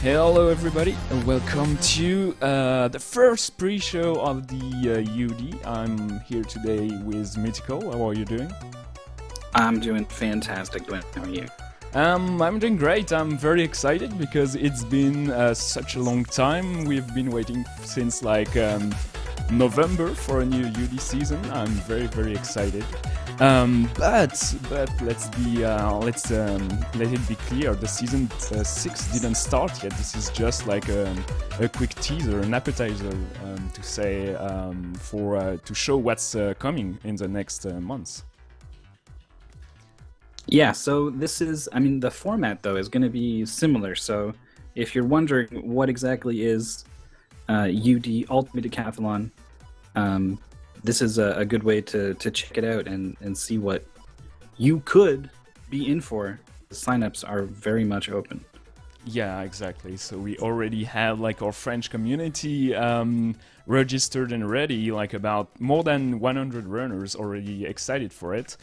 Hello everybody, and welcome to the first pre-show of the UD. I'm here today with Mythical. How are you doing? I'm doing fantastic, Gwen. How are you? I'm doing great. I'm very excited because it's been such a long time. We've been waiting since like November for a new UD season. I'm very excited. But let it be clear, the season 6 didn't start yet. This is just like a quick teaser, an appetizer to say to show what's coming in the next months. Yeah, so this is, the format though is going to be similar. So if you're wondering what exactly is UD Ultime Decathlon, this is a good way to check it out and see what you could be in for. The signups are very much open. Yeah, exactly. So we already have like our French community registered and ready, like about more than 100 runners already excited for it.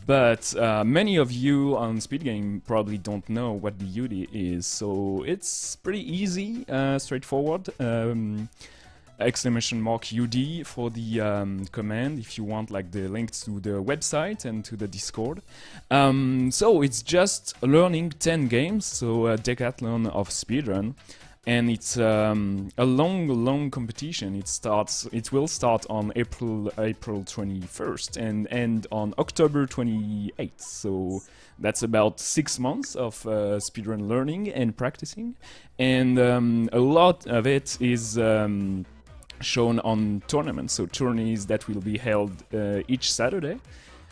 But many of you on Speed Game probably don't know what the UD is, so it's pretty easy, straightforward. Exclamation mark UD for the command if you want like the links to the website and to the Discord. So it's just learning 10 games, so a decathlon of speedrun, and it's a long competition. It will start on April 21st and end on October 28th. So that's about 6 months of speedrun learning and practicing, and a lot of it is shown on tournaments, so tourneys that will be held each Saturday.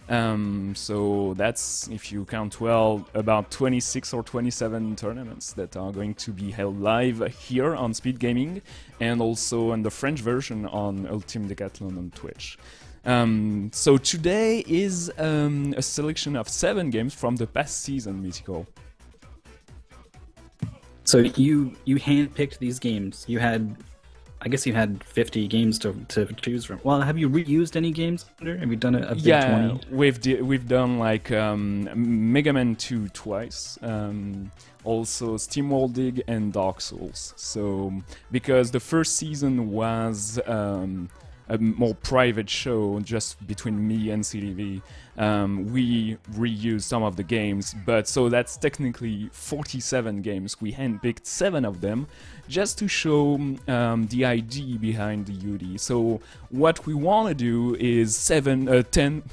So that's, if you count well, about 26 or 27 tournaments that are going to be held live here on Speed Gaming, and also on the French version on Ultime Decathlon on Twitch. So today is a selection of 7 games from the past season, Mythical. So you handpicked these games. I guess you had 50 games to choose from. Well, have you reused any games? Have you done a big 20? We've done like Mega Man 2 twice, also SteamWorld Dig and Dark Souls. So because the first season was a more private show just between me and CDV, we reused some of the games, but so that's technically 47 games. We handpicked 7 of them just to show the idea behind the UD. So what we want to do is 10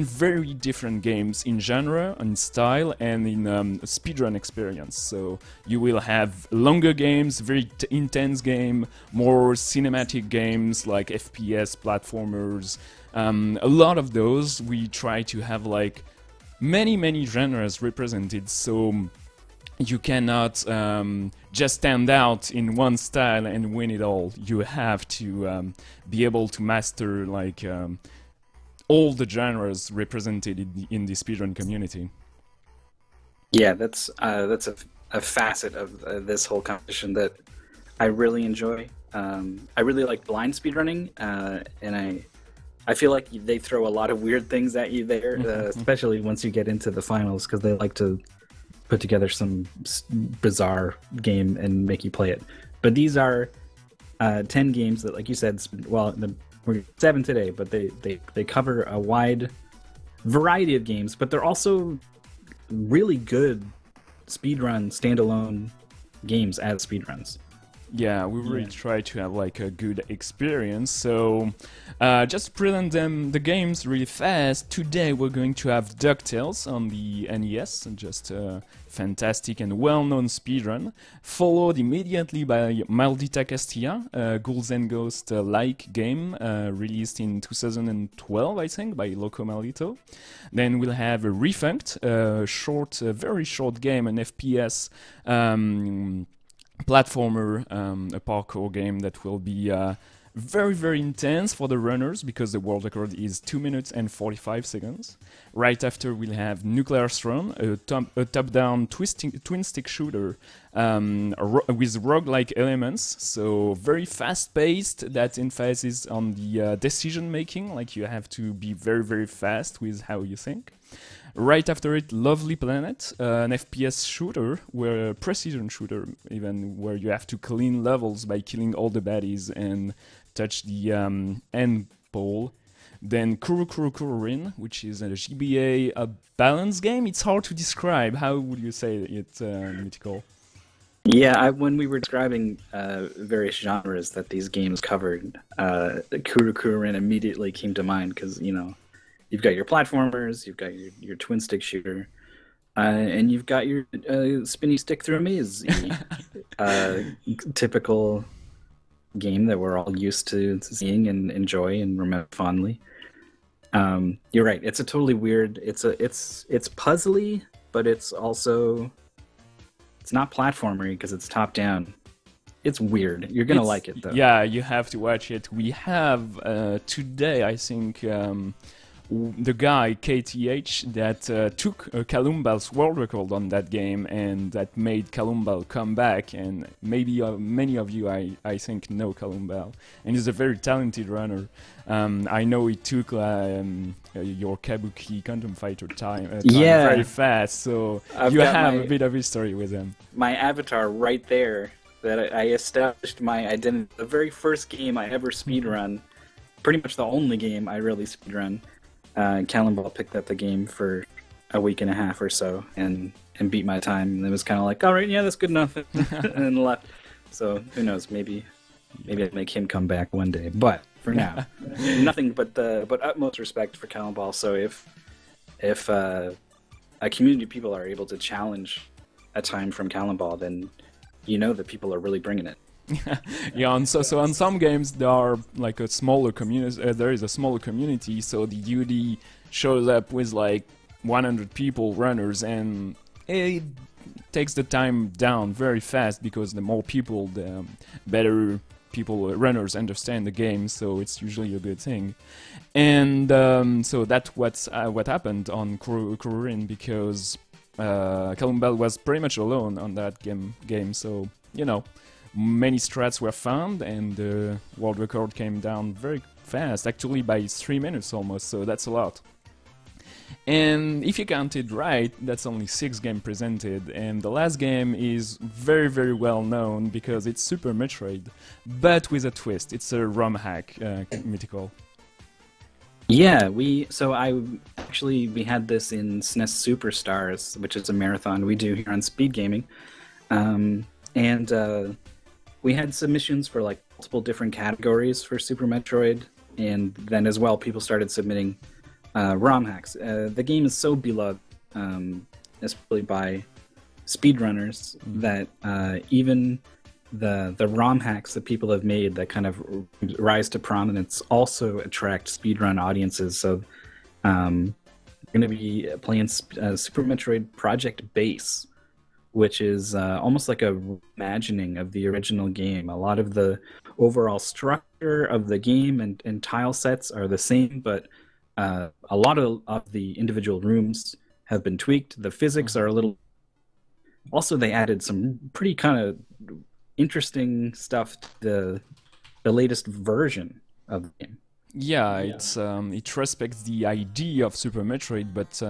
very different games in genre, in style, and in speedrun experience. So you will have longer games, very intense game, more cinematic games like FPS, platformers. A lot of those we try to have like many genres represented, so you cannot just stand out in one style and win it all. You have to be able to master like all the genres represented in the speedrun community. Yeah, that's a facet of this whole competition that I really enjoy. I really like blind speedrunning, and I feel like they throw a lot of weird things at you there, especially once you get into the finals, because they like to put together some bizarre game and make you play it. But these are 10 games that, like you said, well, we're 7 today, but they cover a wide variety of games, but they're also really good speedrun standalone games as speedruns. Yeah, we really try to have like a good experience. So just to present the games really fast, today we're going to have DuckTales on the NES, just a fantastic and well-known speedrun, followed immediately by Maldita Castilla, a Ghouls and Ghosts-like game released in 2012, I think, by Loco Maldito. Then we'll have a Refunked, a very short game, an FPS platformer, a parkour game that will be very intense for the runners because the world record is 2 minutes and 45 seconds. Right after we'll have Nuclear Throne, a top-down twin-stick shooter with roguelike elements, so very fast-paced, that emphasis on the decision-making, like you have to be very fast with how you think. Right after it, Lovely Planet, an FPS shooter, where precision shooter, even where you have to clean levels by killing all the baddies and touch the end pole. Then Kuru Kuru Kururin, which is a GBA balance game. It's hard to describe. How would you say it, Mythical? Yeah, when we were describing various genres that these games covered, Kuru Kururin immediately came to mind because, you know, you've got your platformers, you've got your twin stick shooter, and you've got your spinny stick through a maze, typical game that we're all used to seeing and enjoy and remember fondly. You're right. It's a totally weird. It's puzzly, but it's also. It's not platformery because it's top down. It's weird. You're gonna like it though. Yeah, you have to watch it. We have today, I think, the guy KTH that took Kalumbal's world record on that game and that made Kalumbal come back. And maybe many of you, I think, know Kalumbal. And he's a very talented runner. I know he took your Kabuki Quantum Fighter time very fast, so you have a bit of history with him. My avatar right there, that I established my identity. The very first game I ever speedrun, pretty much the only game I really speedrun. Kalumbal picked up the game for a week and a half or so and beat my time, and it was kind of like, all right, yeah, that's good enough, and then left. So who knows? Maybe I'll make him come back one day, but. For now, nothing but utmost respect for Kalumbal. So if a community of people are able to challenge a time from Kalumbal, then you know that people are really bringing it. Yeah, and so on some games there are like a smaller community. There is a smaller community, so the UD shows up with like 100 people runners, and it takes the time down very fast because the more people, the better. Runners understand the game, so it's usually a good thing. And so that's what happened on Kururin, because Kalumbal was pretty much alone on that game. So, you know, many strats were found, and the world record came down very fast, actually by 3 minutes almost, so that's a lot. And if you counted right, that's only 6 games presented, and the last game is very, very well known because it's Super Metroid, but with a twist. It's a ROM hack, Mythical. Yeah, we had this in SNES Superstars, which is a marathon we do here on Speed Gaming, and we had submissions for like multiple different categories for Super Metroid, and then as well people started submitting ROM hacks. The game is so beloved, especially by speedrunners, that even the ROM hacks that people have made that kind of rise to prominence also attract speedrun audiences. So we're going to be playing Super Metroid Project Base, which is almost like a reimagining of the original game. A lot of the overall structure of the game and tile sets are the same, but a lot of the individual rooms have been tweaked. The physics are a little... Also, they added some pretty kind of interesting stuff to the latest version of the game. Yeah, it respects the idea of Super Metroid, but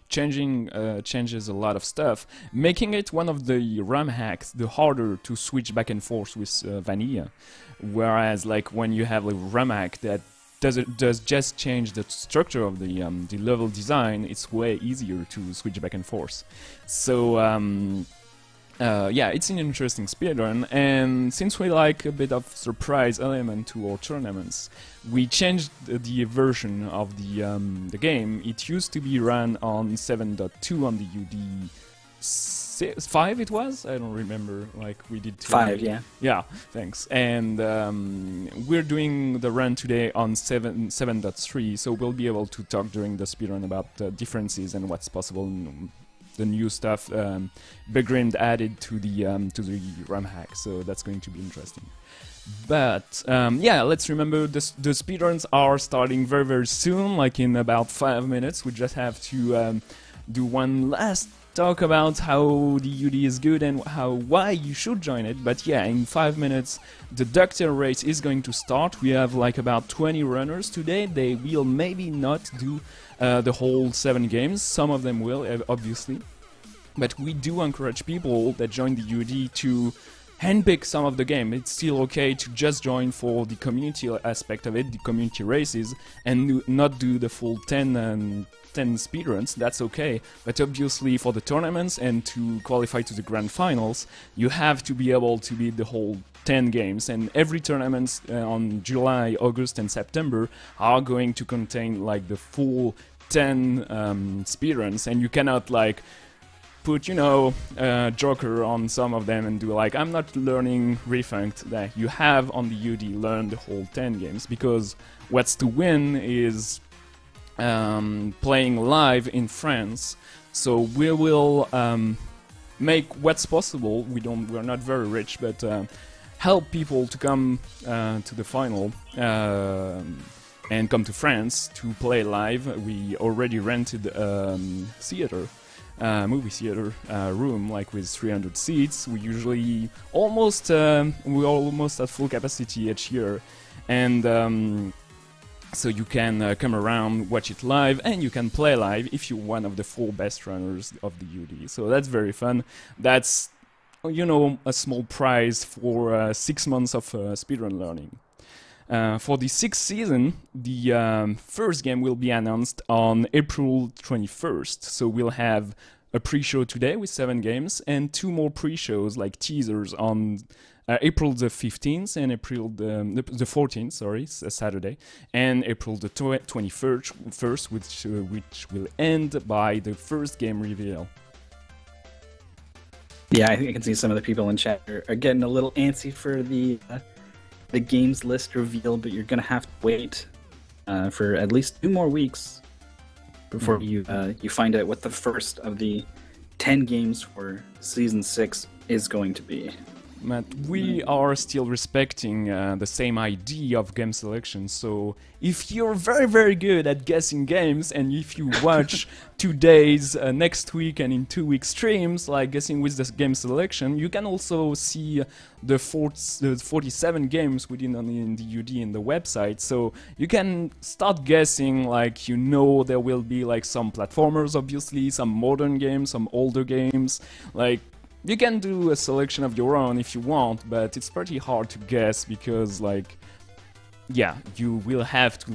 changes a lot of stuff, making it one of the RAM hacks the harder to switch back and forth with vanilla. Whereas, like when you have a RAM hack that does just change the structure of the level design, it's way easier to switch back and forth. So yeah, it's an interesting speedrun, and since we like a bit of surprise element to our tournaments, we changed the version of the game. It used to be run on 7.2 on the UD 5 it was? I don't remember, like we did 5, yeah. Yeah, thanks. And we're doing the run today on 7.3, so we'll be able to talk during the speedrun about differences and what's possible, and the new stuff Begrimed added to the RAM hack, so that's going to be interesting. But yeah, let's remember the speedruns are starting very, very soon, like in about 5 minutes. We just have to do one last talk about how the UD is good and why you should join it. But yeah, in 5 minutes the DuckTales race is going to start. We have like about 20 runners today. They will maybe not do the whole 7 games. Some of them will, obviously. But we do encourage people that join the UD to handpick some of the game. It's still okay to just join for the community aspect of it, the community races, and not do the full 10 speedruns. That's okay. But obviously for the tournaments and to qualify to the grand finals, you have to be able to beat the whole 10 games, and every tournament on July, August and September are going to contain like the full 10 speedruns, and you cannot like put, you know, Joker on some of them and do like, I'm not learning Refunked. That you have on the UD learn the whole 10 games, because what's to win is playing live in France. So we will make what's possible. We're not very rich, but help people to come to the final and come to France to play live. We already rented theater. Movie theater room, like with 300 seats. We usually almost we're almost at full capacity each year, and so you can come around, watch it live, and you can play live if you're one of the 4 best runners of the UD. So that's very fun. That's, you know, a small prize for 6 months of speedrun learning. For the 6th season, the first game will be announced on April 21st. So we'll have a pre-show today with 7 games and 2 more pre-shows, like teasers, on April the 15th and April the 14th, sorry, Saturday, and April the 21st, which will end by the first game reveal. Yeah, I think I can see some of the people in chat are getting a little antsy for the games list reveal, but you're gonna have to wait for at least 2 more weeks before you find out what the first of the 10 games for season 6 is going to be. Matt, we are still respecting the same idea of game selection, so if you're very, very good at guessing games, and if you watch 2 days next week and in 2 week streams, like guessing with the game selection, you can also see the 47 games within in the UD in the website, so you can start guessing, like, you know, there will be like some platformers, obviously, some modern games, some older games, like, you can do a selection of your own if you want, but it's pretty hard to guess because, like, yeah, you will have to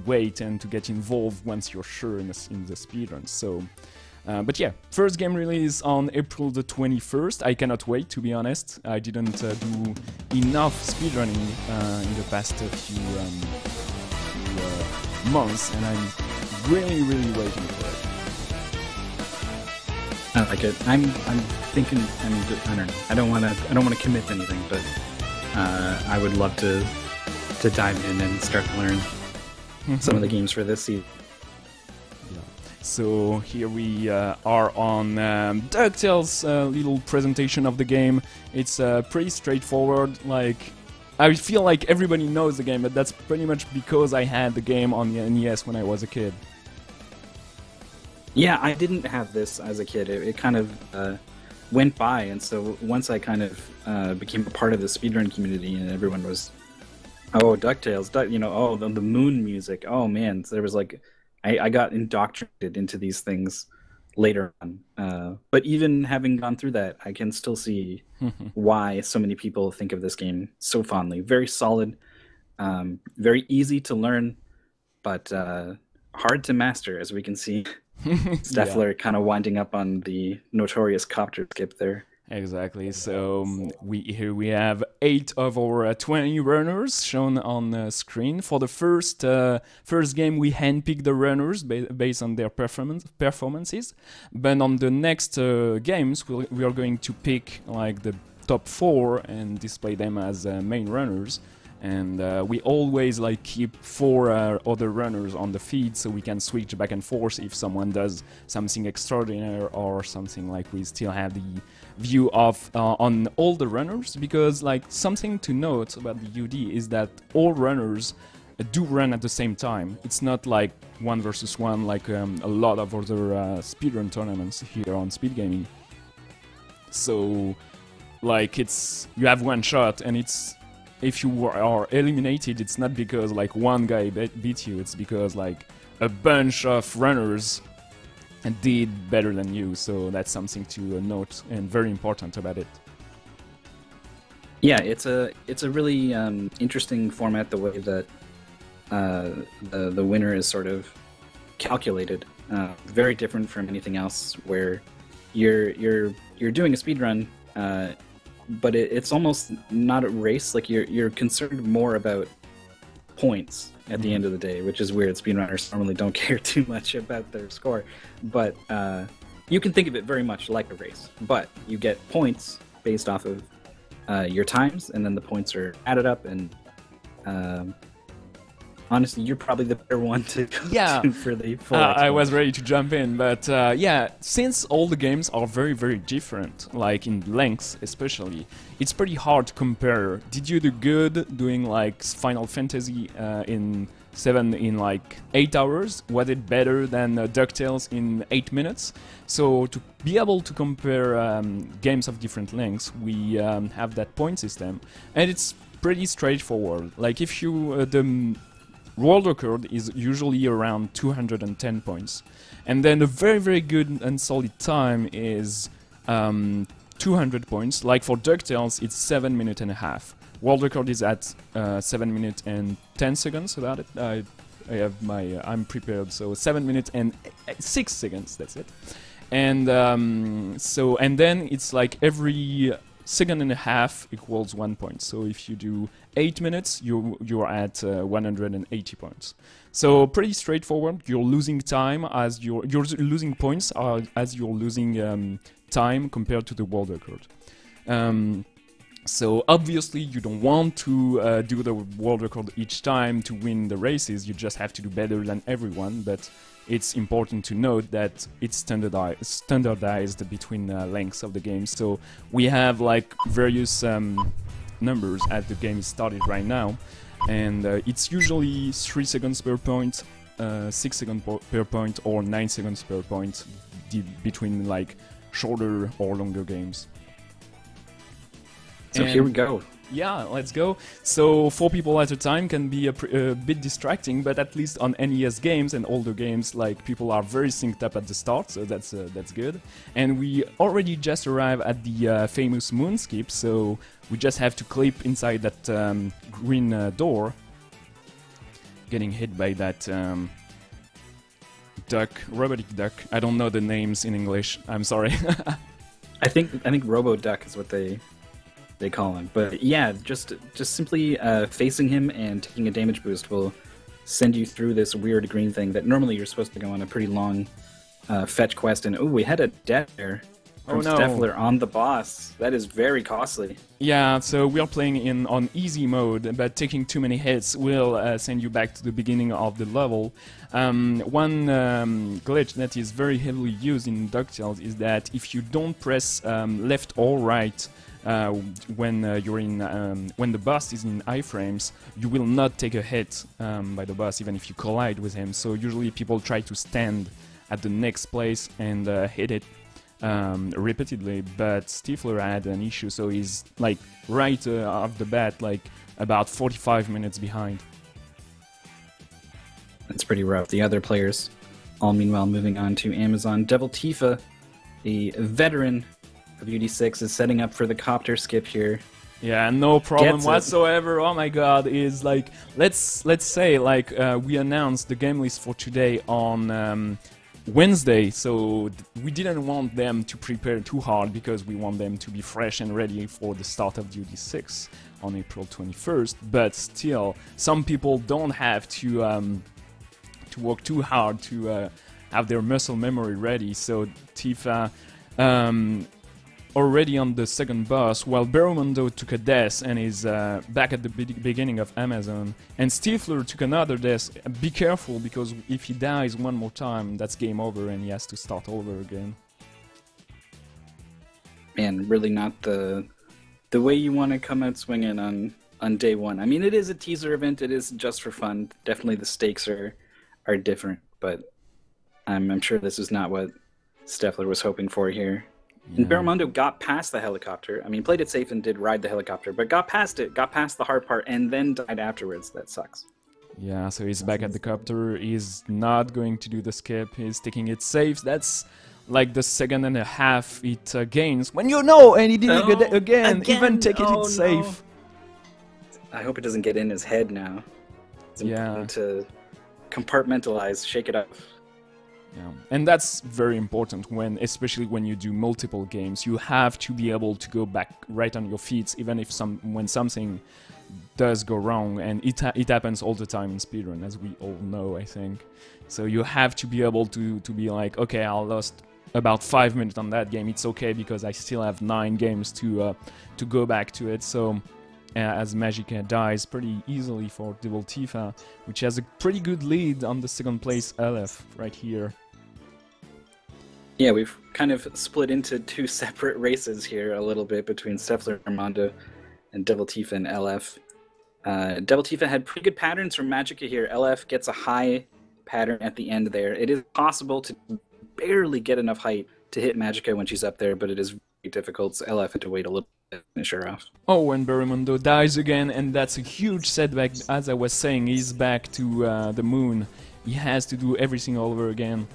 wait and to get involved once you're sure in the speedrun. So, but yeah, first game release on April the 21st. I cannot wait, to be honest. I didn't do enough speedrunning in the past few months, and I'm really, really waiting for it. I like it. I'm thinking. I mean, I don't know. I don't want to commit to anything, but I would love to dive in and start to learn some of the games for this season. Yeah. So here we are on DuckTales' little presentation of the game. It's pretty straightforward. Like, I feel like everybody knows the game, but that's pretty much because I had the game on the NES when I was a kid. Yeah, I didn't have this as a kid. It kind of went by, and so once I kind of became a part of the speedrun community, and everyone was, oh, DuckTales, you know, oh, the moon music, oh man, so there was like, I got indoctrinated into these things later on. But even having gone through that, I can still see why so many people think of this game so fondly. Very solid, very easy to learn, but hard to master, as we can see. Steffler kind of winding up on the notorious copter skip there. Exactly. So here we have 8 of our 20 runners shown on the screen. For the first game, we handpick the runners based on their performances. But on the next games, we are going to pick like the top 4 and display them as main runners. And we always like keep 4 other runners on the feed, so we can switch back and forth if someone does something extraordinary or something. Like, we still have the view of on all the runners, because like something to note about the UD is that all runners do run at the same time. It's not like 1 versus 1 like a lot of other speedrun tournaments here on Speed Gaming. So, like, you have one shot, and if you are eliminated, it's not because like one guy beat you, it's because like a bunch of runners did better than you. So that's something to note and very important about it. Yeah, it's a really interesting format, the way that the winner is sort of calculated. Very different from anything else, where you're doing a speedrun, but it's almost not a race. Like you're concerned more about points at the end of the day, which is weird. Speedrunners normally don't care too much about their score, but you can think of it very much like a race. But you get points based off of your times, and then the points are added up, and honestly, you're probably the better one to go to for the full I was ready to jump in, but yeah, since all the games are very, very different, like in length especially, it's pretty hard to compare. Did you do good doing like Final Fantasy in 7 in like 8 hours? Was it better than DuckTales in 8 minutes? So to be able to compare games of different lengths, we have that point system, and it's pretty straightforward. Like if you the world record is usually around 210 points, and then a very, very good and solid time is 200 points. Like for DuckTales, it's 7 minutes and a half. World record is at 7 minutes and 10 seconds. About it, I have I'm prepared. So 7 minutes and 6 seconds. That's it. And and then it's like every second and a half equals 1 point. So if you do 8 minutes, you're at 180 points. So pretty straightforward. You're losing time as you're losing points as you're losing time compared to the world record. So obviously you don't want to do the world record each time to win the races. You just have to do better than everyone. But it's important to note that it's standardized between lengths of the game. So we have like various numbers as the game is started right now, and it's usually 3 seconds per point, 6 seconds per point, or 9 seconds per point between like shorter or longer games. So here we go. Yeah, let's go. So 4 people at a time can be a bit distracting, but at least on NES games and older games, like people are very synced up at the start, so that's good. And we already just arrived at the famous moon skip, so we just have to clip inside that green door, getting hit by that robotic duck. I don't know the names in English. I'm sorry. I think Robo Duck is what they call him. But yeah, just simply facing him and taking a damage boost will send you through this weird green thing that normally you're supposed to go on a pretty long fetch quest. And we had a death there from Steffler on the boss. That is very costly. Yeah, so we are playing on easy mode, but taking too many hits will send you back to the beginning of the level. One glitch that is very heavily used in DuckTales is that if you don't press left or right when when the boss is in iframes, you will not take a hit by the boss, even if you collide with him. So usually people try to stand at the next place and hit it repeatedly, but Stifler had an issue, so he's like right off the bat, like about 45 minutes behind. That's pretty rough. The other players, all meanwhile moving on to Amazon. Devil Tifa, the veteran of UD6, is setting up for the copter skip here. Yeah, no problem whatsoever. Oh my god, is like let's say like we announced the game list for today on Wednesday, so we didn't want them to prepare too hard because we want them to be fresh and ready for the start of UD6 on April 21st. But still, some people don't have to work too hard to have their muscle memory ready. So Tifa already on the second boss, while Barromundo took a death and is back at the beginning of Amazon, and Stifler took another death. Be careful, because if he dies one more time, that's game over and he has to start over again. Man, really not the way you want to come out swinging on on day one. I mean, it is a teaser event. It is just for fun. Definitely the stakes are different, but I'm sure this is not what Steffler was hoping for here. And Barramundo got past the helicopter. I mean, played it safe and did ride the helicopter, but got past it, got past the hard part, and then died afterwards. That sucks. Yeah, so he's back at the copter. He's not going to do the skip. He's taking it safe. That's like the second and a half it gains. When you know, and he did it again, even taking it safe. I hope it doesn't get in his head now. It's important to compartmentalize, shake it up. Yeah, and that's very important especially when you do multiple games. You have to be able to go back right on your feet, even if when something does go wrong, and it happens all the time in speedrun, as we all know, I think. So you have to be able to be like, okay, I lost about 5 minutes on that game. It's okay because I still have 9 games to go back to it. So as Magica dies pretty easily for Devil Tifa, which has a pretty good lead on the second place LF right here. Yeah, we've kind of split into 2 separate races here a little bit between Steffler and Armando and Devil Tifa and LF. Devil Tifa had pretty good patterns from Magica here. LF gets a high pattern at the end there. It is possible to barely get enough height to hit Magica when she's up there, but it is very difficult, so LF had to wait a little bit to finish her off. Oh, and Barramundo dies again, and that's a huge setback. As I was saying, he's back to the moon. He has to do everything all over again.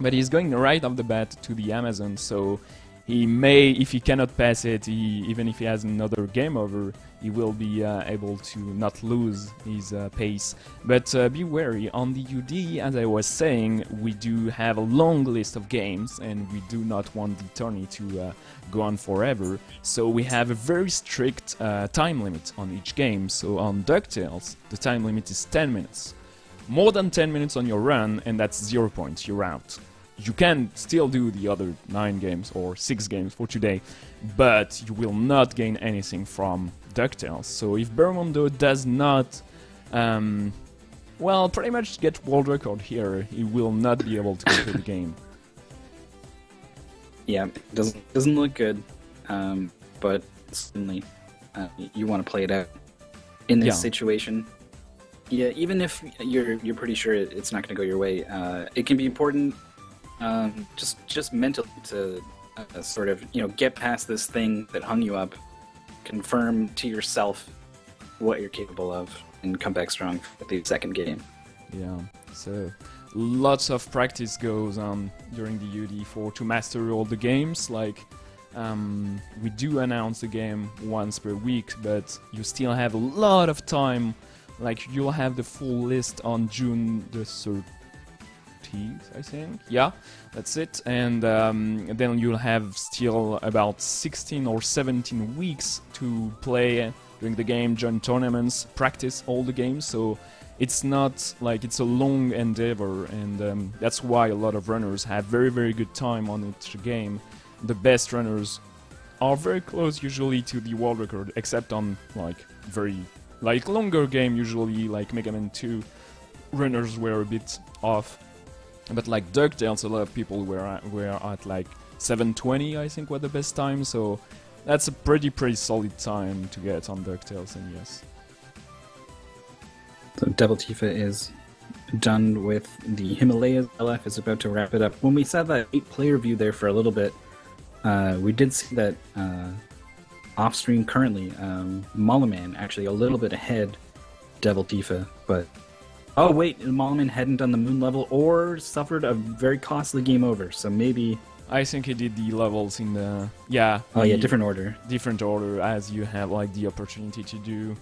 But he's going right off the bat to the Amazon, so he may, if he cannot pass it, even if he has another game over, he will be able to not lose his pace. But be wary, on the UD, as I was saying, we do have a long list of games, and we do not want the tourney to go on forever. So we have a very strict time limit on each game. So on DuckTales, the time limit is 10 minutes. More than 10 minutes on your run, and that's 0 points, you're out. You can still do the other 9 games or 6 games for today, but you will not gain anything from DuckTales. So if Barramundo does not, well, pretty much get world record here, he will not be able to complete the game. Yeah, it doesn't look good, but certainly you want to play it out in this situation. Yeah, even if you're pretty sure it's not going to go your way, it can be important. Just mentally to sort of, get past this thing that hung you up, confirm to yourself what you're capable of, and come back strong for the second game. Yeah, so lots of practice goes on during the UD to master all the games. Like, we do announce the game once per week, but you still have a lot of time. Like, you'll have the full list on June the 13th, I think. Yeah, that's it. And then you'll have still about 16 or 17 weeks to play during the game, join tournaments, practice all the games. So it's not like it's a long endeavor, and that's why a lot of runners have very, very good time on each game. The best runners are very close usually to the world record, except on like longer game, usually like Mega Man 2 runners were a bit off. But like DuckTales, a lot of people were at like 7:20, I think, were the best time. So that's a pretty solid time to get on DuckTales, and yes. So Devil Tifa is done with the Himalayas. LF is about to wrap it up. When we saw that 8-player view there for a little bit, we did see that off-stream currently, Molaman actually a little bit ahead Devil Tifa, but oh wait, Molaman hadn't done the moon level or suffered a very costly game over, so maybe... I think he did the levels in the... different order. Different order, as you have like the opportunity to do.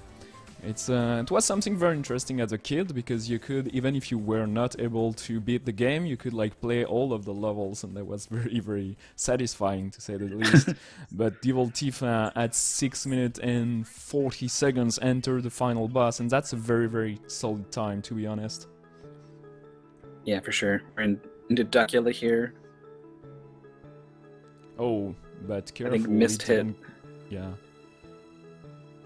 It was something very interesting as a kid, because you could, even if you were not able to beat the game, you could like play all of the levels, and that was very, very satisfying, to say the least. But Devil Tifa at 6 minutes and 40 seconds entered the final boss, and that's a very, very solid time, to be honest. Yeah, for sure. We're into Dracula here. Oh, but careful. I think missed hit. Yeah.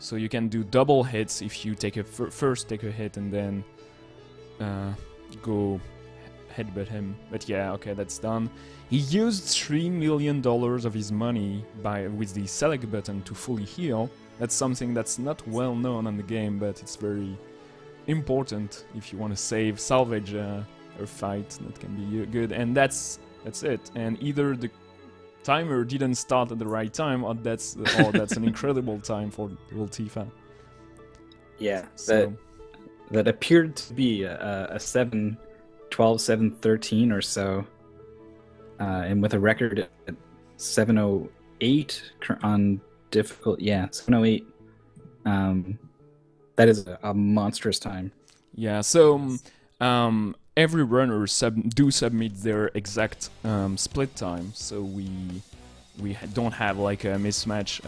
So you can do double hits if you take first take a hit and then go headbutt him. But yeah, okay, that's done. He used $3 million of his money with the select button to fully heal, That's something that's not well known on the game, but it's very important if you want to salvage a fight. That can be good, and that's it. And either the timer didn't start at the right time, or that's an incredible time for Ultifa. Yeah, so that appeared to be a 7-12, 7-13 or so, and with a record at 708 on difficult. Yeah, 708. That is a monstrous time. Yeah. So every runner do submit their exact split time, so we don't have like a mismatch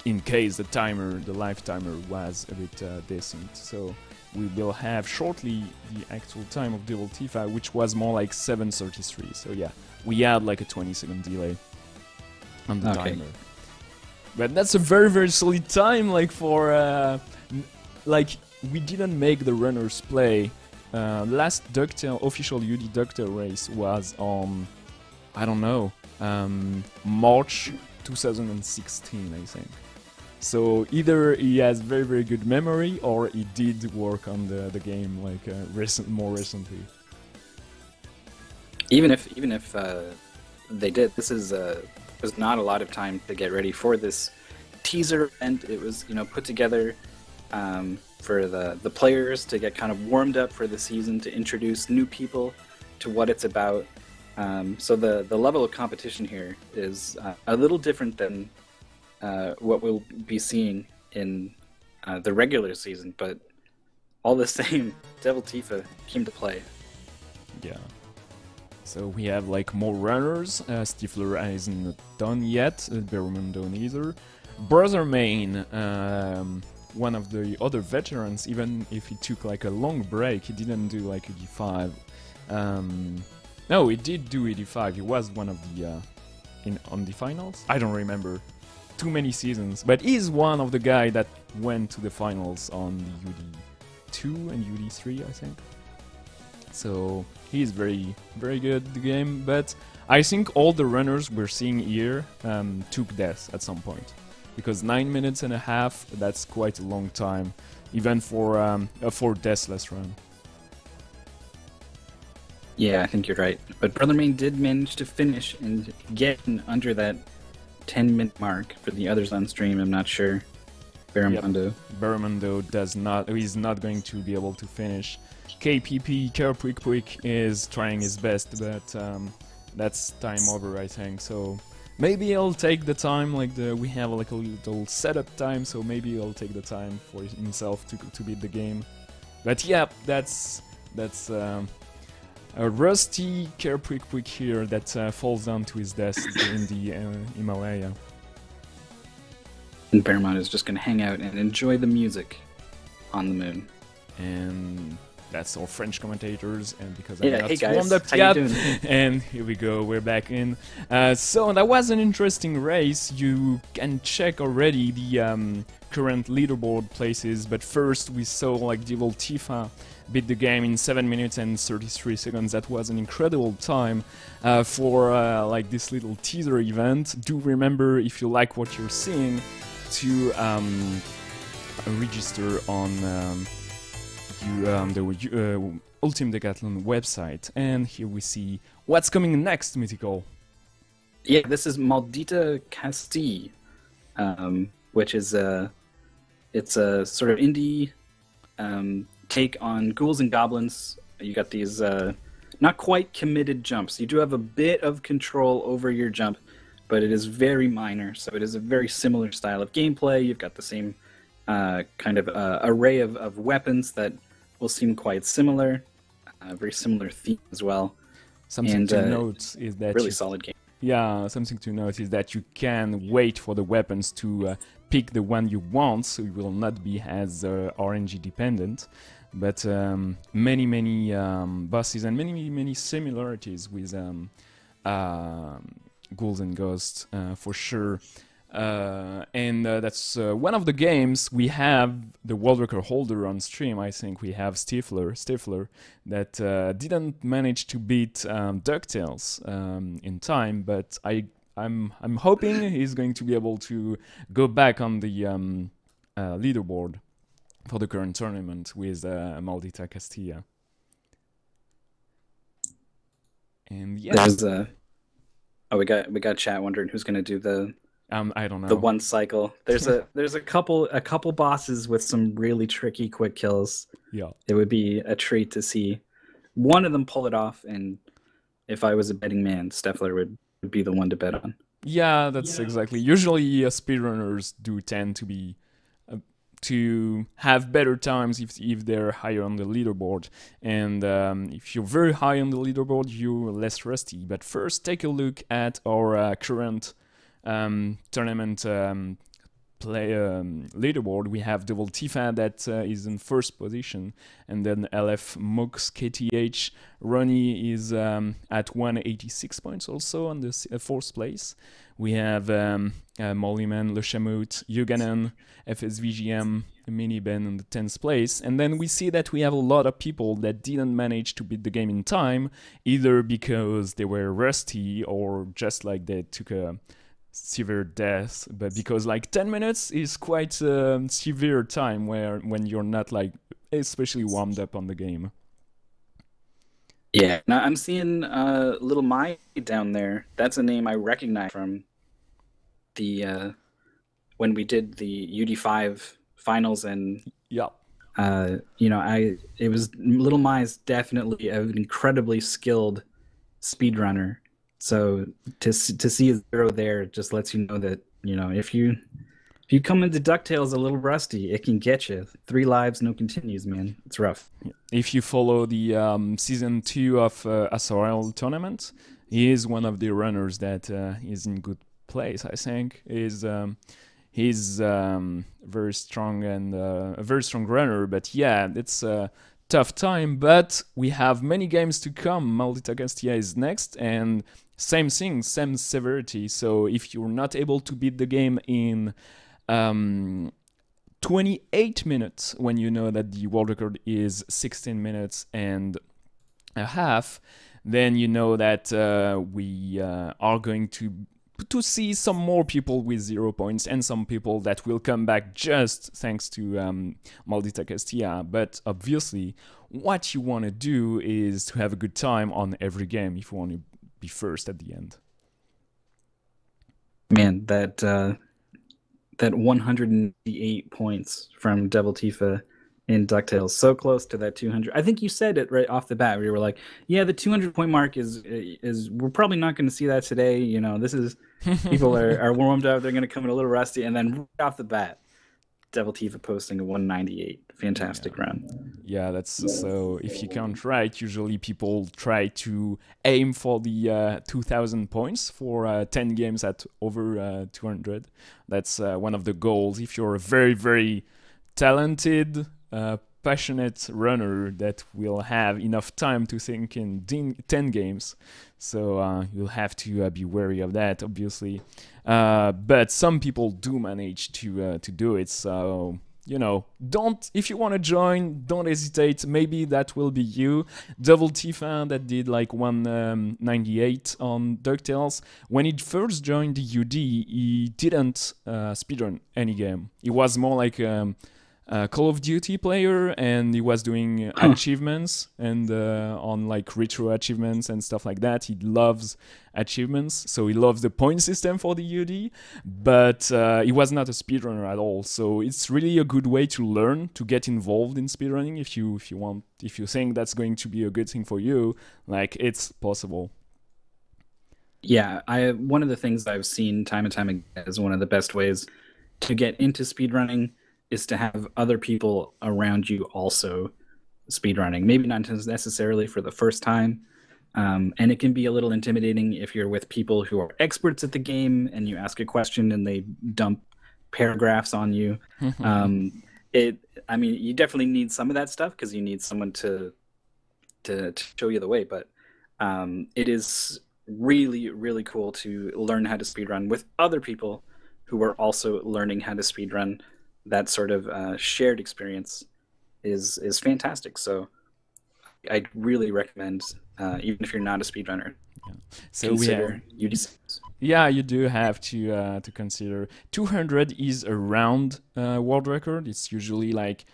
in case the live timer was a bit decent. So we will have shortly the actual time of Devil Tifa, which was more like 7:33. So yeah, we had like a 20-second delay on the timer. But that's a very, very solid time, like for like we didn't make the runners play. Last official UD DuckTales race was on, I don't know, March 2016, I think. So either he has very, very good memory, or he did work on the game like more recently. Even if they did, this was not a lot of time to get ready for this teaser event. It was, put together for the players to get kind of warmed up for the season, to introduce new people to what it's about. So the level of competition here is a little different than what we'll be seeing in the regular season, but all the same, Devil Tifa came to play. Yeah. So we have like more runners. Stifler isn't done yet. Bermundo neither. Brother Main, one of the other veterans, even if he took like a long break, he didn't do like ED5. No, he did do ED5. He was one of the on the finals. I don't remember. Too many seasons, but he's one of the guy that went to the finals on the UD2 and UD3, I think. So he's very, very good at the game, but I think all the runners we're seeing here took death at some point, because 9 minutes and a half, that's quite a long time, even for a deathless run. Yeah, I think you're right. But Brother Main did manage to finish and get under that 10-minute mark. For the others on stream, I'm not sure. Bermundo. Yep. Bermundo does not. He's not going to be able to finish. KPP Kerpwick is trying his best, but that's time over, I think. So maybe he'll take the time. Like we have like a little setup time, so maybe he'll take the time for himself to beat the game. But yeah, that's a rusty Kerpwick here that falls down to his death in the Himalaya. And Bermundo is just going to hang out and enjoy the music on the moon. And that's our French commentators, and because I'm not hey guys, warmed up yet, and here we go, we're back in. So that was an interesting race. You can check already the current leaderboard places, but first we saw like Devil Tifa beat the game in 7 minutes and 33 seconds. That was an incredible time for like this little teaser event. Do remember, if you like what you're seeing, to register on the Ultime Decathlon website. And here we see what's coming next, Mythical. Yeah, this is Maldita Castilla, which is it's a sort of indie take on Ghouls and Goblins. You got these not quite committed jumps. You do have a bit of control over your jump, but it is very minor. So it is a very similar style of gameplay. You've got the same kind of array of weapons that will seem quite similar. Very similar theme as well. Something to note is that really solid game. Yeah, something to note is that you can wait for the weapons to pick the one you want, so you will not be as RNG dependent. But many bosses and many similarities with Ghouls and Ghosts for sure. And that's one of the games. We have the world record holder on stream. I think we have Stifler that didn't manage to beat DuckTales in time, but I'm hoping he's going to be able to go back on the leaderboard for the current tournament with Maldita Castilla. And yeah, There's a we got chat wondering who's going to do the I don't know. the one cycle. There's a couple bosses with some really tricky quick kills. Yeah, It would be a treat to see one of them pull it off, and if I was a betting man, Steffler would be the one to bet on. yeah, that's exactly. Usually, speedrunners do tend to be to have better times if they're higher on the leaderboard, and if you're very high on the leaderboard, you're less rusty. But first, take a look at our current tournament leaderboard. We have Double Tifa that is in first position, and then LF Mux KTH Ronnie is at 186 points, also on the fourth place. We have Mollyman, Le Chamout, Yuganan, FSVGM, Miniben in the 10th place. And then we see that we have a lot of people that didn't manage to beat the game in time, either because they were rusty or just like they took a severe death, but because like 10 minutes is quite a severe time when you're not like especially warmed up on the game. Yeah, now I'm seeing Little Mai down there. That's a name I recognize from the when we did the UD5 finals, and yeah, it was Little Mai's definitely an incredibly skilled speedrunner. So to see a 0 there just lets you know that, if you come into DuckTales a little rusty, it can get you. 3 lives, no continues, man. It's rough. If you follow the season 2 of SRL tournament, he is one of the runners that is in good place. I think he's very strong and a very strong runner. But yeah, it's a tough time. But we have many games to come. Maldita Castilla is next, and same thing, same severity. So if you're not able to beat the game in 28 minutes, when you know that the world record is 16 minutes and a half, then you know that we are going to see some more people with 0 points and some people that will come back just thanks to Maldita Castilla. But obviously, what you want to do is to have a good time on every game if you want to be first at the end. Man, that 188 points from Devil Tifa in DuckTales, so close to that 200. I think you said it right off the bat. We were like, yeah, the 200 point mark is we're probably not going to see that today. This is people are warmed up. They're going to come in a little rusty, and then right off the bat, Devil Tifa posting a 198. Fantastic run. Yeah, that's so. If you count right, usually people try to aim for the 2,000 points for 10 games at over 200. That's one of the goals. If you're a very, very talented, passionate runner that will have enough time to think in 10 games. So you'll have to be wary of that, obviously. But some people do manage to do it. So, if you want to join, don't hesitate. Maybe that will be you. Double Tifa that did like 198 on DuckTales. When he first joined the UD, he didn't speedrun any game. He was more like Call of Duty player, and he was doing achievements and on like retro achievements and stuff like that. He loves achievements, so he loves the point system for the UD, but he was not a speedrunner at all. So it's really a good way to learn, to get involved in speedrunning if you think that's going to be a good thing for you. Like, it's possible. Yeah, one of the things I've seen time and time again is one of the best ways to get into speedrunning is to have other people around you also speedrunning. Maybe not necessarily for the first time. And it can be a little intimidating if you're with people who are experts at the game and you ask a question and they dump paragraphs on you. You definitely need some of that stuff because you need someone to show you the way. But it is really, really cool to learn how to speedrun with other people who are also learning how to speedrun. That sort of shared experience is fantastic. So I'd really recommend, even if you're not a speedrunner, So consider UD6. yeah, you do have to consider 200 is a round world record. It's usually like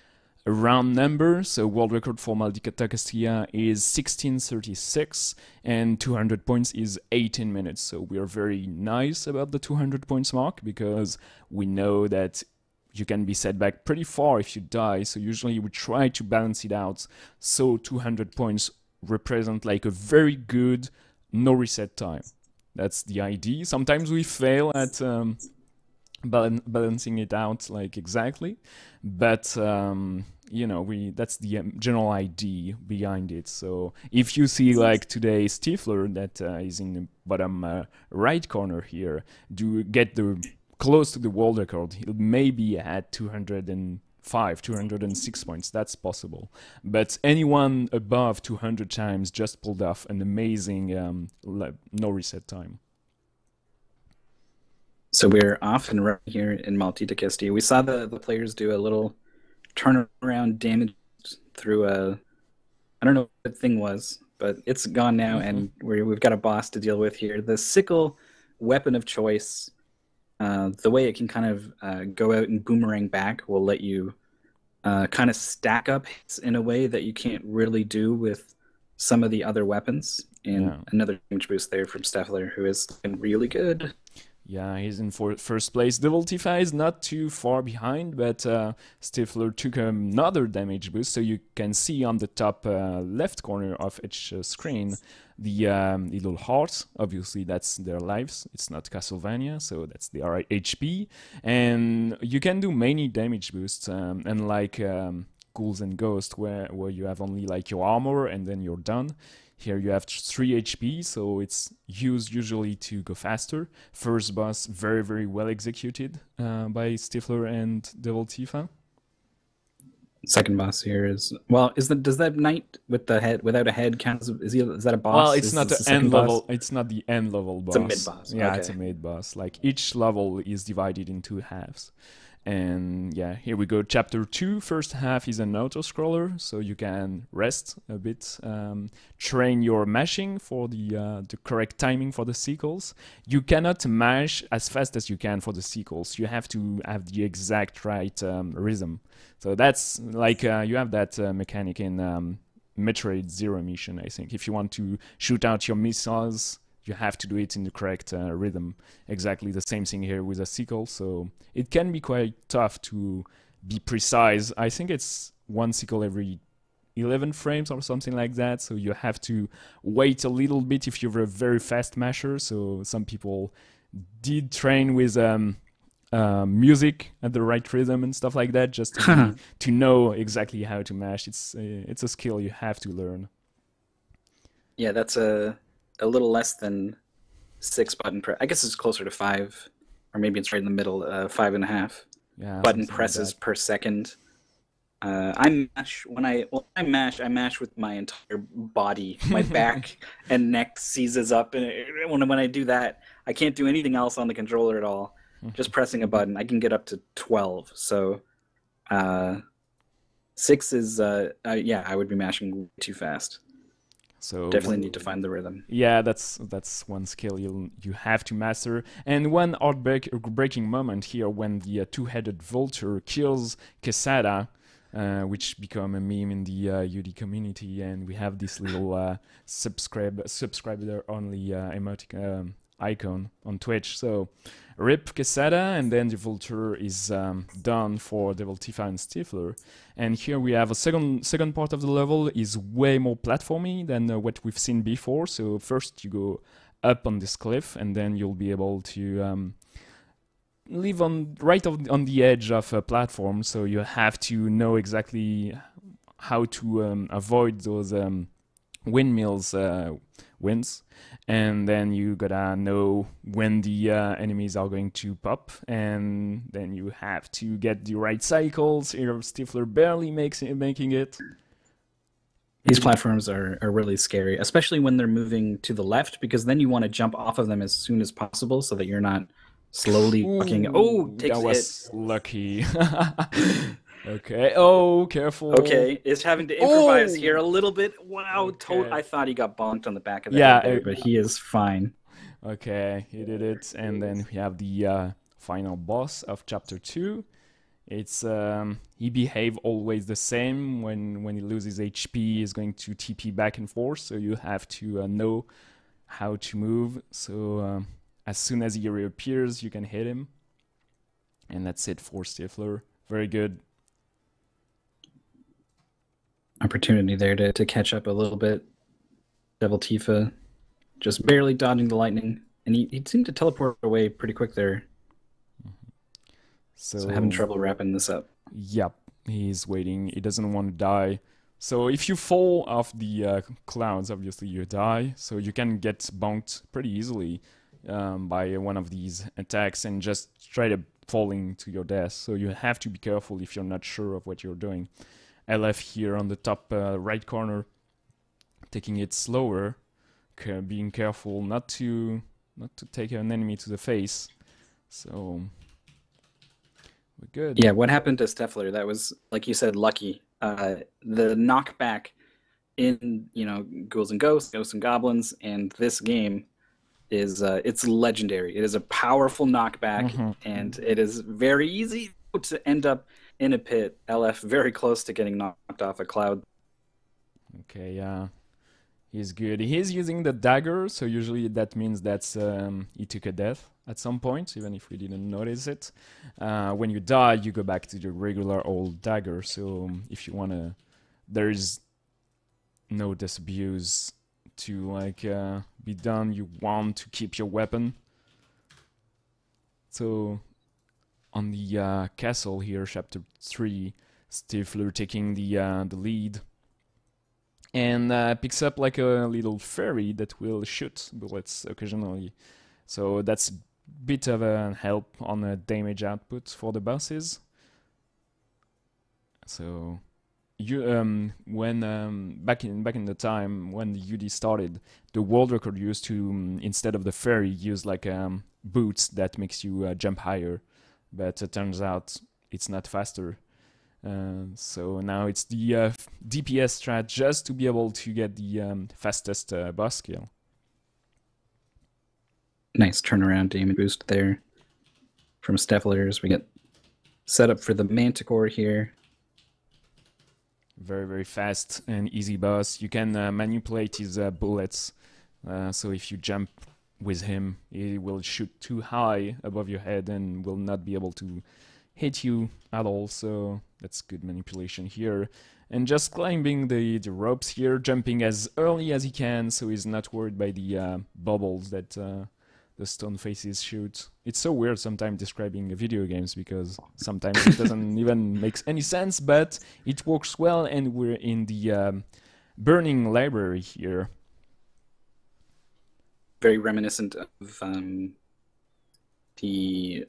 a round number. So world record for Maldita Castilla is 16:36, and 200 points is 18 minutes. So we are very nice about the 200 points mark because we know that you can be set back pretty far if you die. So usually we try to balance it out. So 200 points represent like a very good no reset time. That's the idea. Sometimes we fail at balancing it out like exactly, but you know, that's the general idea behind it. So if you see like today Stifler that is in the bottom right corner here, do get the close to the world record, he'll maybe at 205, 206 points. That's possible. But anyone above 200 times just pulled off an amazing no reset time. So we're off and running here in Maldita Castilla. We saw the players do a little turnaround damage through I don't know what the thing was, but it's gone now, and we've got a boss to deal with here. The sickle, weapon of choice, the way it can kind of go out and boomerang back will let you kind of stack up hits in a way that you can't really do with some of the other weapons. And another damage boost there from Steffler, who is looking really good. Yeah, he's in first place. Devil Tifa is not too far behind, but Stifler took another damage boost. So you can see on the top left corner of each screen the little hearts. Obviously, that's their lives. It's not Castlevania, so that's their HP. And you can do many damage boosts, unlike Ghouls and Ghosts, where you have only like your armor and then you're done. Here you have 3 HP, so it's used usually to go faster. First boss, very, very well executed by Stifler and Devil Tifa. Second boss here is, well, does that knight with the head without a head count? Is that a boss? Well, it's not the end level. It's not the end level boss. It's a mid boss. Yeah, okay. It's a mid boss. Like each level is divided into halves. And yeah, here we go. Chapter 2, first half is an auto-scroller, so you can rest a bit, train your mashing for the correct timing for the sequels. You cannot mash as fast as you can for the sequels. You have to have the exact right rhythm. So that's like you have that mechanic in Metroid Zero Mission, I think. If you want to shoot out your missiles, you have to do it in the correct rhythm. Exactly the same thing here with a sickle, so it can be quite tough to be precise. I think it's one sickle every 11 frames or something like that, so you have to wait a little bit if you're a very fast masher. So some people did train with music at the right rhythm and stuff like that, just to know exactly how to mash. It's a skill you have to learn. Yeah, that's a little less than 6 button press. I guess it's closer to 5, or maybe it's right in the middle, 5.5 button presses per second. I mash I mash with my entire body. My back and neck seizes up, and when I do that, I can't do anything else on the controller at all. Just pressing a button, I can get up to 12. So 6 is yeah, I would be mashing way too fast. So definitely need to find the rhythm. Yeah, that's one skill you have to master. And one heartbreaking moment here when the two-headed vulture kills Quesada, which become a meme in the UD community, and we have this little subscriber only emotic icon on Twitch. So rip Quesada, and then the vulture is done for Devil Tifa and Stifler. And here we have a second part of the level is way more platformy than what we've seen before. So first you go up on this cliff, and then you'll be able to live right on the edge of a platform. So you have to know exactly how to avoid those windmills wins, and then you gotta know when the enemies are going to pop, and then you have to get the right cycles. Here Stifler barely making it. These platforms are really scary, especially when they're moving to the left, because then you want to jump off of them as soon as possible so that you're not slowly walking. Oh, takes that was lucky. Okay. Oh, careful. Okay, is having to improvise here a little bit. Wow, Okay. I thought he got bonked on the back of the Yeah. head there, but he is fine. Okay, he did it, and then we have the final boss of chapter 2. It's he behave always the same. When he loses HP, he's going to TP back and forth. So you have to know how to move. So as soon as he reappears, you can hit him, and that's it for Stifler. Very good. Opportunity there to catch up a little bit. Devil Tifa just barely dodging the lightning, and he seemed to teleport away pretty quick there. So having trouble wrapping this up. Yep, he's waiting. He doesn't want to die. So if you fall off the clouds, obviously you die. So you can get bonked pretty easily by one of these attacks and just straight up falling to your death. So you have to be careful if you're not sure of what you're doing. LF here on the top right corner, taking it slower, being careful not to take an enemy to the face. So we're good. Yeah, what happened to Steffler? That was, like you said, lucky. The knockback in Ghouls and Ghosts, Ghosts and Goblins, and this game is it's legendary. It is a powerful knockback, and it is very easy to end up in a pit. LF very close to getting knocked off a cloud. Okay, yeah. He's good. He's using the dagger, so usually that means that he took a death at some point, even if we didn't notice it. When you die, you go back to the regular old dagger, so if you wanna... There's no disabuse to be done. You want to keep your weapon. So on the castle here, chapter 3, Stifler taking the lead, and picks up like a little fairy that will shoot bullets occasionally. So that's a bit of a help on the damage output for the bosses. So you when back in the time when the UD started, the world record used to instead of the fairy use like boots that makes you jump higher, but it turns out it's not faster. So now it's the DPS strat just to be able to get the fastest boss kill. Nice turnaround damage boost there from Stefflers. We get set up for the Manticore here. Very, very fast and easy boss. You can manipulate his bullets. So if you jump with him, he will shoot too high above your head and will not be able to hit you at all. So that's good manipulation here. And just climbing the ropes here, jumping as early as he can, so he's not worried by the bubbles that the stone faces shoot. It's so weird sometimes describing video games because sometimes it doesn't even make any sense, but it works well, and we're in the burning library here. Very reminiscent of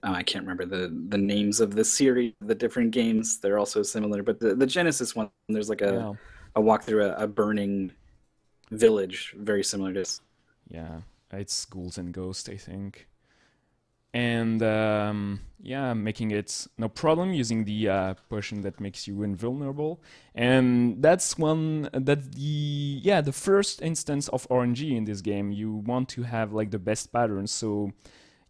I can't remember the names of the series, the different games. They're also similar, but the Genesis one, there's like a walk through a burning village, very similar to this. Yeah, it's Ghouls and Ghosts, I think. And yeah, making it no problem using the potion that makes you invulnerable. And that's the first instance of RNG in this game. You want to have like the best patterns, so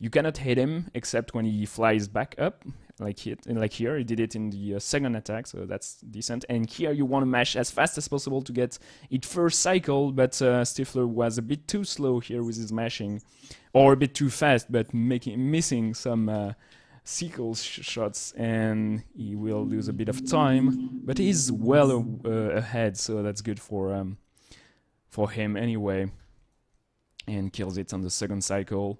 you cannot hit him except when he flies back up, like here. He did it in the second attack, so that's decent. And here you want to mash as fast as possible to get it first cycle, but Stifler was a bit too slow here with his mashing, or a bit too fast, but missing some sequel shots, and he will lose a bit of time. But he's well ahead, so that's good for him anyway, and kills it on the second cycle.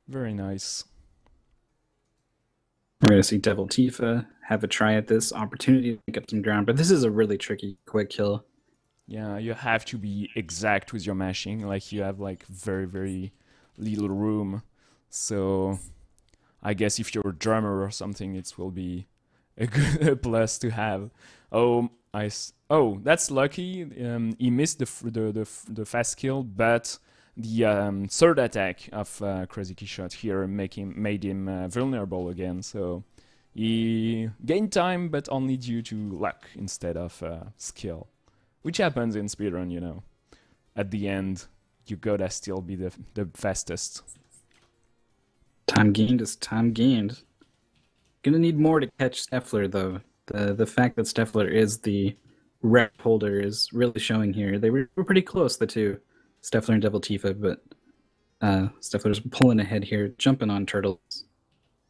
Very nice. We're going to see Devil Tifa have a try at this opportunity to pick up some ground, but this is a really tricky quick kill. Yeah, you have to be exact with your mashing. Like, you have like very, very little room. So I guess if you're a drummer or something, it will be a good plus to have. Oh, that's lucky. He missed the fast kill, but the third attack of Crazy Keyshot here made him vulnerable again, so He gained time, but only due to luck instead of skill. Which happens in speedrun, you know. At the end, you gotta still be the fastest. Time gained is time gained. Gonna need more to catch Steffler, though. The fact that Steffler is the rep holder is really showing here. They were pretty close, the two, Steffler and Devil Tifa, but Steffler's pulling ahead here, jumping on turtles.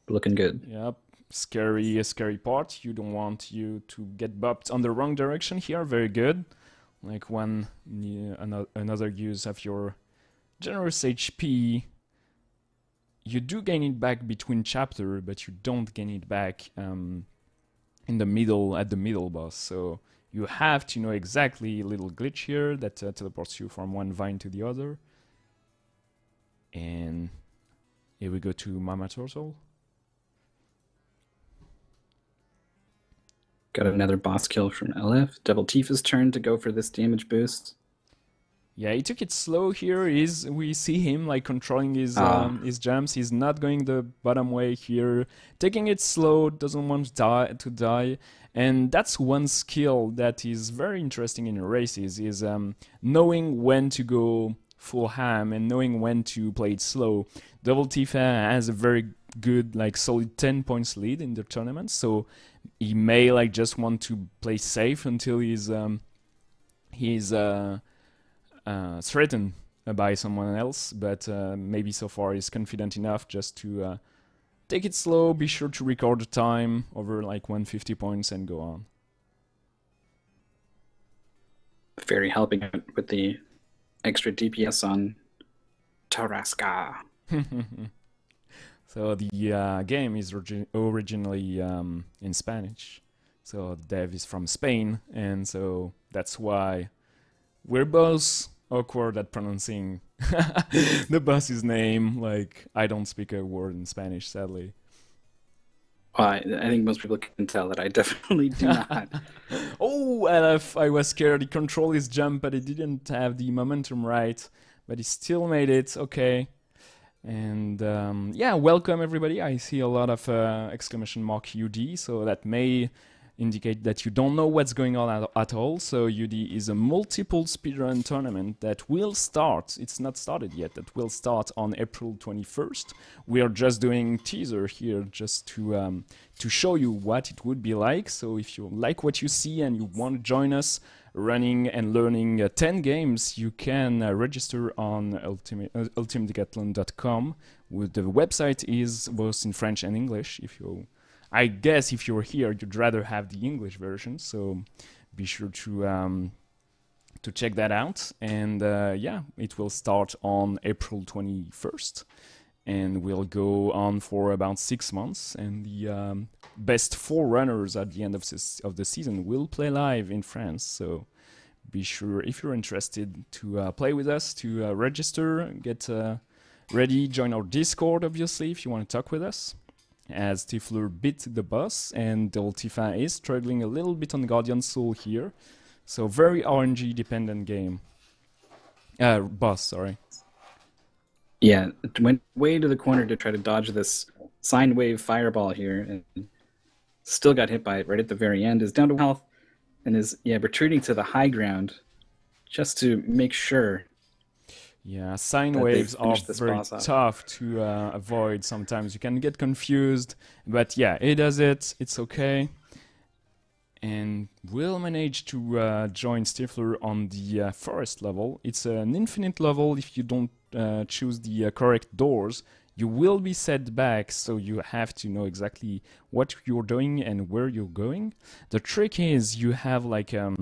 Looking good. Yep, scary part. You don't want you to get bopped on the wrong direction here. Very good. Like when another use of your generous HP, you do gain it back between chapter, but you don't gain it back in the middle, at the middle boss. So you have to know exactly a little glitch here that teleports you from one vine to the other. And here we go to Mama Turtle. Got another boss kill from LF. Devil Tifa's turn to go for this damage boost. Yeah, he took it slow here. We see him like controlling his jumps. He's not going the bottom way here. Taking it slow, doesn't want to die. And that's one skill that is very interesting in races, is knowing when to go full ham and knowing when to play it slow. Devil Tifa has a very good, like solid 10 points lead in the tournament, so he may like just want to play safe until he's threatened by someone else, but maybe so far he's confident enough just to take it slow, be sure to record the time over like 150 points and go on. Very helping out with the extra DPS on Tarasca. So the game is originally in Spanish, so the dev is from Spain, and so that's why we're both awkward at pronouncing the boss's name. Like, I don't speak a word in Spanish, sadly. Well, I think most people can tell that I definitely do not. Oh, LF, I was scared. He controlled his jump, but he didn't have the momentum right. But he still made it. Okay. And yeah, welcome everybody. I see a lot of exclamation mark UD, so that may indicate that you don't know what's going on at all. So UD is a multiple speedrun tournament that will start. It's not started yet. That will start on April 21st. We are just doing teaser here just to show you what it would be like. So if you like what you see and you want to join us running and learning 10 games, you can register on ultimedecathlon.com. The website is both in French and English. I guess if you're here, you'd rather have the English version, so be sure to check that out. And yeah, it will start on April 21st, and will go on for about 6 months. And the best 4 runners at the end of the season will play live in France. So be sure, if you're interested, to play with us, to register, get ready, join our Discord, obviously, if you want to talk with us. As Stifler beat the boss, and Devil Tifa is struggling a little bit on Guardian Soul here. So very RNG dependent game. Boss, sorry. Yeah, it went way to the corner to try to dodge this sine wave fireball here, and still got hit by it right at the very end. Is down to health, and is retreating to the high ground just to make sure. Yeah, sine waves are very tough to avoid sometimes. You can get confused, but yeah, he does it. It's okay. And we'll manage to join Stifler on the forest level. It's an infinite level. If you don't choose the correct doors, you will be set back, so you have to know exactly what you're doing and where you're going. The trick is you have like a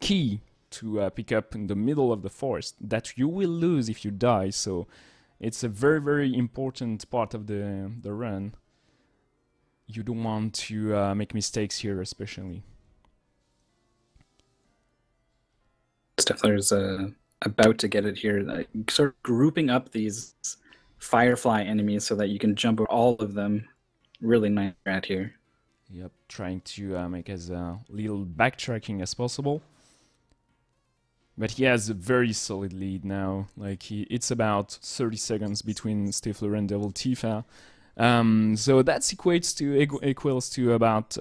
key to pick up in the middle of the forest that you will lose if you die, so it's a very, very important part of the run. You don't want to make mistakes here, especially. Steffler's about to get it here, sort of grouping up these firefly enemies so that you can jump over all of them. Really nice rat here. Yep, trying to make as little backtracking as possible. But he has a very solid lead now. Like it's about 30 seconds between Stifler and Devil Tifa. So that equates to equals to about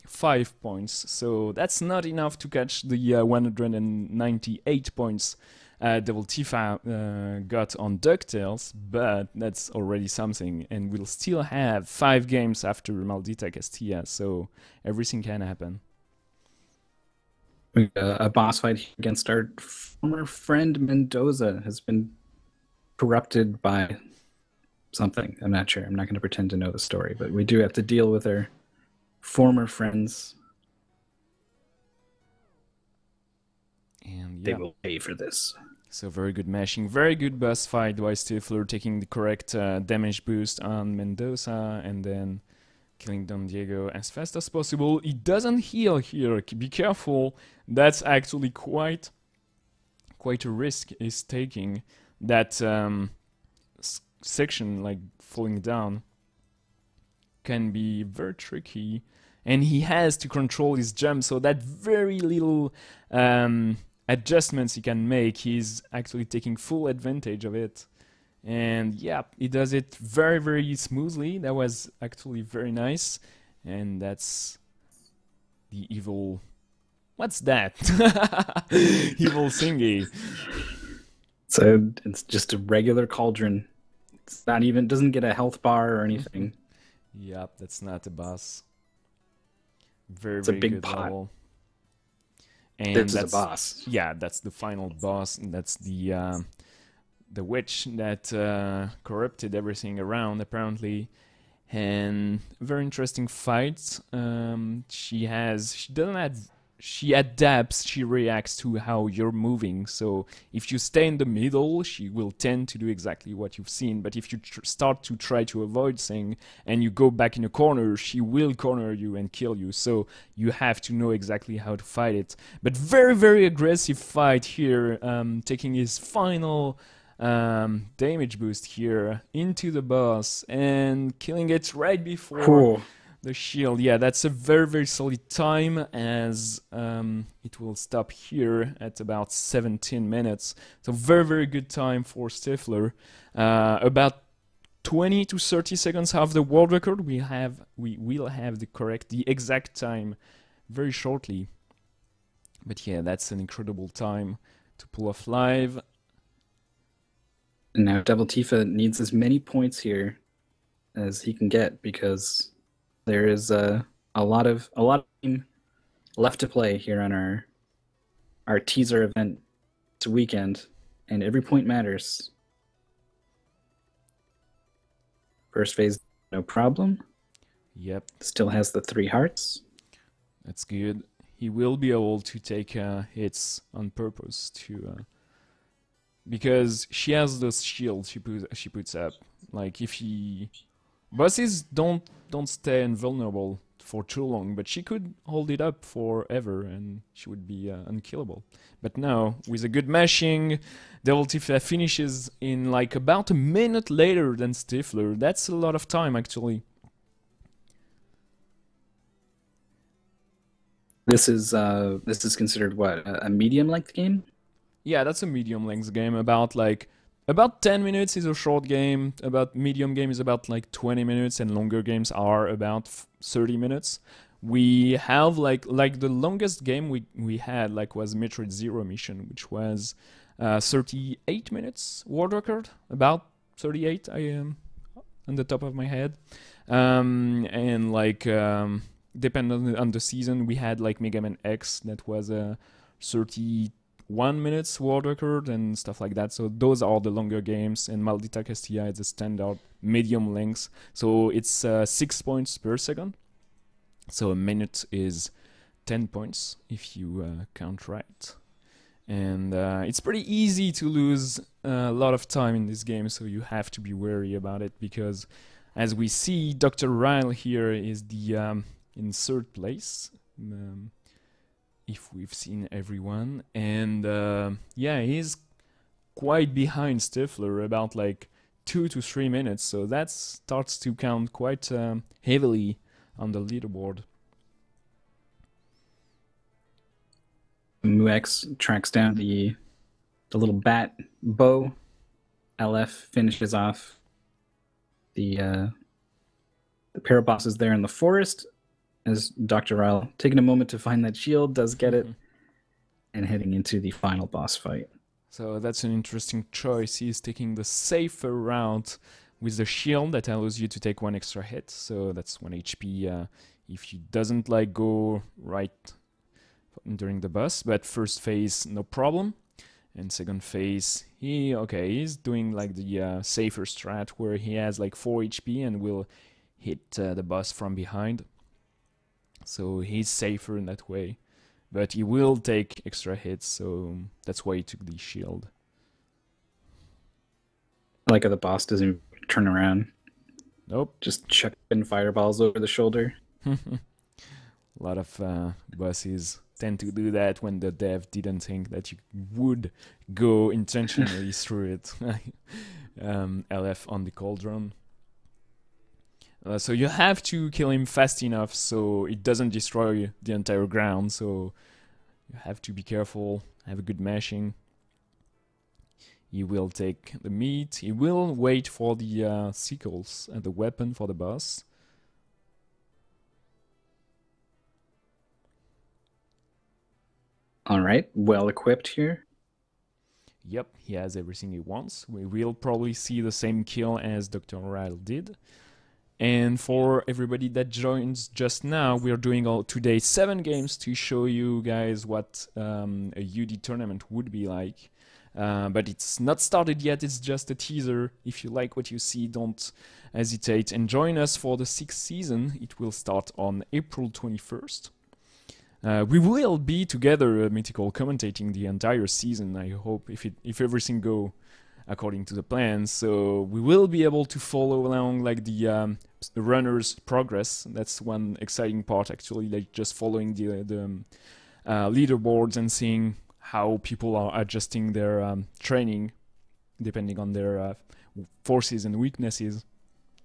5 points. So that's not enough to catch the 198 points Devil Tifa got on DuckTales, but that's already something. And we'll still have 5 games after Maldita Castilla, so everything can happen. A boss fight against our former friend Mendoza has been corrupted by something. I'm not sure. I'm not going to pretend to know the story, but we do have to deal with our former friends. And they will pay for this. So very good mashing, very good boss fight by Stifler, taking the correct damage boost on Mendoza and then killing Don Diego as fast as possible. He doesn't heal here, be careful. That's actually quite a risk he's taking. That section, like falling down, can be very tricky, and he has to control his jump, so that very little adjustments he can make, he's actually taking full advantage of it. And yeah, he does it very, very smoothly. That was actually very nice. And that's the evil... What's that? Evil thingy. So it's just a regular cauldron. It's not even, doesn't get a health bar or anything. Yep, that's not a boss. Very, it's very a big good pot. level. And this that's is a boss. Yeah, that's the final boss. And that's the witch that corrupted everything around, apparently. And very interesting fight. She adapts, she reacts to how you're moving. So if you stay in the middle, she will tend to do exactly what you've seen. But if you start to try to avoid things and you go back in a corner, she will corner you and kill you. So you have to know exactly how to fight it. But very, very aggressive fight here, taking his final damage boost here into the boss and killing it right before... Cool. The shield. Yeah, that's a very, very solid time, as it will stop here at about 17 minutes. So very, very good time for Stifler. About 20 to 30 seconds of the world record. We will have the exact time very shortly. But yeah, that's an incredible time to pull off live. And now Devil Tifa needs as many points here as he can get, because there is a lot of time left to play here on our teaser event. It's a weekend, and every point matters. First phase, no problem. Yep. Still has the 3 hearts. That's good. He will be able to take hits on purpose to... because she has those shields she puts up. Like if he... Bosses don't stay invulnerable for too long, but she could hold it up forever and she would be unkillable. But now, with a good mashing, Devil Tifa finishes in like about a minute later than Stifler. That's a lot of time, actually. This is considered what, a medium-length game? Yeah, that's a medium-length game. About 10 minutes is a short game, about medium game is about like 20 minutes, and longer games are about 30 minutes. We have like the longest game we had was Metroid Zero Mission, which was 38 minutes world record, about 38 I am on the top of my head. And depending on the season, we had like Mega Man X that was a 31 minutes world record and stuff like that. So those are the longer games, and Maldita Castilla is a standard medium length. So it's 6 points per second. So a minute is 10 points if you count right. And it's pretty easy to lose a lot of time in this game, so you have to be wary about it, because as we see, Dr. Ryle here is the in third place. If we've seen everyone, and yeah, he's quite behind Stifler, about like 2 to 3 minutes, so that starts to count quite heavily on the leaderboard. MuX tracks down the little bat bow. LF finishes off the the pair of bosses there in the forest, as Dr. Ryle taking a moment to find that shield, does get it, and heading into the final boss fight. So that's an interesting choice. He's taking the safer route with the shield that allows you to take 1 extra hit. So that's 1 HP if he doesn't like go right during the boss. But first phase, no problem. And second phase, he's doing like the safer strat where he has like 4 HP and will hit the boss from behind. So he's safer in that way. But he will take extra hits, so that's why he took the shield. I like how the boss doesn't turn around. Nope. Just chucking fireballs over the shoulder. A lot of bosses tend to do that when the dev didn't think that you would go intentionally through it. LF on the cauldron. So you have to kill him fast enough so it doesn't destroy the entire ground. So you have to be careful, have a good mashing. He will take the meat. He will wait for the sickles and the weapon for the boss. All right, well equipped here. Yep, he has everything he wants. We will probably see the same kill as Dr. Ryle did. And for everybody that joins just now, we are doing today 7 games to show you guys what a UD tournament would be like. But it's not started yet, it's just a teaser. If you like what you see, don't hesitate and join us for the 6th season. It will start on April 21st. We will be together, Mythical, commentating the entire season, I hope, if everything go according to the plan. So we will be able to follow along like the runner's progress. That's one exciting part, actually, like just following the leaderboards and seeing how people are adjusting their training depending on their forces and weaknesses.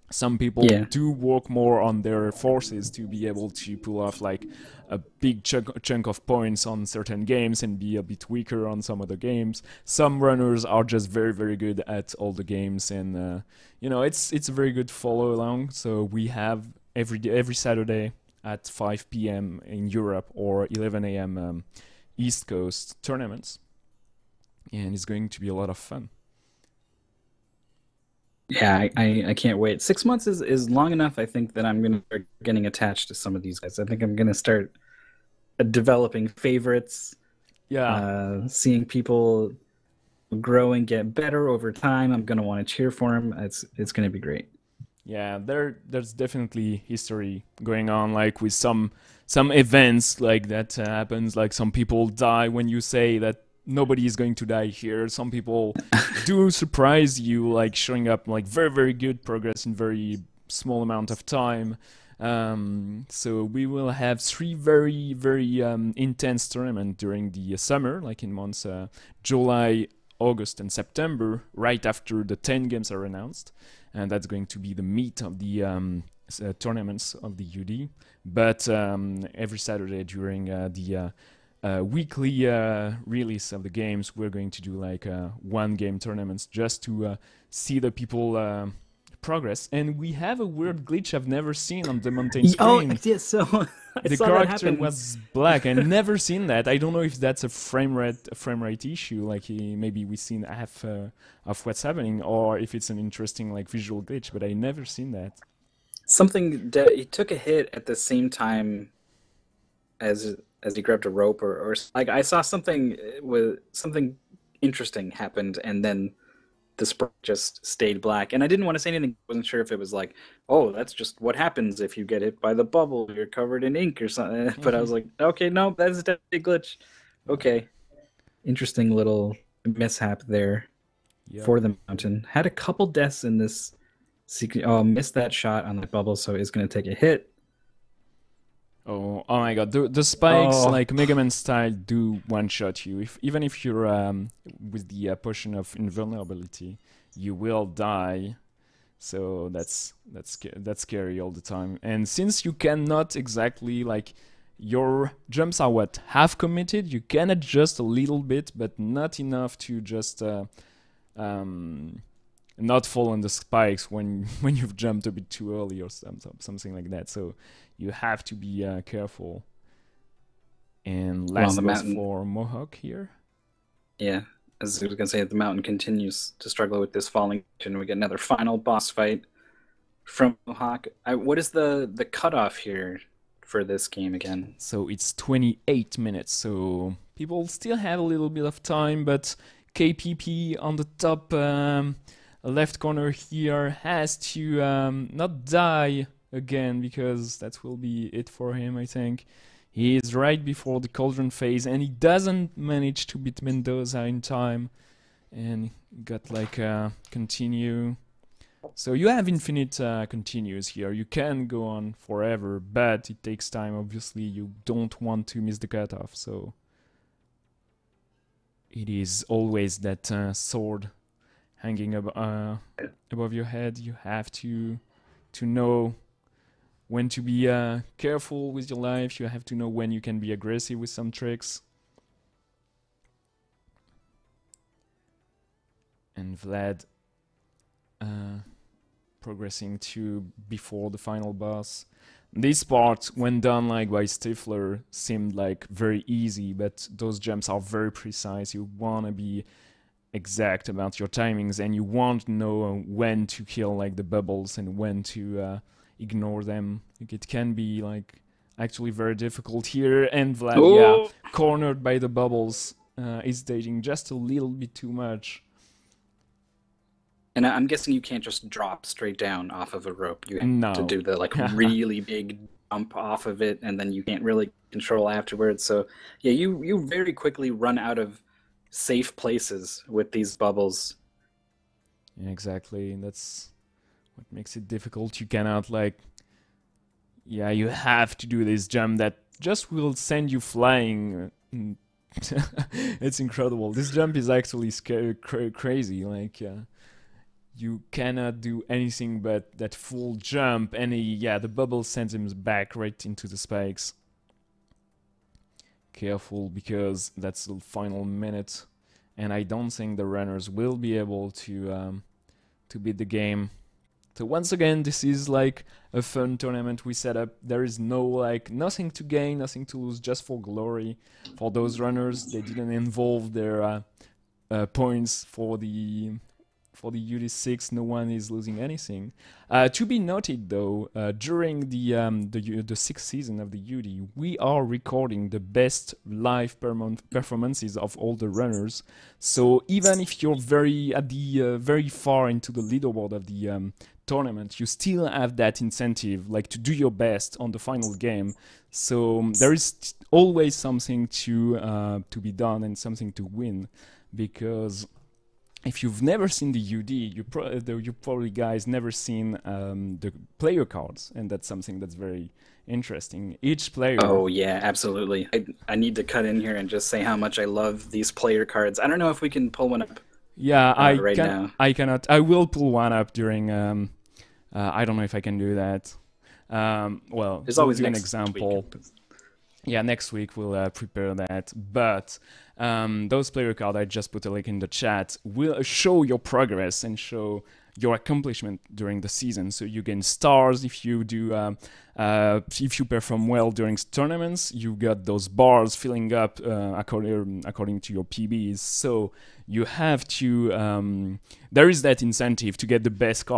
Some people do work more on their forces to be able to pull off like a big chunk of points on certain games and be a bit weaker on some other games. Some runners are just very, very good at all the games, and you know, it's a very good follow along. So we have every Saturday at 5 p.m. in Europe or 11 a.m. East Coast tournaments, and it's going to be a lot of fun. Yeah, I can't wait. 6 months is long enough, I think, that I'm going to start getting attached to some of these guys. I think I'm going to start developing favorites. Yeah. Seeing people grow and get better over time. I'm going to want to cheer for them. It's going to be great. Yeah, there's definitely history going on, like with some events like that happens. Like some people die when you say that nobody is going to die here. Some people do surprise you, like showing up like very, very good progress in very small amount of time. So we will have 3 very, very intense tournaments during the summer, like in months July, August, and September, right after the 10 games are announced. And that's going to be the meat of the tournaments of the UD. But every Saturday during the weekly release of the games, we're going to do like 1-game tournaments just to see the people progress. And we have a weird glitch I've never seen on the mountain screen. Oh, yeah, so the character was black. I've never seen that. I don't know if that's a frame rate issue, like maybe we've seen half of what's happening, or if it's an interesting like visual glitch, but I never seen that. Something that he took a hit at the same time as he grabbed a rope, or like I saw something interesting happened, and then the sprite just stayed black. And I didn't want to say anything. I wasn't sure if it was like, oh, that's just what happens if you get hit by the bubble. You're covered in ink or something. But I was like, okay, no, that's definitely a glitch. Okay, interesting little mishap there for the mountain. Had a couple deaths in this. Oh, missed that shot on the bubble, so it's going to take a hit. Oh my god, the spikes, like Mega Man style, do one-shot you. Even if you're with the potion of invulnerability, you will die. So that's scary all the time. And since you cannot exactly, like, your jumps are half committed, you can adjust a little bit, but not enough to just not fall on the spikes when you've jumped a bit too early or something like that. So you have to be careful. And last goes for Mohawk here. Yeah, as I was gonna say, the mountain continues to struggle with this falling, and we get another final boss fight from Mohawk. What is the cutoff here for this game again? So it's 28 minutes. So people still have a little bit of time, but KPP on the top left corner here has to not die again, because that will be it for him, I think. He is right before the cauldron phase, and he doesn't manage to beat Mendoza in time, and got like a continue. So you have infinite continues here. You can go on forever, but it takes time. Obviously, you don't want to miss the cutoff, so it is always that sword hanging above your head. You have to know when to be careful with your life. You have to know when you can be aggressive with some tricks. And Vlad progressing to before the final boss. This part, when done like by Stifler, seemed like very easy, but those jumps are very precise. You want to be exact about your timings, and you want to know when to kill like the bubbles and when to ignore them. Like, it can be like actually very difficult here, and Vlad, cornered by the bubbles, is dating just a little bit too much. And I'm guessing you can't just drop straight down off of a rope. You have to do the like really big jump off of it, and then you can't really control afterwards. So yeah, you very quickly run out of safe places with these bubbles. Yeah, exactly. And that's what makes it difficult. You cannot like, yeah, you have to do this jump that just will send you flying. It's incredible. This jump is actually crazy. Like, you cannot do anything but that full jump, and the bubble sends him back right into the spikes. Careful, because that's the final minute, and I don't think the runners will be able to beat the game. So once again, this is like a fun tournament we set up. There is nothing to gain, nothing to lose, just for glory. For those runners, they didn't involve their points for the UD6. No one is losing anything. To be noted, though, during the sixth season of the UD, we are recording the best live performances of all the runners. So even if you're very far into the leaderboard of the tournament, you still have that incentive, like to do your best on the final game. So there is always something to be done and something to win, because if you've never seen the UD, you probably guys never seen the player cards, and that's something that's very interesting. Each player... Oh yeah, absolutely. I need to cut in here and just say how much I love these player cards. I don't know if we can pull one up. Yeah, now. I cannot. I will pull one up during... I don't know if I can do that. Well, there's always an example. Week. Yeah, next week we'll prepare that. But those player cards, I just put a link in the chat, will show your progress and show your accomplishment during the season. So you gain stars if you do, if you perform well during tournaments. You got those bars filling up according to your PBs. So you have to. There is that incentive to get the best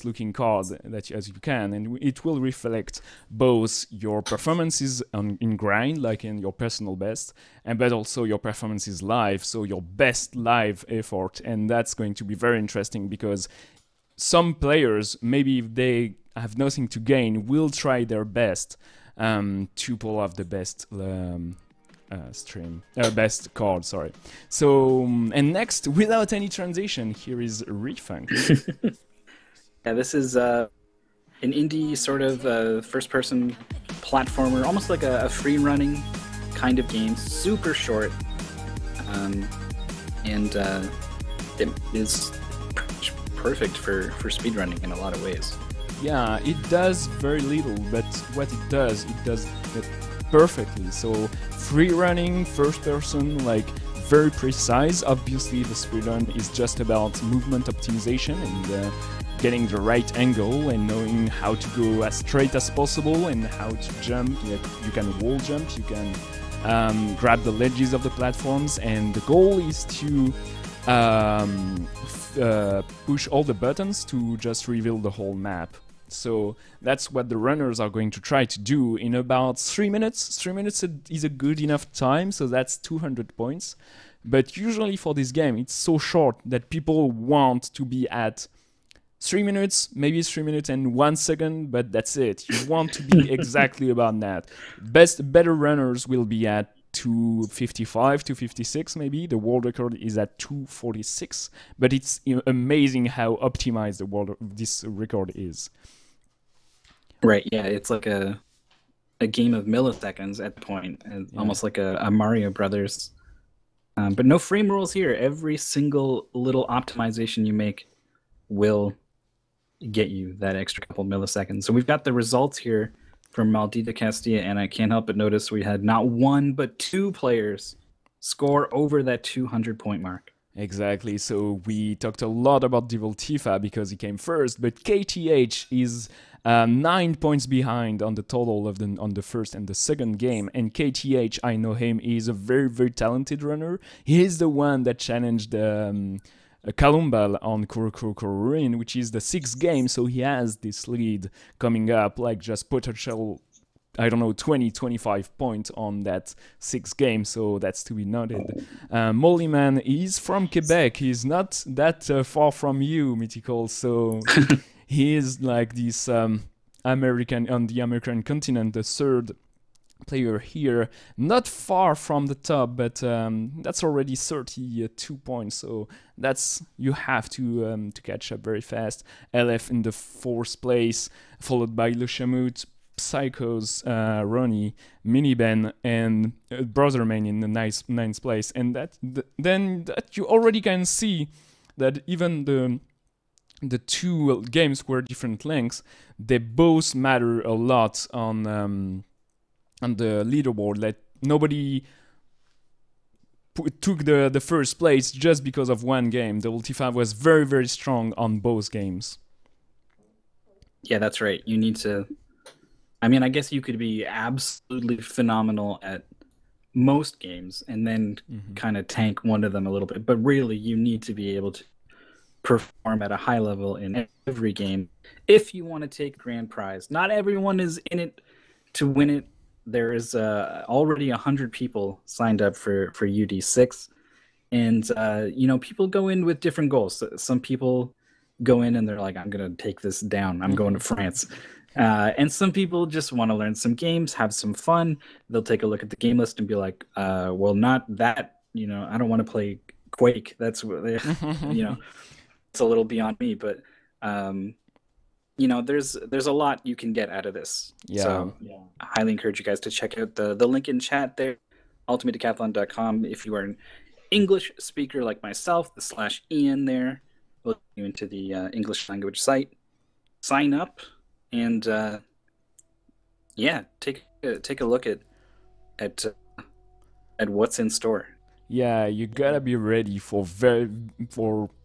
looking card as you can, and it will reflect both your performances in grind, like in your personal best, but also your performances live. So your best live effort, and that's going to be very interesting, because some players, maybe if they have nothing to gain, will try their best to pull off the best best card, sorry. So, and next, without any transition, here is Refunk. Yeah, this is an indie sort of first-person platformer, almost like a free-running kind of game, super short, and it is perfect for speedrunning in a lot of ways. Yeah, it does very little, but what it does it perfectly. So free running, first person, like very precise. Obviously, the speedrun is just about movement optimization and getting the right angle and knowing how to go as straight as possible and how to jump. You can wall jump, you can grab the ledges of the platforms, and the goal is to push all the buttons to just reveal the whole map. So that's what the runners are going to try to do in about 3 minutes. 3 minutes is a good enough time, so that's 200 points. But usually for this game, it's so short that people want to be at 3 minutes, maybe 3 minutes and 1 second, but that's it. You want to be exactly about that. Better runners will be at 255, 256 maybe. The world record is at 246, but it's amazing how optimized this record is. Right, yeah, it's like a game of milliseconds at the point, almost like a Mario Brothers. But no frame rules here. Every single little optimization you make will get you that extra couple milliseconds. So we've got the results here from Maldita Castilla, and I can't help but notice we had not one but two players score over that 200-point mark. Exactly, so we talked a lot about Devil Tifa because he came first, but KTH is 9 points behind on the total of on the first and the second game, and KTH, I know him, is a very, very talented runner. He is the one that challenged Kalumbal on Kuru Kuru Kururin, which is the 6th game, so he has this lead coming up, like just potential, I don't know, 20-25 points on that 6th game, so that's to be noted. Mollyman is from Quebec. He's not that far from you, Mythical, so he is like this American, on the American continent, the 3rd player here, not far from the top, but that's already 32 points, so that's, you have to catch up very fast. LF in the 4th place, followed by Lushamut, Psychos, Ronnie, Miniben, and Brotherman in the 9th place, and then you already can see that even the two games were different lengths, they both matter a lot on the leaderboard. Like nobody took the first place just because of one game. The Ultifa was very, very strong on both games. Yeah, that's right. You need to, I mean, I guess you could be absolutely phenomenal at most games and then kind of tank one of them a little bit, but really you need to be able to perform at a high level in every game if you want to take grand prize. Not everyone is in it to win it. There is already 100 people signed up for UD6, and you know, people go in with different goals. Some people go in and they're like, I'm gonna take this down, I'm going to France. And some people just want to learn some games, have some fun. They'll take a look at the game list and be like, well, not that, you know, I don't want to play Quake. That's what you know, it's a little beyond me, but you know, there's a lot you can get out of this. Yeah. So I highly encourage you guys to check out the link in chat there, ultimatedecathlon.com. If you are an English speaker like myself, the /Ian there will get you into the English language site. Sign up and yeah, take a look at what's in store. Yeah, you gotta be ready for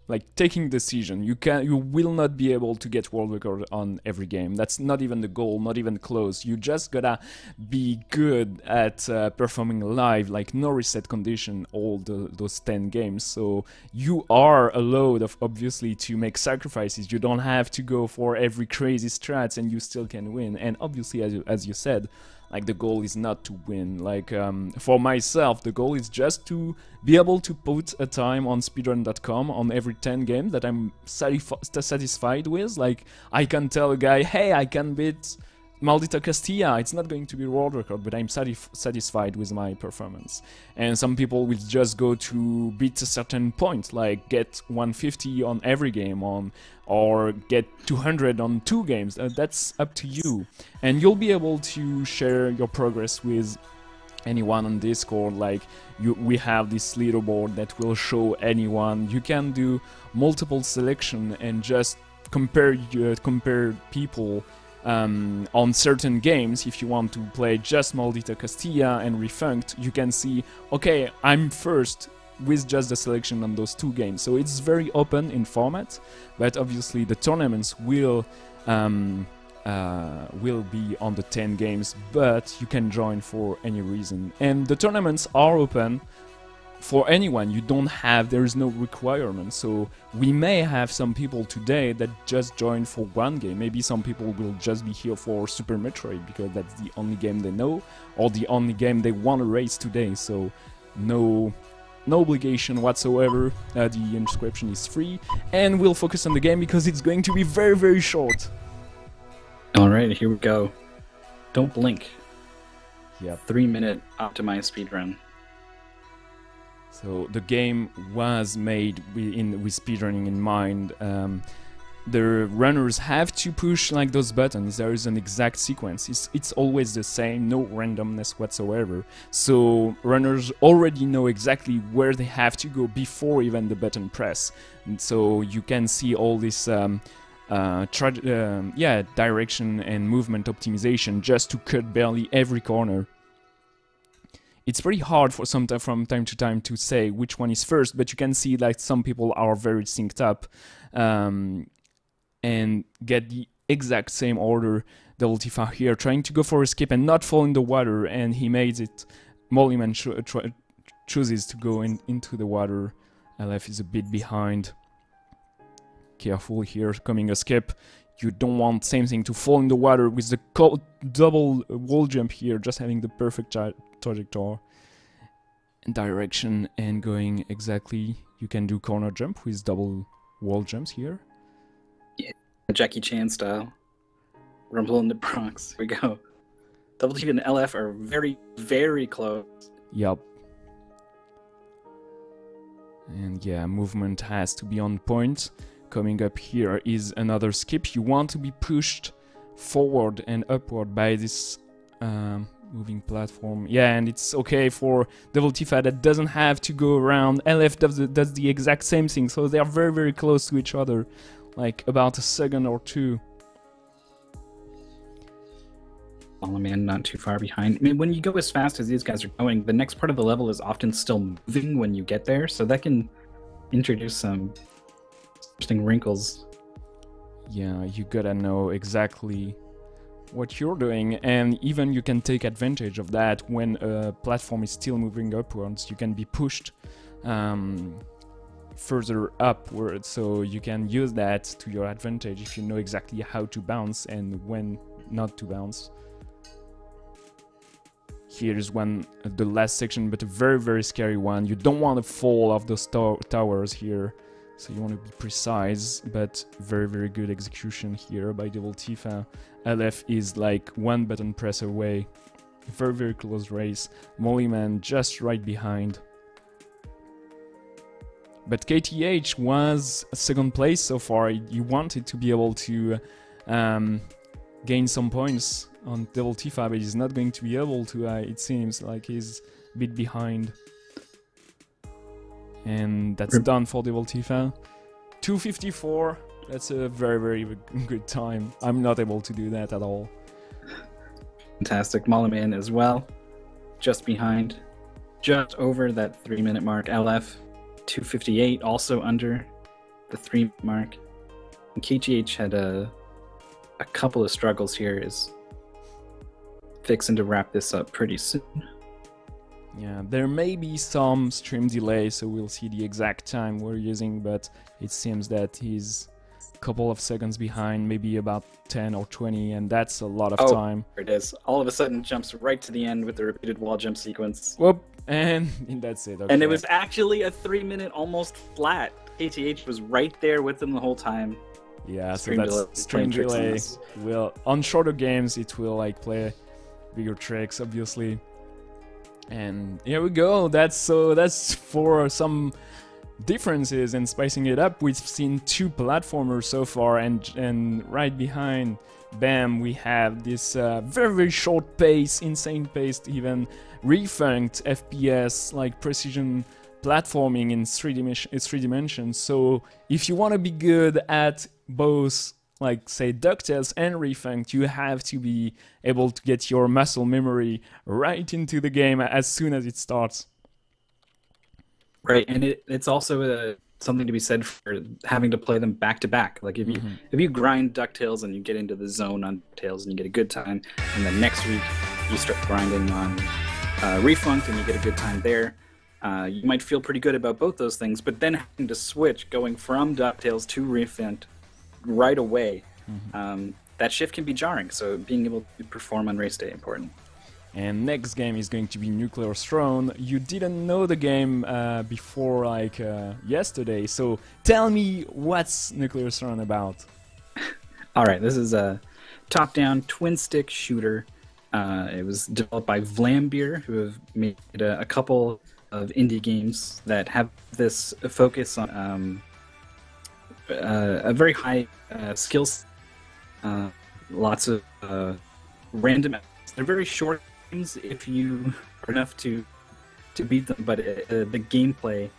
like taking decision. You will not be able to get world record on every game. That's not even the goal, not even close. You just gotta be good at performing live, like no reset condition, all those 10 games. So you are allowed, obviously, to make sacrifices. You don't have to go for every crazy strats, and you still can win. And obviously, as you said, like the goal is not to win. Like for myself, the goal is just to be able to put a time on speedrun.com on every 10 games that I'm satisfied with. Like I can tell a guy, hey, I can beat Maldita Castilla. It's not going to be a world record, but I'm satisfied with my performance. And some people will just go to beat a certain point, like get 150 on every game or get 200 on 2 games. That's up to you. And you'll be able to share your progress with anyone on Discord. Like we have this leaderboard that will show anyone. You can do multiple selection and just compare people on certain games. If you want to play just Maldita Castilla and Refunked, you can see, okay, I'm first with just the selection on those 2 games. So it's very open in format, but obviously the tournaments will be on the 10 games, but you can join for any reason. And the tournaments are open for anyone. There is no requirement. So we may have some people today that just joined for 1 game. Maybe some people will just be here for Super Metroid because that's the only game they know, or the only game they want to race today. So no obligation whatsoever. The inscription is free, and we'll focus on the game because it's going to be very, very short. Alright, here we go. Don't blink. Yep. 3-minute optimized speedrun. So the game was made with speedrunning in mind. The runners have to push like those buttons. There is an exact sequence. It's always the same, no randomness whatsoever. So runners already know exactly where they have to go before even the button press. And so you can see all this direction and movement optimization just to cut barely every corner. It's pretty hard from time to time to say which one is first, but you can see like some people are very synced up and get the exact same order. Devil Tifa here trying to go for a skip and not fall in the water, and he made it. Mollyman chooses to go into the water. LF is a bit behind. Careful here, coming a skip. You don't want same thing to fall in the water with the double wall jump here, just having the perfect trajectory and direction and going exactly. You can do corner jump with double wall jumps here. Yeah, Jackie Chan style. Rumble in the Bronx. Here we go. Double T and LF are very, very close. Yup. And yeah, movement has to be on point. Coming up here is another skip. You want to be pushed forward and upward by this moving platform. Yeah, and it's okay for Devil Tifa that doesn't have to go around. LF does the exact same thing, so they are very, very close to each other, like about a second or 2. Man, not too far behind. I mean, when you go as fast as these guys are going, the next part of the level is often still moving when you get there, so that can introduce some interesting wrinkles. Yeah, you gotta know exactly what you're doing, and even you can take advantage of that when a platform is still moving upwards. You can be pushed further upwards, so you can use that to your advantage if you know exactly how to bounce and when not to bounce. Here's the last section, but a very, very scary one. You don't want to fall off those towers here, so you want to be precise, but very, very good execution here by Devil Tifa. LF is like 1 button press away. Very, very close race. Mollyman just right behind. But KTH was 2nd place so far. You wanted to be able to gain some points on Devil Tifa, but he's not going to be able to. It seems like he's a bit behind. And that's done for Devil Tifa. 2:54. That's a very, very good time. I'm not able to do that at all. Fantastic. Mollyman as well. Just behind. Just over that 3-minute mark. LF 2:58, also under the 3-minute mark. And KTH had a couple of struggles here, is fixing to wrap this up pretty soon. Yeah, there may be some stream delay, so we'll see the exact time we're using, but it seems that he's a couple of seconds behind, maybe about 10 or 20, and that's a lot of time. There it is. All of a sudden jumps right to the end with the repeated wall jump sequence. Whoop, and that's it. Okay. And it was actually a 3-minute almost flat. KTH was right there with them the whole time. Yeah, so that's stream delay. On shorter games, it will like play bigger tricks, obviously. And here we go. That's for some differences and spicing it up. We've seen 2 platformers so far, and right behind, bam, we have this very, very short pace, insane paced, even refunked FPS, like precision platforming in 3 dimensions. So if you want to be good at both, like say DuckTales and Refunked, you have to be able to get your muscle memory right into the game as soon as it starts. Right, and it's also something to be said for having to play them back to back. Like if you grind DuckTales and you get into the zone on DuckTales and you get a good time, and then next week you start grinding on Refunct and you get a good time there, you might feel pretty good about both those things. But then having to switch, going from DuckTales to Refunct right away, that shift can be jarring. So being able to perform on race day important. And next game is going to be Nuclear Throne. You didn't know the game before, like, yesterday, so tell me what's Nuclear Throne about? Alright, this is a top-down twin-stick shooter. It was developed by Vlambeer, who have made a couple of indie games that have this focus on a very high skills, lots of random... They're very short games if you are enough to beat them, but the gameplay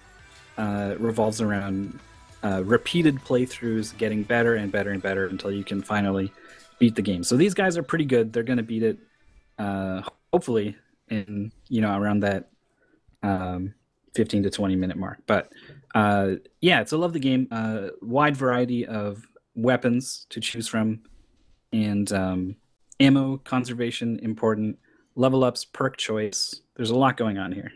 revolves around repeated playthroughs, getting better and better and better until you can finally beat the game. So these guys are pretty good. They're going to beat it, hopefully, in around that 15 to 20 minute mark. But yeah, it's a lovely game. Wide variety of weapons to choose from, and ammo conservation important. Level ups, perk choice. There's a lot going on here.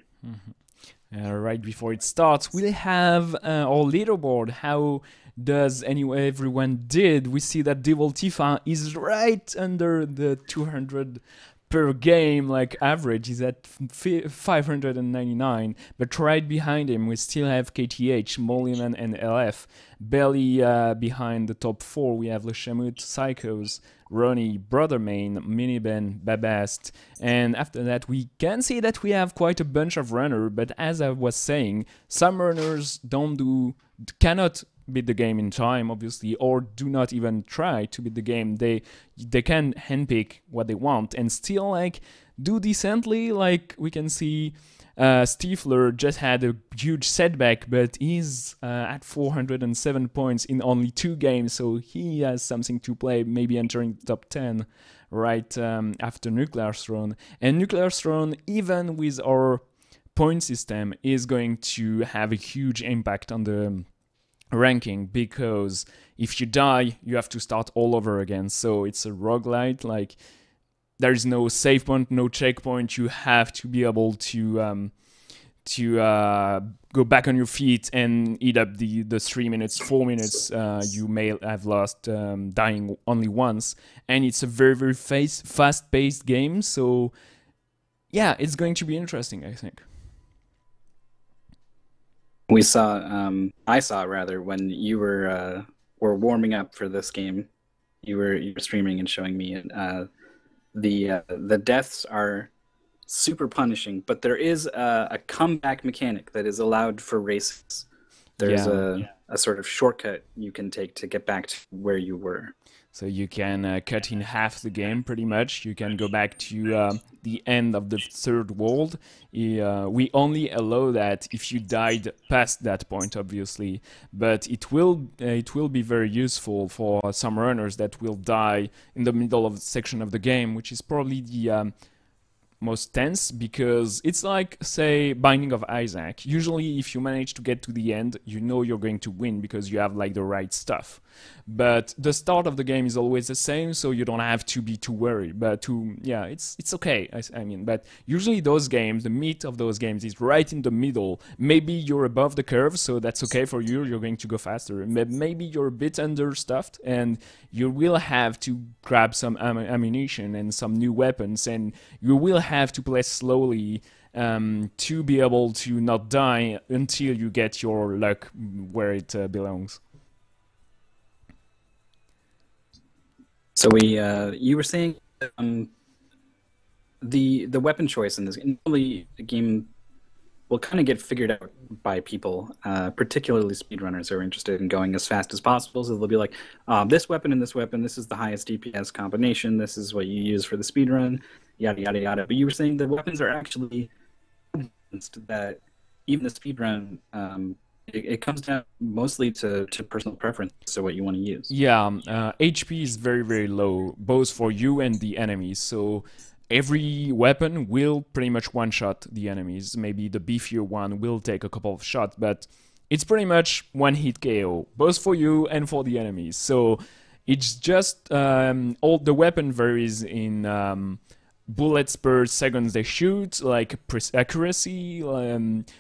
Right before it starts, we'll have our leaderboard. How does everyone did? We see that Devil Tifa is right under the 200 per game, like average. He's at 599, but right behind him we still have KTH, Molinan, and LF. Barely behind the top 4 we have Lechamut, Psychos, Ronnie, Brothermain, Miniben, Babast, and after that we can see that we have quite a bunch of runners, but as I was saying, some runners cannot beat the game in time, obviously, or do not even try to beat the game. They can handpick what they want and still like do decently. Like we can see Stifler just had a huge setback, but he's at 407 points in only 2 games, so he has something to play, maybe entering the top 10 right after Nuclear Throne. And Nuclear Throne, even with our point system, is going to have a huge impact on the ranking, because if you die, you have to start all over again. So it's a roguelite, like there is no save point, no checkpoint. You have to be able to go back on your feet and eat up the 3 minutes, 4 minutes you may have lost dying only once. And it's a very, very fast-paced game. So yeah, it's going to be interesting, I think. I saw rather, when you were warming up for this game, you were streaming and showing me it. The deaths are super punishing, but there is a comeback mechanic that is allowed for races. There's a sort of shortcut you can take to get back to where you were. So you can cut in half the game, pretty much. You can go back to the end of the 3rd world. We only allow that if you died past that point, obviously. But it will be very useful for some runners that will die in the middle of the section of the game, which is probably the most tense, because it's like, say, Binding of Isaac. Usually if you manage to get to the end, you know you're going to win because you have like the right stuff. But the start of the game is always the same, so you don't have to be too worried. But it's okay. I mean, but usually those games, the meat of those games is right in the middle. Maybe you're above the curve, so that's okay for you. You're going to go faster. Maybe you're a bit understuffed, and you will have to grab some ammunition and some new weapons, and you will have to play slowly to be able to not die until you get your luck where it belongs. So you were saying the weapon choice in this, normally the game will kind of get figured out by people, particularly speedrunners who are interested in going as fast as possible. So they'll be like, this weapon and this weapon, this is the highest DPS combination, this is what you use for the speedrun, yada, yada, yada. But you were saying the weapons are actually that even the speedrun, it comes down mostly to personal preference, so what you want to use. Yeah, HP is very, very low, both for you and the enemies. So every weapon will pretty much one-shot the enemies. Maybe the beefier one will take a couple of shots, but it's pretty much one-hit KO, both for you and for the enemies. So it's just all the weapon varies in bullets per seconds they shoot, like accuracy,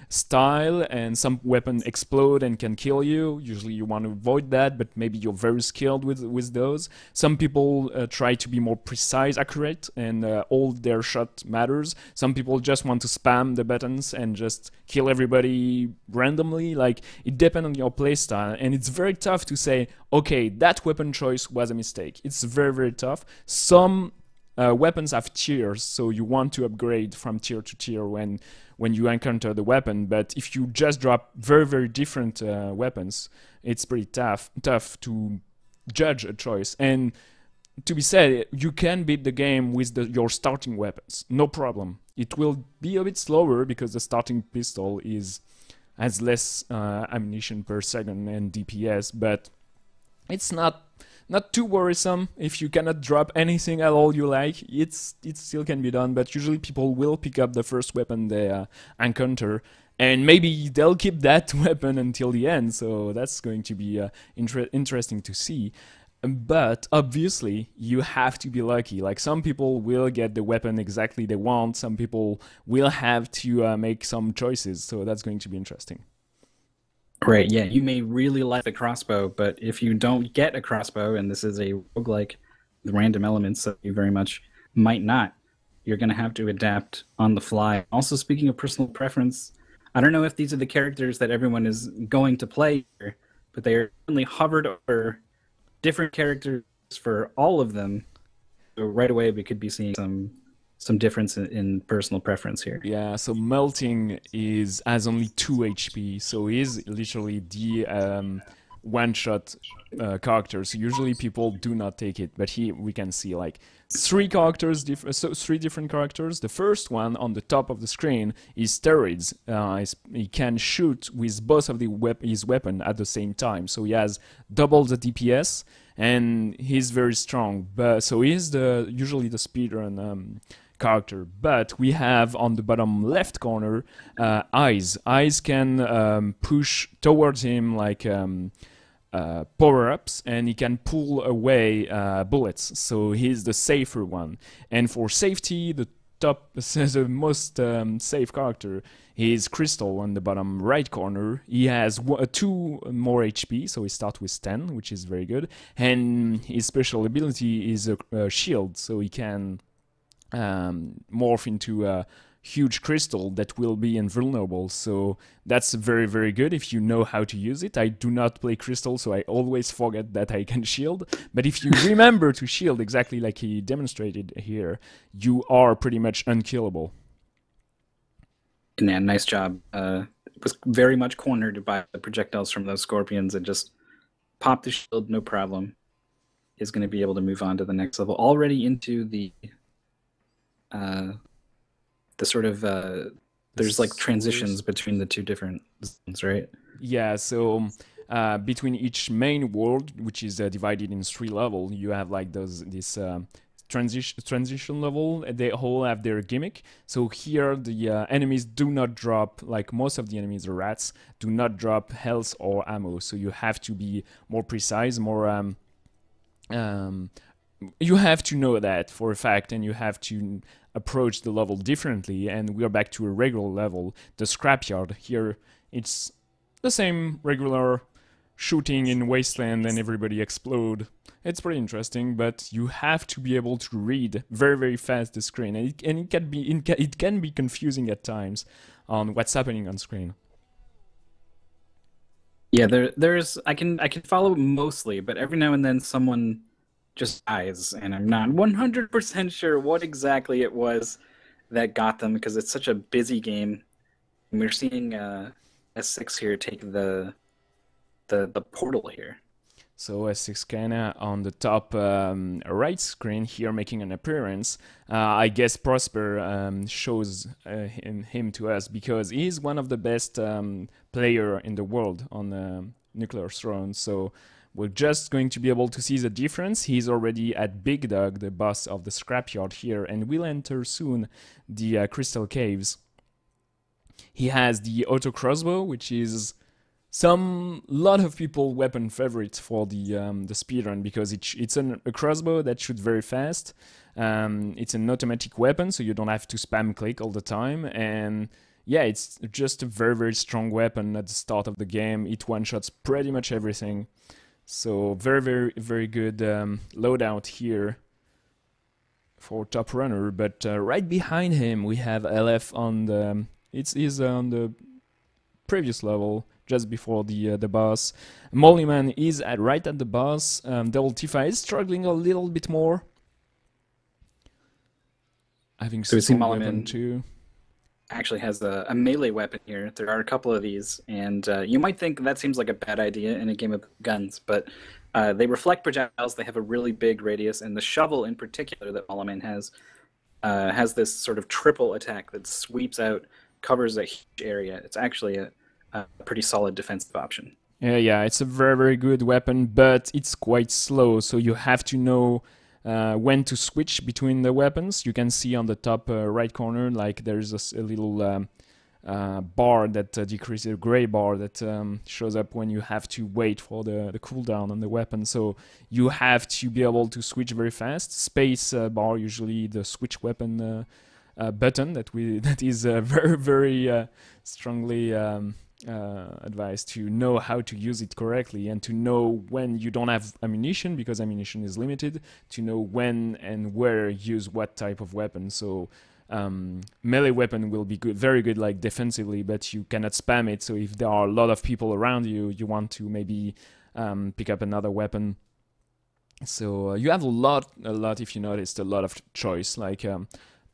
style, and some weapons explode and can kill you. Usually you want to avoid that, but maybe you're very skilled with those. Some people try to be more precise, accurate, and all their shot matters. Some people just want to spam the buttons and just kill everybody randomly. Like, it depends on your playstyle, and it's very tough to say, okay, that weapon choice was a mistake. It's very, very tough. Some weapons have tiers, so you want to upgrade from tier to tier when you encounter the weapon. But if you just drop very, very different weapons, it's pretty tough to judge a choice. And to be said, you can beat the game with your starting weapons, no problem. It will be a bit slower because the starting pistol has less ammunition per second and DPS, but it's not too worrisome. If you cannot drop anything at all you like, it still can be done. But usually people will pick up the first weapon they encounter, and maybe they'll keep that weapon until the end. So that's going to be interesting to see. But obviously you have to be lucky. Like, some people will get the weapon exactly they want. Some people will have to make some choices. So that's going to be interesting. Right, yeah, you may really like the crossbow, but if you don't get a crossbow, and this is a roguelike with random elements that you very much might not, you're going to have to adapt on the fly. Also, speaking of personal preference, I don't know if these are the characters that everyone is going to play here, but they are certainly hovered over different characters for all of them. So right away we could be seeing some difference in personal preference here. Yeah, so Melting has only 2 HP, so he's literally the one-shot character. So usually people do not take it, but we can see like three different characters. The first one on the top of the screen is Steroids. He can shoot with both of his weapon at the same time, so he has double the DPS, and he's very strong. So he's usually the speedrun character. But we have on the bottom left corner Eyes. Eyes can push towards him like power-ups, and he can pull away bullets, so he's the safer one. And for safety, the most safe character is Crystal on the bottom right corner. He has 2 more HP, so he starts with 10, which is very good. And his special ability is a shield, so he can morph into a huge crystal that will be invulnerable. So that's very, very good if you know how to use it. I do not play crystal, so I always forget that I can shield. But if you remember to shield exactly like he demonstrated here, you are pretty much unkillable. Yeah, nice job. It was very much cornered by the projectiles from those scorpions, and just pop the shield, no problem. Is going to be able to move on to the next level. Already into the sort of there's like transitions between the two different zones, right? Yeah, so between each main world, which is divided in 3 levels, you have like this transition level. They all have their gimmick. So here the enemies do not drop, like most of the enemies, the rats, do not drop health or ammo. So you have to be more precise, more you have to know that for a fact, and you have to approach the level differently. And we are back to a regular level, the scrapyard. Here it's the same regular shooting in wasteland and everybody explode. It's pretty interesting, but you have to be able to read very, very fast the screen, and it can be confusing at times on what's happening on screen. Yeah, there's I can follow mostly, but every now and then someone just dies, and I'm not 100% sure what exactly it was that got them, because it's such a busy game. And we're seeing S6 here take the portal here. So S6 kinda on the top right screen here making an appearance. I guess Prosper shows him to us because he's one of the best player in the world on the Nuclear Throne. So we're just going to be able to see the difference. He's already at Big Dog, the boss of the scrapyard here, and will enter soon the Crystal Caves. He has the auto crossbow, which is lot of people weapon favorite for the speedrun, because it's a crossbow that shoots very fast. It's an automatic weapon, so you don't have to spam click all the time, and yeah, it's just a very, very strong weapon at the start of the game. It one-shots pretty much everything. So very, very, very good loadout here for Top Runner. But right behind him, we have LF on the... He's on the previous level, just before the boss. Mollyman is right at the boss. Devil Tifa is struggling a little bit more. Having some weapon too. Actually has a melee weapon here. There are a couple of these, and you might think that seems like a bad idea in a game of guns, but they reflect projectiles. They have a really big radius, and the shovel in particular that Mollyman has this sort of triple attack that sweeps out, covers a huge area. It's actually a pretty solid defensive option. Yeah, it's a very, very good weapon, but it's quite slow, so you have to know when to switch between the weapons. You can see on the top right corner, like there's a little bar that decreases, a gray bar that shows up when you have to wait for the cooldown on the weapon. So you have to be able to switch very fast. Space bar, usually the switch weapon button that is very, very strongly advised to know how to use it correctly, and to know when you don't have ammunition, because ammunition is limited, to know when and where use what type of weapon. So melee weapon will be good, very good, like defensively, but you cannot spam it. So if there are a lot of people around you, you want to maybe pick up another weapon. So you have a lot, if you noticed, a lot of choice. Like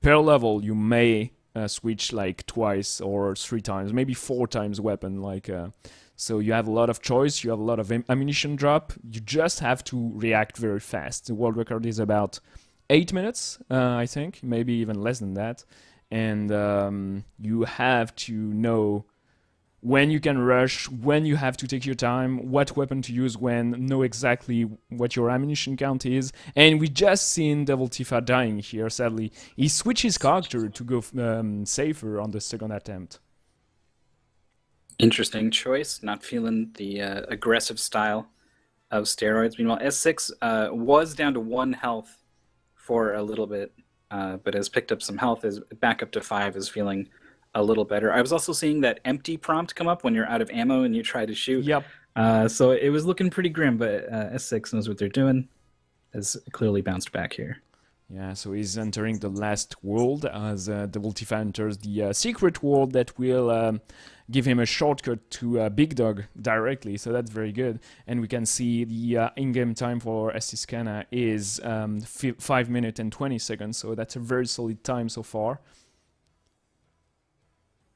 per level, you may switch like twice or 3 times, maybe 4 times weapon. So you have a lot of choice. You have a lot of ammunition drop. You just have to react very fast. The world record is about 8 minutes, I think, maybe even less than that. And you have to know when you can rush, when you have to take your time, what weapon to use when, know exactly what your ammunition count is. And we just seen Devil Tifa dying here, sadly. He switched his character to go safer on the second attempt. Interesting choice. Not feeling the aggressive style of steroids. Meanwhile, S6 was down to 1 health for a little bit, but has picked up some health, is back up to 5, is feeling a little better. I was also seeing that empty prompt come up when you're out of ammo and you try to shoot. Yep. So it was looking pretty grim, but S6 knows what they're doing. Has clearly bounced back here. Yeah, so he's entering the last world as Devil Tifa enters the secret world that will give him a shortcut to Big Dog directly, so that's very good. And we can see the in-game time for Estiscana is 5 minutes and 20 seconds, so that's a very solid time so far.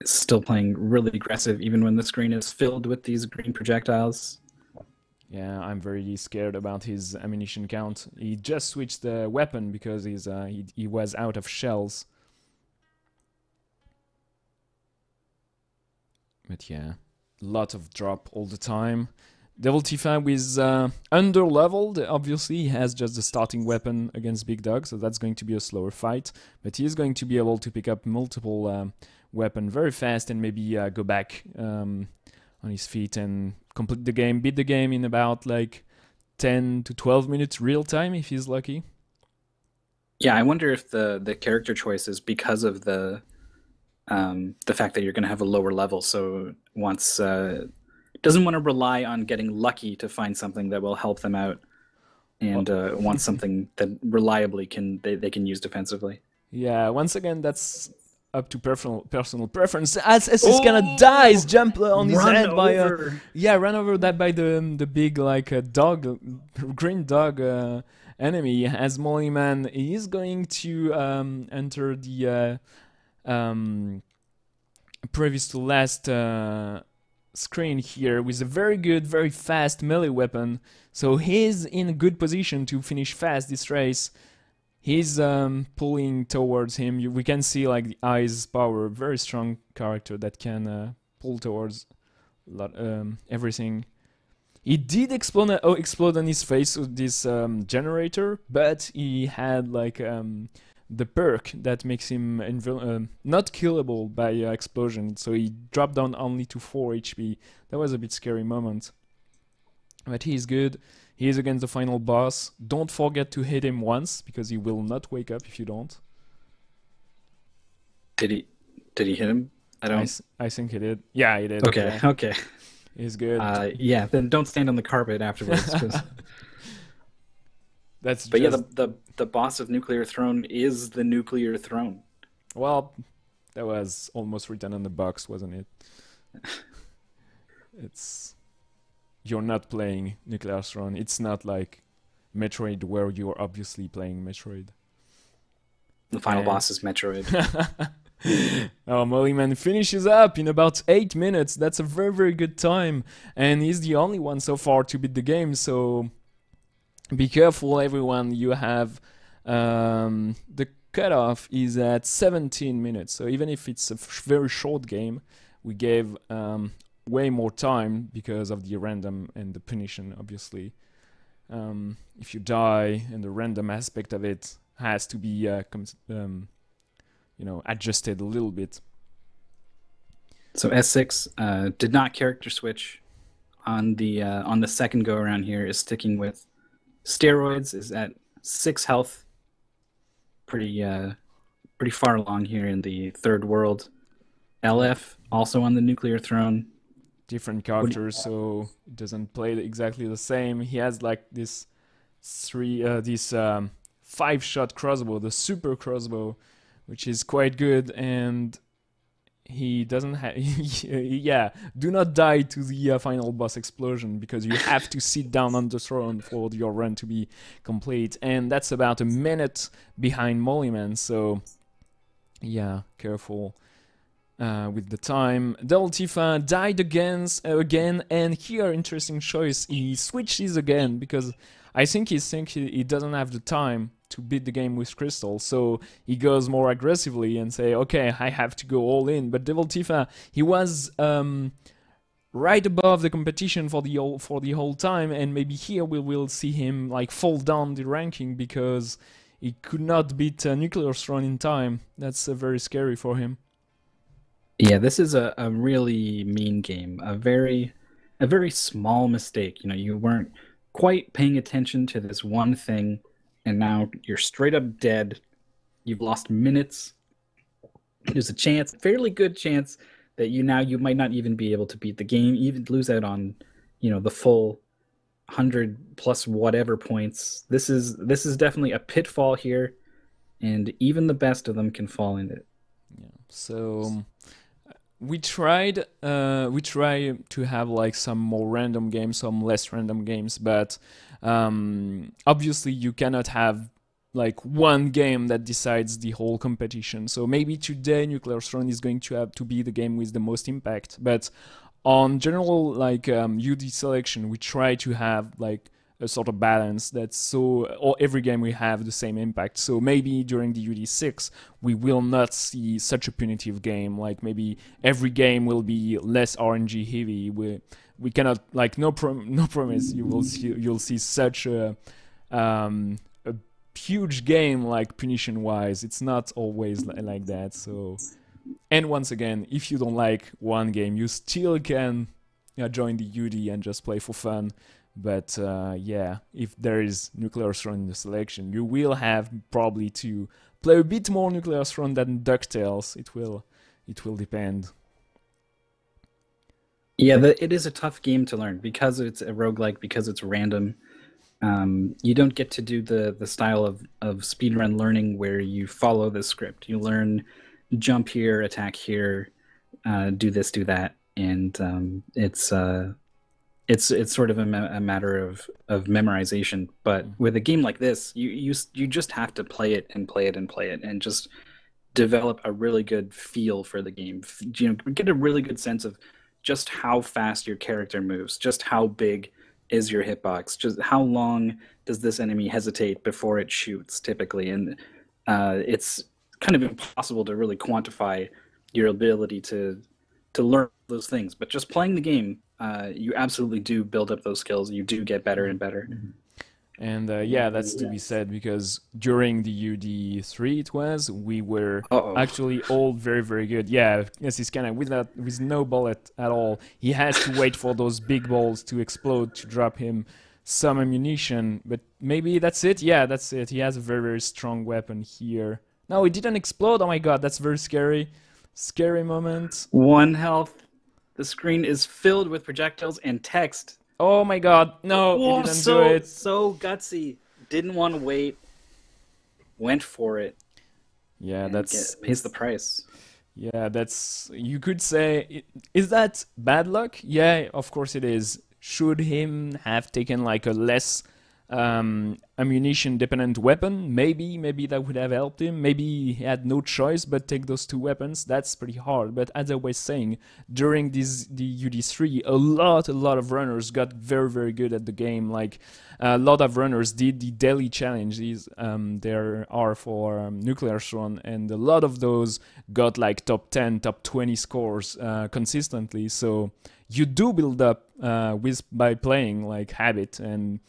Still playing really aggressive, even when the screen is filled with these green projectiles. Yeah, I'm very scared about his ammunition count. He just switched the weapon because he was out of shells. But yeah, lot of drop all the time. Devil Tifa is under-leveled. Obviously, he has just the starting weapon against Big Dog, so that's going to be a slower fight. But he is going to be able to pick up multiple weapon very fast and maybe go back on his feet and complete the game, beat the game in about like 10 to 12 minutes real time if he's lucky. Yeah, I wonder if the character choice is because of the fact that you're going to have a lower level, so wants doesn't want to rely on getting lucky to find something that will help them out, and wants something that reliably they can use defensively. Yeah, once again, that's up to personal preference. As is gonna die, jump on his head by run over that by the big dog, green dog enemy. As Mollyman is going to enter the previous to last screen here with a very good, very fast melee weapon. So he's in a good position to finish fast this race. He's pulling towards him. We can see like the eyes power, very strong character that can pull towards everything. He did explode on his face with this generator, but he had like the perk that makes him not killable by explosion. So he dropped down only to 4 HP. That was a bit scary moment. But he's good. He is against the final boss. Don't forget to hit him once, because he will not wake up if you don't. Did he hit him? I think he did. Yeah, he did. Okay, yeah. Okay. He's good. Yeah, then don't stand on the carpet afterwards. That's. But just... yeah, the boss of Nuclear Throne is the Nuclear Throne. Well, that was almost written on the box, wasn't it? You're not playing Nuclear Throne. It's not like Metroid, where you're obviously playing Metroid. The final boss is Metroid. Oh, Mollyman finishes up in about 8 minutes. That's a very, very good time. And he's the only one so far to beat the game, so be careful, everyone. You have the cutoff is at 17 minutes. So even if it's a very short game, we gave way more time because of the random and the punition, obviously. If you die, and the random aspect of it has to be adjusted a little bit. So S6 did not character switch on the second go around here. Is sticking with steroids. Is at 6 health. Pretty far along here in the third world. LF also on the Nuclear Throne. Different characters, so it doesn't play exactly the same. He has like this 5-shot crossbow, the super crossbow, which is quite good, and he doesn't have... yeah, do not die to the final boss explosion, because you have to sit down on the throne for your run to be complete, and that's about a minute behind Mollyman, so yeah, careful with the time. Devil Tifa died again, and here, interesting choice, he switches again, because I think he doesn't have the time to beat the game with Crystal, so he goes more aggressively and say, okay, I have to go all in. But Devil Tifa, he was right above the competition for the whole time, and maybe here we will see him like fall down the ranking because he could not beat Nuclear Throne in time. That's very scary for him. Yeah, this is a really mean game. A very small mistake. You weren't quite paying attention to this one thing, and now you're straight up dead. You've lost minutes. There's a chance, fairly good chance, that you might not even be able to beat the game, even lose out on, the full 100 plus whatever points. This is definitely a pitfall here, and even the best of them can fall in it. Yeah. So we try to have like some more random games, some less random games, but obviously you cannot have like one game that decides the whole competition. So maybe today Nuclear Throne is going to have to be the game with the most impact, but on general like UD selection, we try to have like a sort of balance that's or every game we have the same impact. So maybe during the UD6 we will not see such a punitive game. Like maybe every game will be less RNG heavy. We cannot, like, no promise you'll see such a huge game like punition wise. It's not always like that. So, and once again, if you don't like one game, you still can join the UD and just play for fun. But yeah, if there is Nuclear Throne in the selection, you will have probably to play a bit more Nuclear Throne than DuckTales. It will depend. Yeah, it is a tough game to learn because it's a roguelike, because it's random. You don't get to do the style of speedrun learning where you follow the script. You learn jump here, attack here, do this, do that, and it's sort of a matter of memorization. But with a game like this, you just have to play it and play it and play it, and just develop a really good feel for the game. Get a really good sense of just how fast your character moves, just how big is your hitbox, just how long does this enemy hesitate before it shoots typically. And it's kind of impossible to really quantify your ability to to learn those things. But just playing the game, you absolutely do build up those skills. You do get better and better. And yeah, that's to be said because during the UD3 it was, we were actually all very, very good. Yeah, yes, he's kind of with no bullet at all. He has to wait for those big balls to explode to drop him some ammunition, but maybe that's it. Yeah, that's it. He has a very, very strong weapon here. No, it didn't explode. Oh my god, that's very scary. Scary moment. 1 health. The screen is filled with projectiles and text. Oh my god, no, he didn't do it. So gutsy. Didn't want to wait. Went for it. Yeah, pays the price. Yeah, that's, you could say, is that bad luck? Yeah, of course it is. Should him have taken like a less ammunition dependent weapon? Maybe that would have helped him. Maybe he had no choice but take those 2 weapons. That's pretty hard. But as I was saying, during the UD3, a lot of runners got very, very good at the game. Like a lot of runners did the daily challenges there are for Nuclear Throne, and a lot of those got like top 10, top 20 scores consistently. So you do build up by playing like habit, and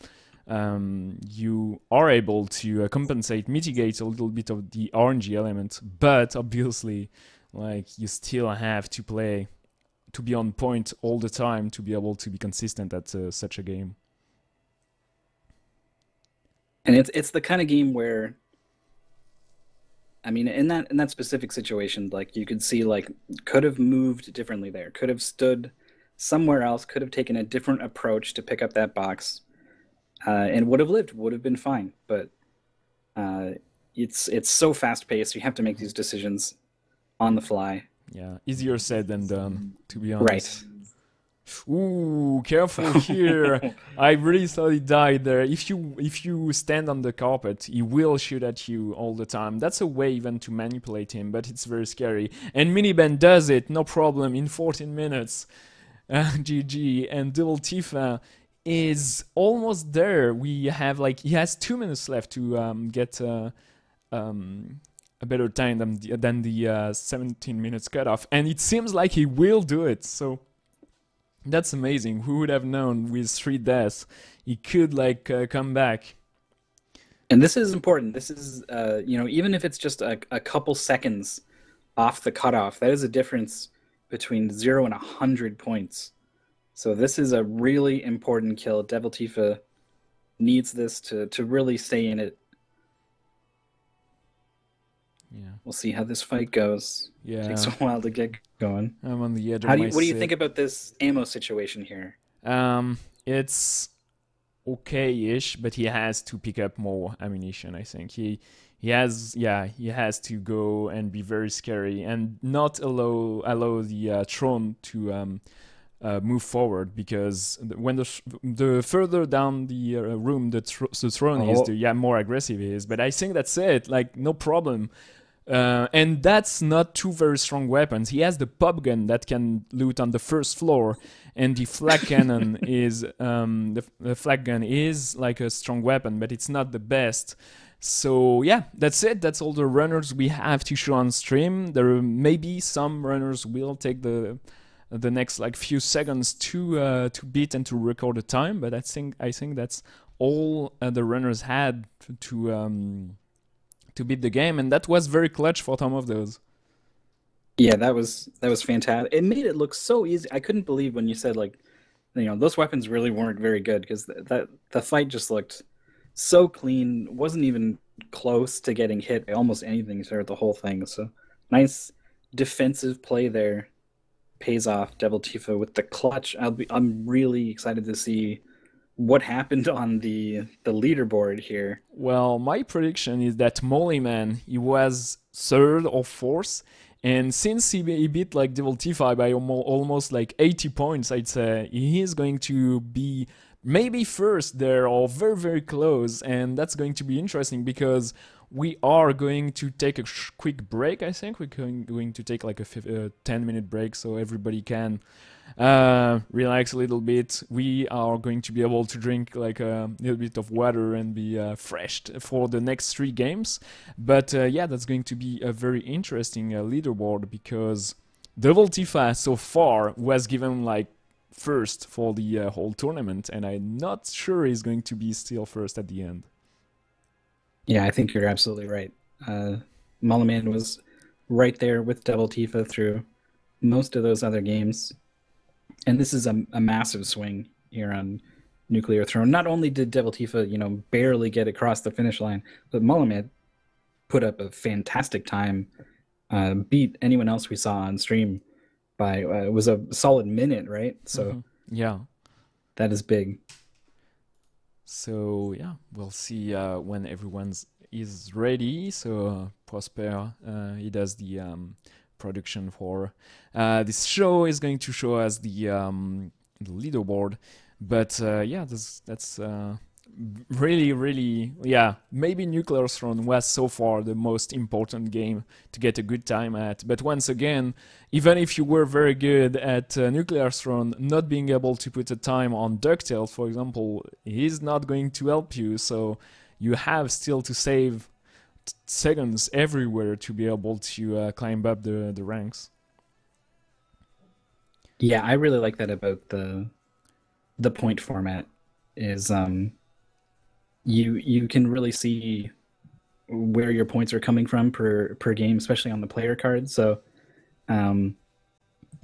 you are able to mitigate a little bit of the RNG element, but obviously, like, you still have to play to be on point all the time to be able to be consistent at such a game. And it's the kind of game where, I mean, in that specific situation, like, you could see, like, could have moved differently there, could have stood somewhere else, could have taken a different approach to pick up that box. And would have been fine, but it's so fast paced. You have to make these decisions on the fly. Yeah, easier said than done, to be honest. Right. Ooh, careful here! I really thought he died there. If you stand on the carpet, he will shoot at you all the time. That's a way even to manipulate him, but it's very scary. And Miniben does it, no problem, in 14 minutes. GG. And Double Tifa is almost there. We have he has 2 minutes left to get a better time than the 17 minutes cutoff, and it seems like he will do it. So that's amazing. Who would have known with 3 deaths he could come back? And this is important. This is even if it's just a couple seconds off the cutoff, that is a difference between 0 and 100 points. So this is a really important kill. Devil Tifa needs this to really stay in it. Yeah. We'll see how this fight goes. Yeah. It takes a while to get going. I'm on the edge of my seat. What do you think about this ammo situation here? It's okay-ish, but he has to pick up more ammunition, I think. He has to go and be very scary and not allow the throne to move forward, because when the further down the room the throne is, the more aggressive he is. But I think that's it, like, no problem. And that's not 2 very strong weapons. He has the pop gun that can loot on the first floor, and the flag cannon is the flag gun is like a strong weapon, but it's not the best. So yeah, that's it. That's all the runners we have to show on stream. There may be some runners will take the next few seconds to beat and to record the time, but I think that's all the runners had to beat the game, and that was very clutch for some of those. Yeah, that was fantastic. It made it look so easy. I couldn't believe when you said those weapons really weren't very good, because the fight just looked so clean. Wasn't even close to getting hit by almost anything throughout the whole thing. So nice defensive play there. Pays off. Devil Tifa with the clutch. I'm really excited to see what happened on the leaderboard here. Well, my prediction is that Molly Man, he was 3rd or 4th, and since he beat Devil Tifa by almost 80 points, I'd say he is going to be maybe 1st there or very, very close, and that's going to be interesting because we are going to take a quick break. I think we're going to take a 10-minute break so everybody can relax a little bit. We are going to be able to drink a little bit of water and be fresh for the next 3 games. But yeah, that's going to be a very interesting leaderboard, because Devil Tifa so far was given like first for the whole tournament, and I'm not sure he's going to be still first at the end. Yeah, I think you're absolutely right. Mulliman was right there with Devil Tifa through most of those other games. And this is a massive swing here on Nuclear Throne. Not only did Devil Tifa, barely get across the finish line, but Mulliman put up a fantastic time, beat anyone else we saw on stream by, it was a solid minute, right? So yeah, that is big. So yeah, we'll see when everyone is ready. So Prosper, he does the production for this show, is going to show us the leaderboard. But yeah, that's really, yeah, maybe Nuclear Throne was so far the most important game to get a good time at. But once again, even if you were very good at Nuclear Throne, not being able to put a time on DuckTales, for example, is not going to help you. So you have still to save seconds everywhere to be able to climb up the ranks. Yeah, I really like that about the point format is you can really see where your points are coming from per game, especially on the player card. So I mean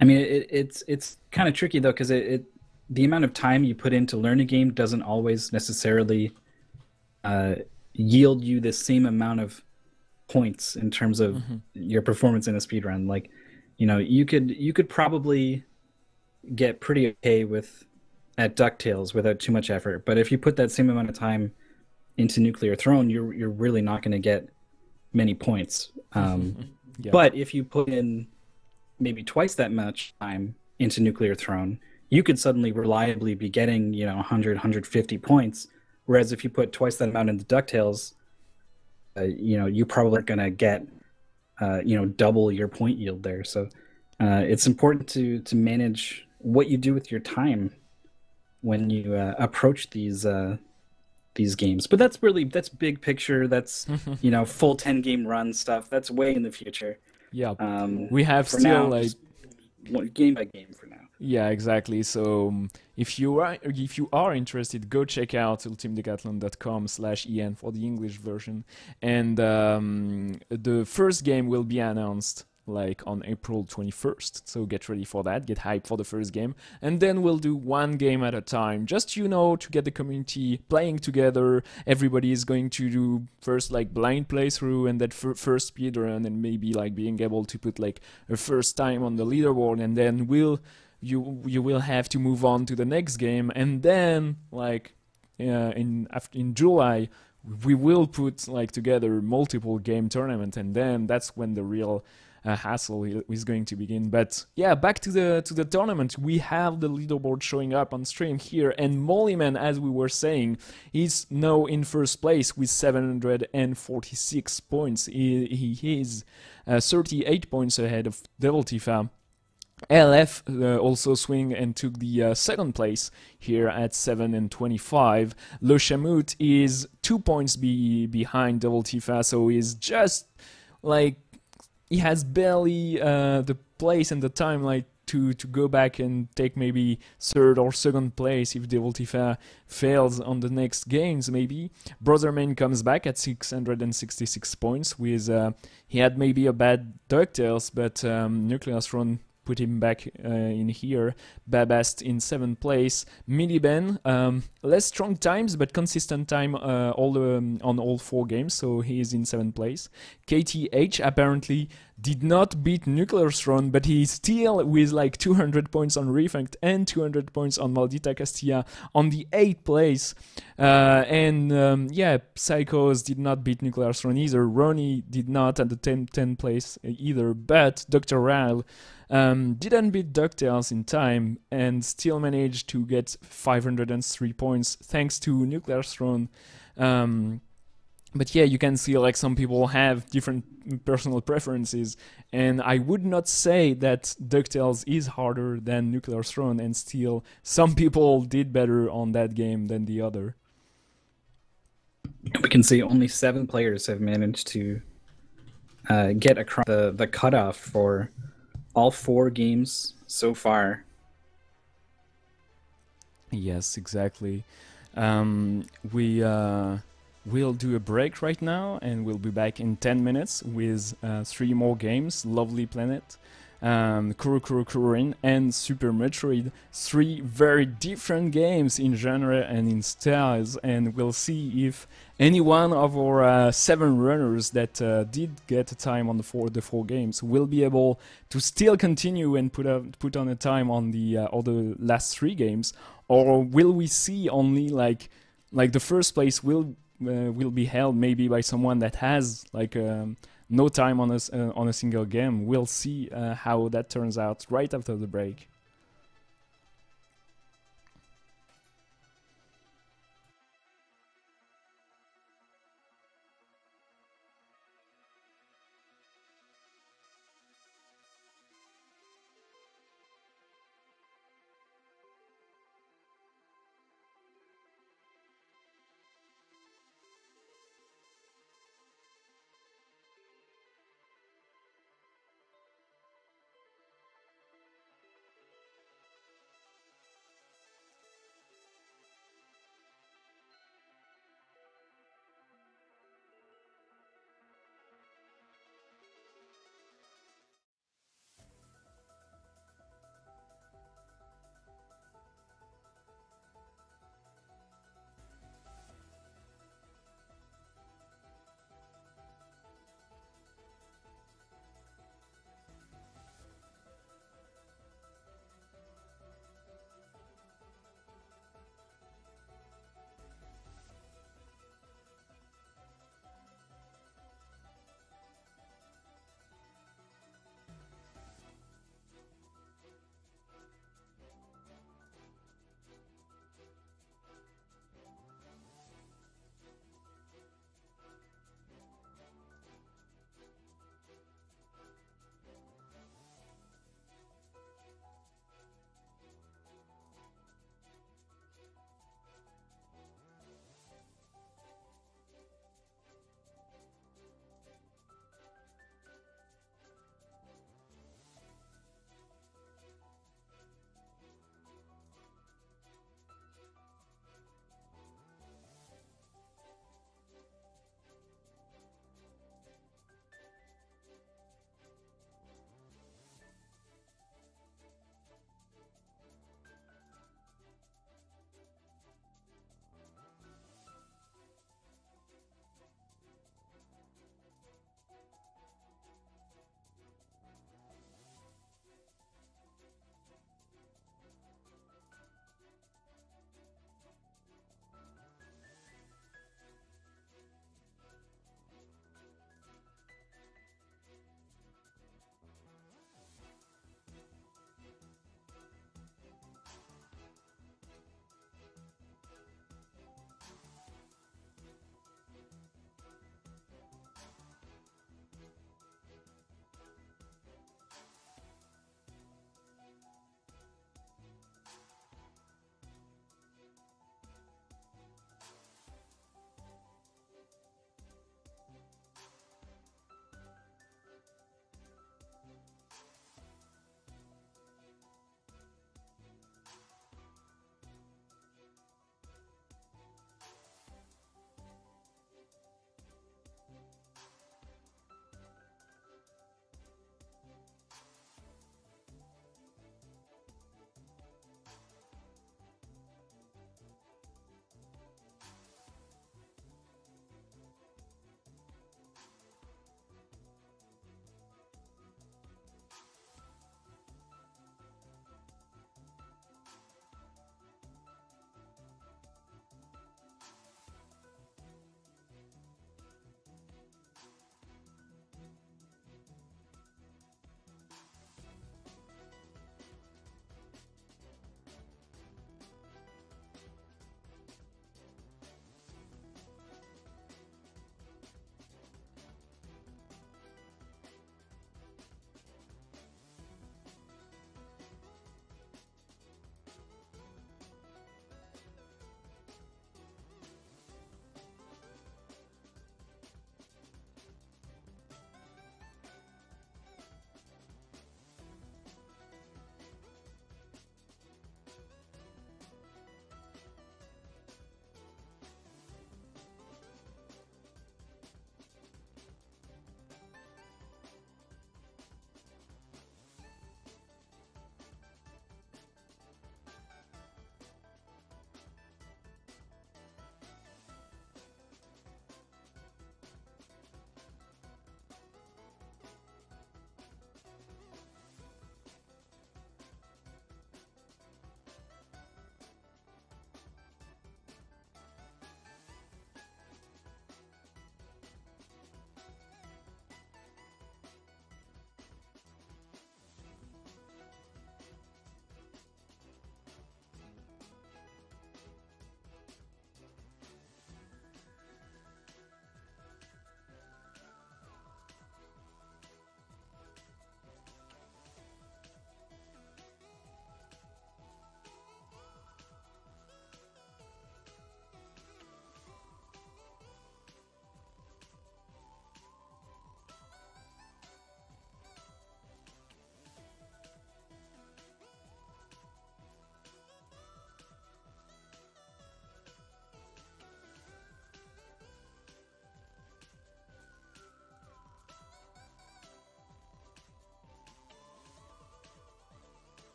it's kind of tricky though, because the amount of time you put in to learn a game doesn't always necessarily yield you the same amount of points in terms of your performance in a speedrun. Like, you could probably get pretty okay at DuckTales without too much effort, but if you put that same amount of time into Nuclear Throne, you're really not going to get many points. Yeah. But if you put in maybe twice that much time into Nuclear Throne, you could suddenly reliably be getting 100, 150 points. Whereas if you put twice that amount into DuckTales, you probably aren't going to get double your point yield there. So it's important to manage what you do with your time when you approach these games. But that's big picture. That's full 10 game run stuff. That's way in the future. Yeah, we have still now, like game by game for now. Yeah, exactly. So if you are interested, go check out ultimedecathlon.com/en for the English version, and the first game will be announced like on April 21st. So get ready for that, get hyped for the first game, and then we'll do one game at a time, just to get the community playing together. Everybody is going to do first like blind playthrough and that first speedrun, and maybe like being able to put like a first time on the leaderboard, and then you will have to move on to the next game, and then like in July we will put like together multiple game tournament, and then that's when the real hassle is going to begin. But yeah, back to the tournament. We have the leaderboard showing up on stream here, and Mollyman, as we were saying, is now in first place with 746 points. He is 38 points ahead of Devil Tifa. LF also swing and took the second place here at 725. Le Chamut is 2 points behind Devil Tifa, so he's just like, he has barely the place and the time like to go back and take maybe third or second place if Devil Tifa fails on the next games maybe. Brotherman comes back at 666 points with he had maybe a bad DuckTales, but Nuclear Throne put him back in here. Babast in 7th place. Miliben, less strong times but consistent time on all 4 games, so he is in 7th place. KTH apparently did not beat Nuclear Throne, but he's still with like 200 points on Refund and 200 points on Maldita Castilla on the 8th place. Yeah, Psychos did not beat Nuclear Throne either. Ronnie did not at the 10th place either, but Dr. Ral didn't beat DuckTales in time and still managed to get 503 points thanks to Nuclear Throne. But yeah, you can see like some people have different personal preferences, and I would not say that DuckTales is harder than Nuclear Throne, and still some people did better on that game than the other. We can see only 7 players have managed to get across the cutoff for all 4 games so far. Yes, exactly. We will do a break right now, and we'll be back in 10 minutes with 3 more games: Lovely Planet, Kuru Kuru Kururin, and Super Metroid. 3 very different games in genre and in styles, and we'll see if any one of our 7 runners that did get a time on the four games will be able to still continue and put on a time on the other last 3 games, or will we see only like the first place will be held maybe by someone that has like no time on a single game. We'll see how that turns out right after the break.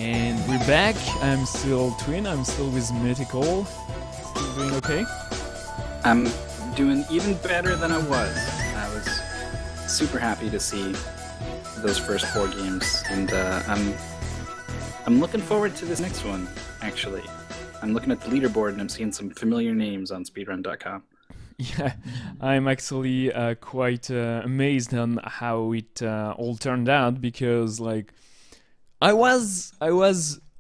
And we're back. I'm still Twin. I'm still with Mythical. Still doing okay? I'm doing even better than I was. I was super happy to see those first 4 games, and I'm looking forward to this next one. Actually, I'm looking at the leaderboard and I'm seeing some familiar names on speedrun.com. Yeah, I'm actually quite amazed on how it all turned out, because like I was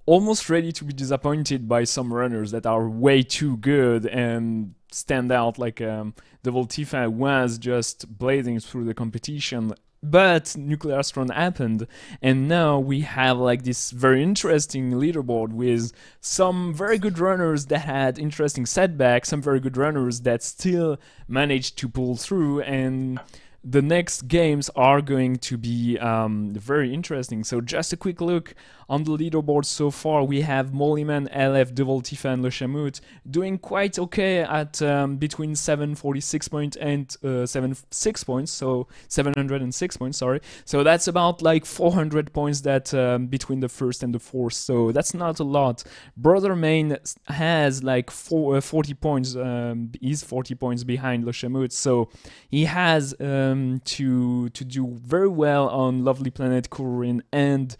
almost ready to be disappointed by some runners that are way too good and stand out, like Devil Tifa was just blazing through the competition. But Nuclear Throne happened, and now we have like this very interesting leaderboard with some very good runners that had interesting setbacks, some very good runners that still managed to pull through, and the next games are going to be very interesting. So just a quick look on the leaderboard so far. We have Mollyman, LF, Devil Tifa, and Le Chamut doing quite okay at between 746 points and 76 points, so 706 points, sorry. So that's about like 400 points that between the first and the fourth, so that's not a lot. Brother Main has like 40 points, is 40 points behind Le Chamut, so he has to do very well on Lovely Planet, Kururin, and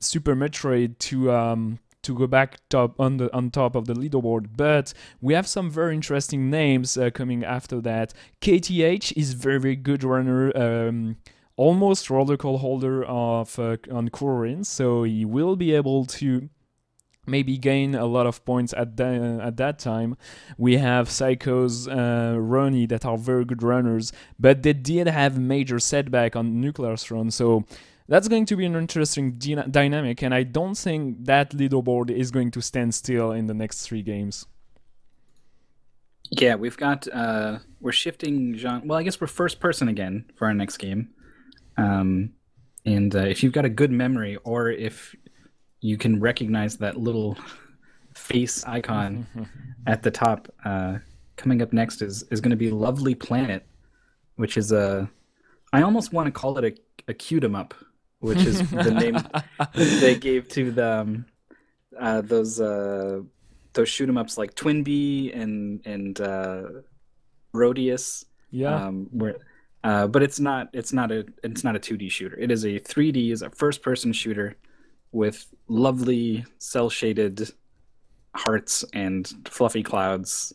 Super Metroid to go back on top of the leaderboard. But we have some very interesting names coming after that. KTH is very good runner, almost roller call holder of on Kururin, so he will be able to maybe gain a lot of points at that time. We have Psychos, Ronnie that are very good runners, but they did have major setback on Nuclear Throne, so that's going to be an interesting dynamic, and I don't think that leaderboard is going to stand still in the next 3 games. Yeah, we've got we're shifting genre. Well, I guess we're first person again for our next game, and if you've got a good memory, or if you can recognize that little face icon at the top, coming up next is going to be Lovely Planet, which is I almost want to call it a cute 'em up, which is the name they gave to the those shoot 'em ups like Twin Bee and Rodius. Yeah. But it's not a 2D shooter. It is a 3D, is a first person shooter with lovely cell shaded hearts and fluffy clouds.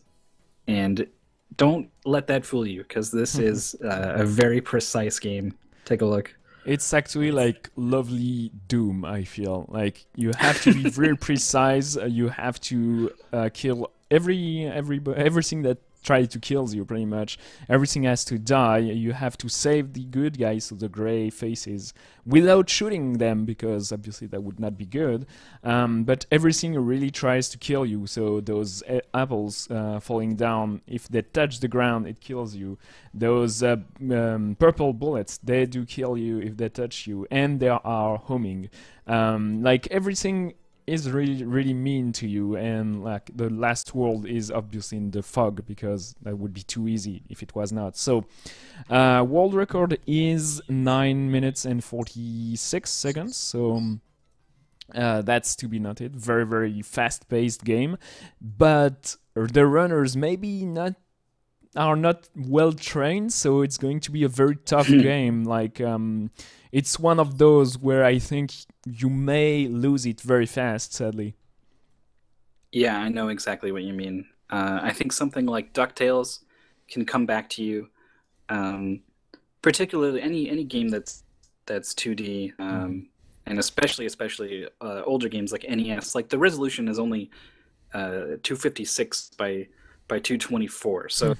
And don't let that fool you, because this is a very precise game. Take a look. It's actually like lovely Doom, I feel. Like you have to be very precise, you have to kill everything that tries to kill you, pretty much. Everything has to die. You have to save the good guys, so the gray faces, without shooting them, because obviously that would not be good. But everything really tries to kill you, so those apples falling down, if they touch the ground, it kills you. Those purple bullets, they do kill you if they touch you, and they are homing. Like everything is really mean to you, and like the last world is obviously in the fog, because that would be too easy if it was not. So world record is 9 minutes and 46 seconds, so that's to be noted. Very fast-paced game, but the runners maybe are not well trained, so it's going to be a very tough game. Like it's one of those where I think you may lose it very fast, sadly. Yeah, I know exactly what you mean. I think something like DuckTales can come back to you. Particularly any game that's 2D, and especially older games like NES. Like the resolution is only 256 by 224. So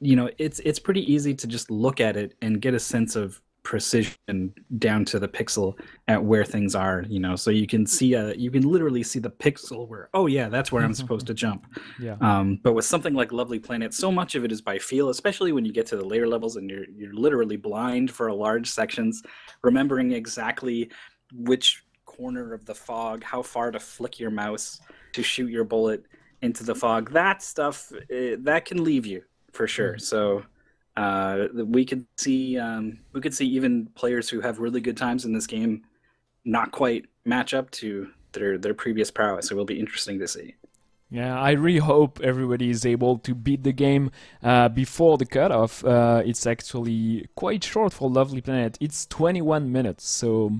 it's pretty easy to just look at it and get a sense of precision down to the pixel at where things are, so you can literally see the pixel where, oh yeah, that's where I'm supposed to jump. Yeah. But with something like Lovely Planet, so much of it is by feel, especially when you get to the later levels and you're literally blind for large sections, remembering exactly which corner of the fog, how far to flick your mouse to shoot your bullet into the fog. That stuff that can leave you for sure. So we could see even players who have really good times in this game not quite match up to their previous prowess. It will be interesting to see. Yeah, I really hope everybody is able to beat the game before the cutoff. It's actually quite short for Lovely Planet. It's 21 minutes, so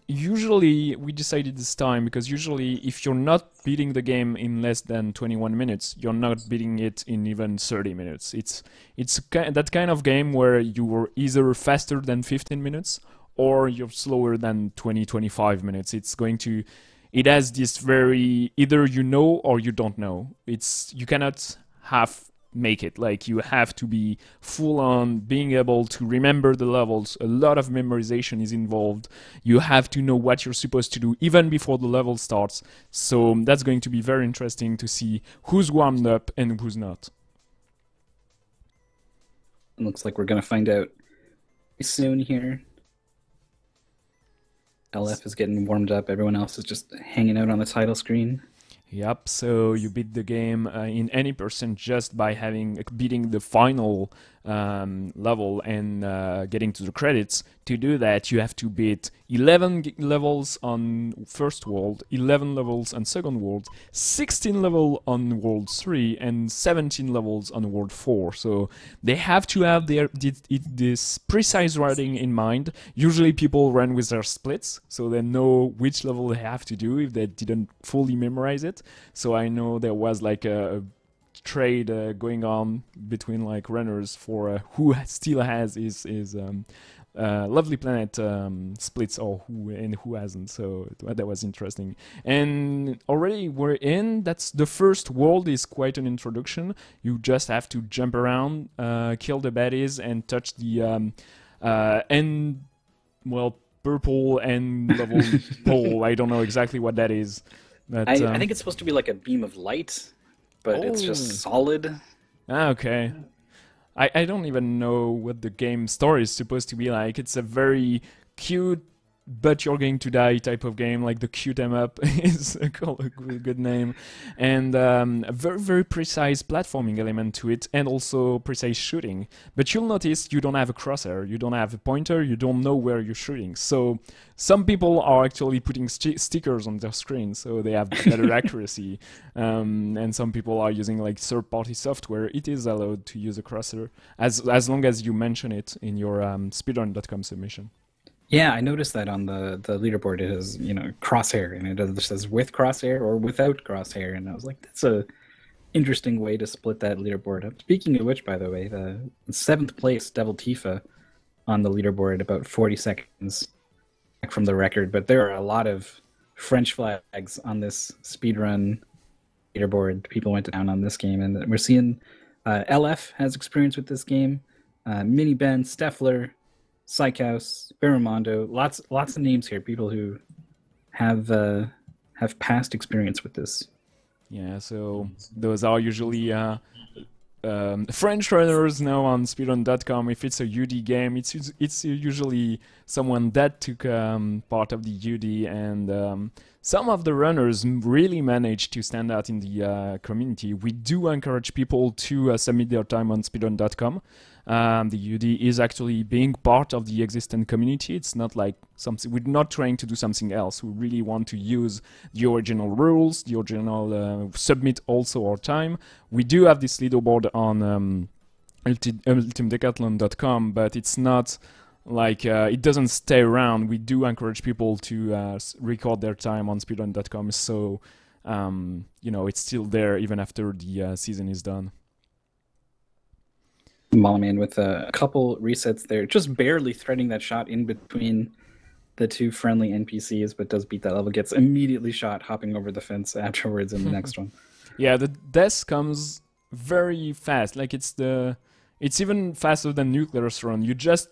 usually we decided this time because usually if you're not beating the game in less than 21 minutes, you're not beating it in even 30 minutes. It's that kind of game where you're either faster than 15 minutes or you're slower than 20-25 minutes. It has this very either you know or you don't know. You cannot half make it. Like you have to be full on being able to remember the levels. A lot of memorization is involved. You have to know what you're supposed to do even before the level starts. So that's going to be very interesting to see who's warmed up and who's not. It looks like we're gonna find out soon here. LF is getting warmed up. Everyone else is just hanging out on the title screen. Yep, so you beat the game in any percent just by beating the final level and getting to the credits. To do that, you have to beat 11 levels on first world, 11 levels on second world, 16 levels on world 3, and 17 levels on world 4. So they have to have this precise writing in mind. Usually people run with their splits, so they know which level they have to do if they didn't fully memorize it. So I know there was like a trade going on between like runners for who still has his Lovely Planet splits or who hasn't. So that was interesting. And already we're in. That's the first world is quite an introduction. You just have to jump around, kill the baddies, and touch the purple and level pole. I don't know exactly what that is. But, I think it's supposed to be like a beam of light, but it's just solid. Ah, okay. I don't even know what the game story is supposed to be like. It's a very cute, but you're going to die type of game, like the Cute 'em Up is a good name. And a very, very precise platforming element to it, and also precise shooting. But you'll notice you don't have a crosshair, you don't have a pointer, you don't know where you're shooting. So some people are actually putting stickers on their screen, so they have better accuracy. And some people are using like third-party software. It is allowed to use a crosshair, as long as you mention it in your speedrun.com submission. Yeah, I noticed that on the leaderboard it has, crosshair, and it either says with crosshair or without crosshair, and I was like, that's a interesting way to split that leaderboard up. Speaking of which, by the way, the 7th place Devil Tifa on the leaderboard, about 40 seconds back from the record, but there are a lot of French flags on this speedrun leaderboard. People went down on this game, and we're seeing LF has experience with this game, Mini Ben, Steffler, Psychaus, Barramondo, lots of names here. People who have past experience with this. Yeah, so those are usually French runners now on speedrun.com. If it's a UD game, it's usually someone that took part of the UD, and some of the runners really managed to stand out in the community. We do encourage people to submit their time on speedrun.com. The UD is actually being part of the existing community. It's not like something, we're not trying to do something else. We really want to use the original rules, the original submit also our time. We do have this leaderboard on ultimedecathlon.com, but it's not like it doesn't stay around. We do encourage people to record their time on speedrun.com, so it's still there even after the season is done. Mollyman with a couple resets there, just barely threading that shot in between the two friendly NPCs, but does beat that level, gets immediately shot hopping over the fence afterwards in the next one. Yeah, the death comes very fast. Like it's even faster than Nuclear Run. You just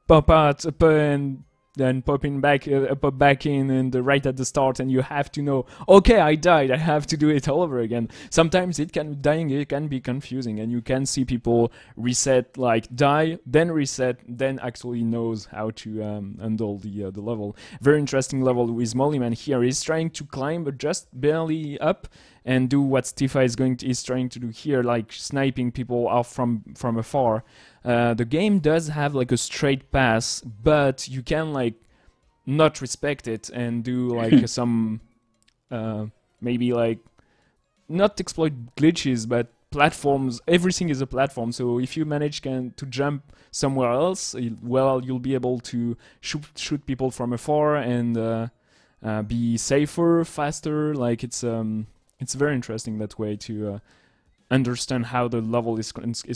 pop out and then pop back in and right at the start, and you have to know, okay, I died, I have to do it all over again. Sometimes it can be confusing, and you can see people reset, like die, then reset, then actually knows how to handle the level. Very interesting level with Mollyman here. He's trying to climb, but just barely up, and do what Tifa is trying to do here, like sniping people off from afar. The game does have like a straight pass, but you can like not respect it and do like some maybe like not exploit glitches, but platforms. Everything is a platform, so if you manage to jump somewhere else, well, you'll be able to shoot people from afar and be safer, faster. Like it's very interesting that way to understand how the level is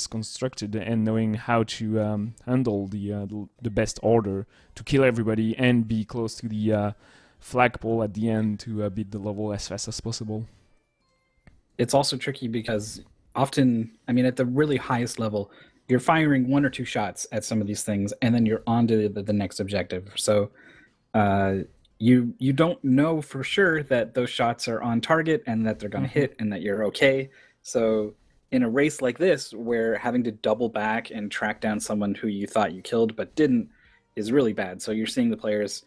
constructed and knowing how to handle the best order to kill everybody and be close to the flagpole at the end to beat the level as fast as possible. It's also tricky because often, I mean, at the really highest level, you're firing 1 or 2 shots at some of these things, and then you're on to the next objective. So you don't know for sure that those shots are on target and that they're going to hit and that you're okay. So in a race like this, where having to double back and track down someone who you thought you killed but didn't is really bad. So you're seeing the players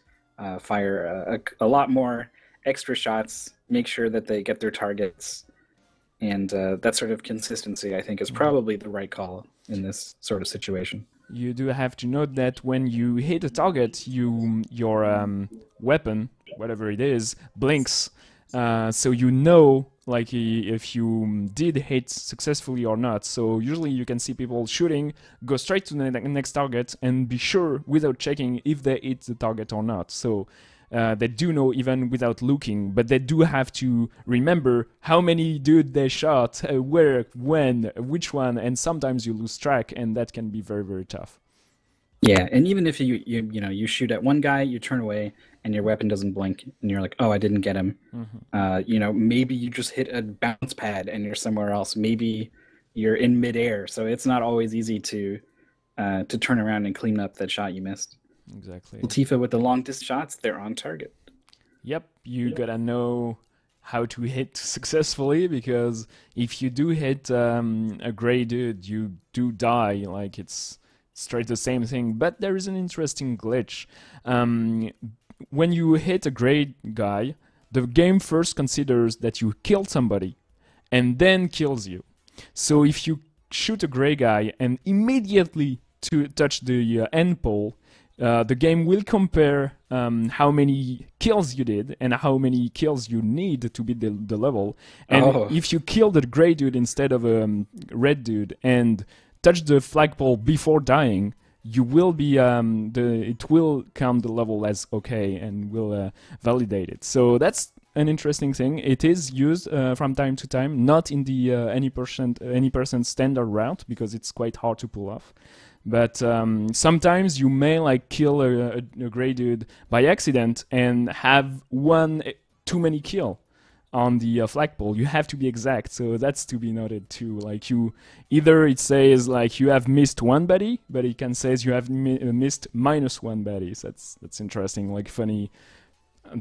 fire a lot more extra shots, make sure that they get their targets. And that sort of consistency, I think, is probably the right call in this sort of situation. You do have to note that when you hit a target, your weapon, whatever it is, blinks. So you know, like, if you did hit successfully or not. So usually you can see people shooting, go straight to the next target, and be sure without checking if they hit the target or not. So they do know even without looking, but they do have to remember how many dude they shot, where, when, which one, and sometimes you lose track, and that can be very, very tough. Yeah, and even if you shoot at one guy, you turn away, and your weapon doesn't blink, and you're like, oh, I didn't get him. Maybe you just hit a bounce pad and you're somewhere else. Maybe you're in midair, so it's not always easy to turn around and clean up that shot you missed. Exactly. Tifa with the long distance shots, they're on target. Yep, you gotta know how to hit successfully, because if you do hit a gray dude, you do die. Like, it's straight the same thing. But there is an interesting glitch. When you hit a gray guy, the game first considers that you killed somebody and then kills you. So if you shoot a gray guy and immediately to touch the end pole, the game will compare how many kills you did and how many kills you need to beat the level. And if you kill the gray dude instead of a red dude and touch the flagpole before dying, you will be it will count the level as okay and will validate it. So that's an interesting thing. It is used from time to time, not in the any percent standard route, because it's quite hard to pull off. But sometimes you may like kill a gray dude by accident and have one too many kill on the flagpole. You have to be exact, so that's to be noted too. Like, either it says like you have missed one body, but it can says you have missed -1 body. So that's interesting, like funny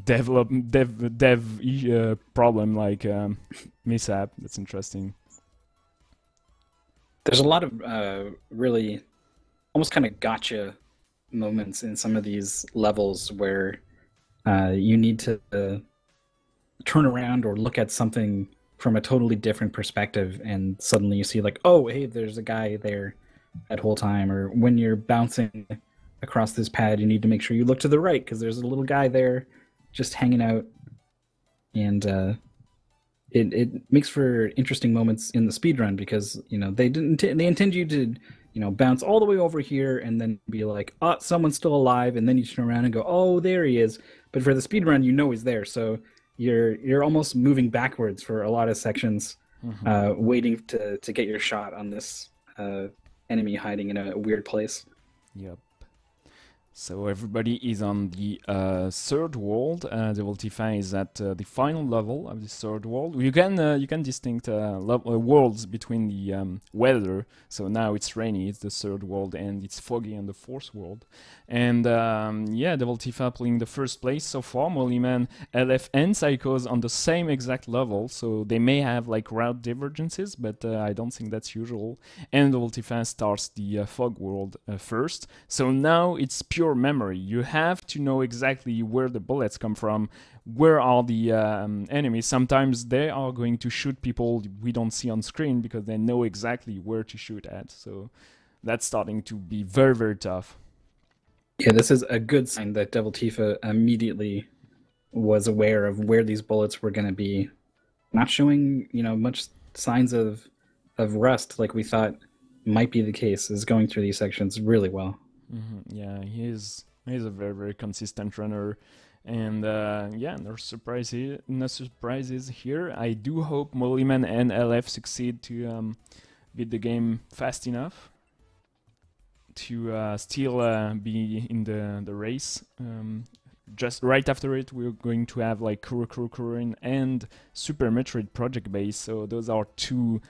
dev problem, like mishap. That's interesting. There's a lot of really almost kind of gotcha moments in some of these levels where you need to turn around or look at something from a totally different perspective, and suddenly you see like, oh, hey, there's a guy there that whole time. Or when you're bouncing across this pad, you need to make sure you look to the right because there's a little guy there just hanging out. And it makes for interesting moments in the speedrun, because they intend you to bounce all the way over here and then be like, oh, someone's still alive, and then you turn around and go, oh, there he is. But for the speedrun, he's there, so you're almost moving backwards for a lot of sections, waiting to get your shot on this enemy hiding in a weird place. Yep. So everybody is on the third world. Devil Tifa is at the final level of the third world. You can distinct worlds between the weather. So now it's rainy, it's the third world, and it's foggy on the fourth world. And Devil Tifa playing the first place so far. Mollyman, LF, and Psychos on the same exact level. So they may have like route divergences, but I don't think that's usual. And Devil Tifa starts the fog world first. So now it's pure memory. You have to know exactly where the bullets come from, where are the enemies. Sometimes they are going to shoot people we don't see on screen because they know exactly where to shoot at. So that's starting to be very, very tough. Yeah, this is a good sign that Devil Tifa immediately was aware of where these bullets were going to be, not showing much signs of rust like we thought might be the case. Is going through these sections really well. Yeah, he's a very very consistent runner, and yeah, no surprises here. I do hope Mollyman and LF succeed to beat the game fast enough to still be in the race. Just right after it, we're going to have like Kuru Kuru Kururin and Super Metroid Project Base. So those are two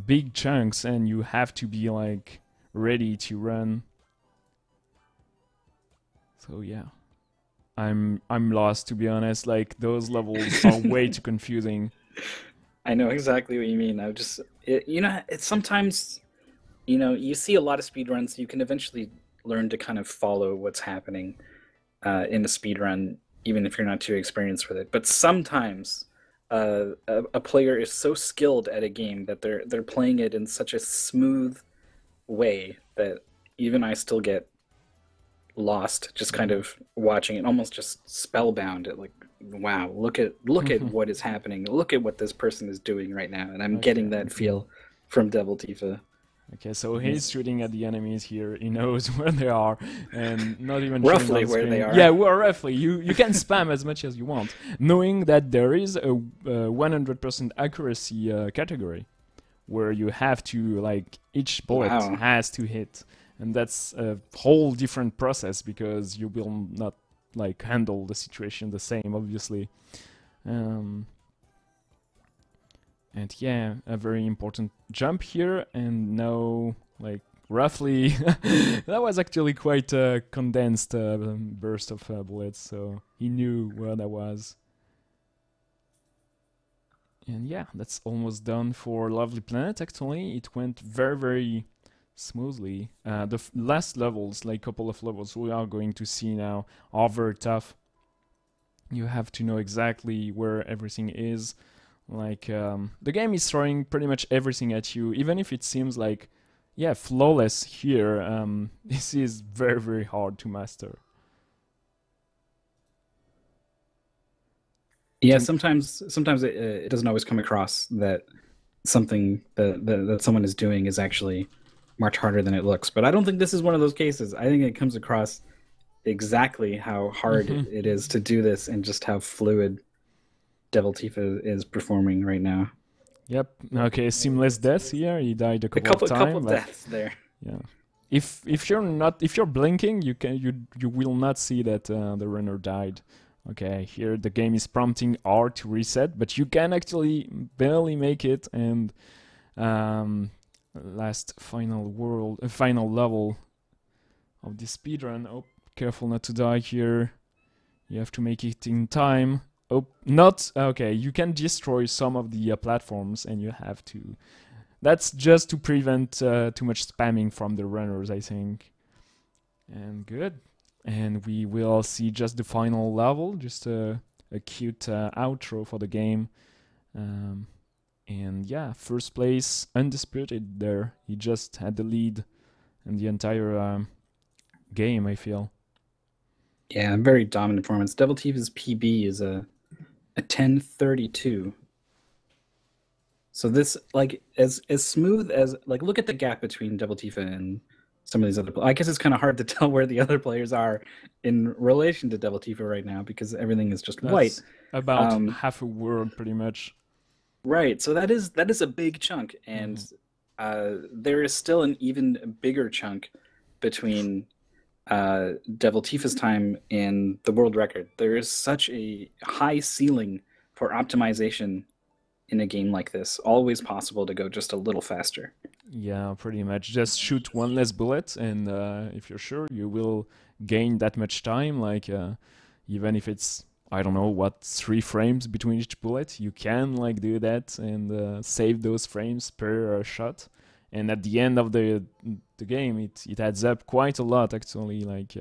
big chunks, and you have to be like ready to run. So yeah, I'm lost, to be honest. Like those levels are way too confusing. I know exactly what you mean. It's sometimes, you see a lot of speedruns, you can eventually learn to kind of follow what's happening in a speedrun, even if you're not too experienced with it. But sometimes a player is so skilled at a game that they're playing it in such a smooth way that even I still get lost just kind of watching it, almost just spellbound at like, wow, look at what is happening, look at what this person is doing right now. And I'm getting that feel from Devil Tifa. Okay, so he's shooting at the enemies here. He knows where they are, and not even roughly where they are. Yeah, well, roughly. You can spam as much as you want, knowing that there is a 100% accuracy category, where you have to like each bullet has to hit, and that's a whole different process because you will not like handle the situation the same, obviously. And yeah, a very important jump here, and now, like, roughly, that was actually quite a condensed burst of bullets, so he knew where that was. And yeah, that's almost done for Lovely Planet, actually. It went very, very smoothly. The last levels, like couple of levels we are going to see now, are very tough. You have to know exactly where everything is. Like, the game is throwing pretty much everything at you, even if it seems like, yeah, flawless here. This is very, very hard to master. Yeah, sometimes it doesn't always come across that something that someone is doing is actually much harder than it looks. But I don't think this is one of those cases. I think it comes across exactly how hard it is to do this and just how fluid Devil Tifa is performing right now. Yep. Okay, seamless death here. He died a couple of times. A couple of deaths there. Yeah. If you're blinking, you will not see that the runner died. Okay, here the game is prompting R to reset, but you can actually barely make it. And last final level of the speedrun. Oh, careful not to die here. You have to make it in time. Oh, not okay. You can destroy some of the platforms, and you have to. That's just to prevent too much spamming from the runners, I think. And good. And we will see just the final level, just a cute outro for the game. And yeah, first place, undisputed there. He just had the lead in the entire game, I feel. Yeah, very dominant performance. Devil Tifa's PB is a 10:32. So this, like, as smooth as, like, look at the gap between Devil Tifa and some of these other players. I guess it's kind of hard to tell where the other players are in relation to Devil Tifa right now because everything is just white. About half a world, pretty much. Right. So that is a big chunk, and there is still an even bigger chunk between Devil Tifa's time and the world record. There is such a high ceiling for optimization in a game like this. Always possible to go just a little faster. Yeah, pretty much. Just shoot one less bullet, and if you're sure, you will gain that much time. Like, even if it's, I don't know, what, 3 frames between each bullet, you can, like, do that and save those frames per shot. And at the end of the game, it adds up quite a lot, actually. Like,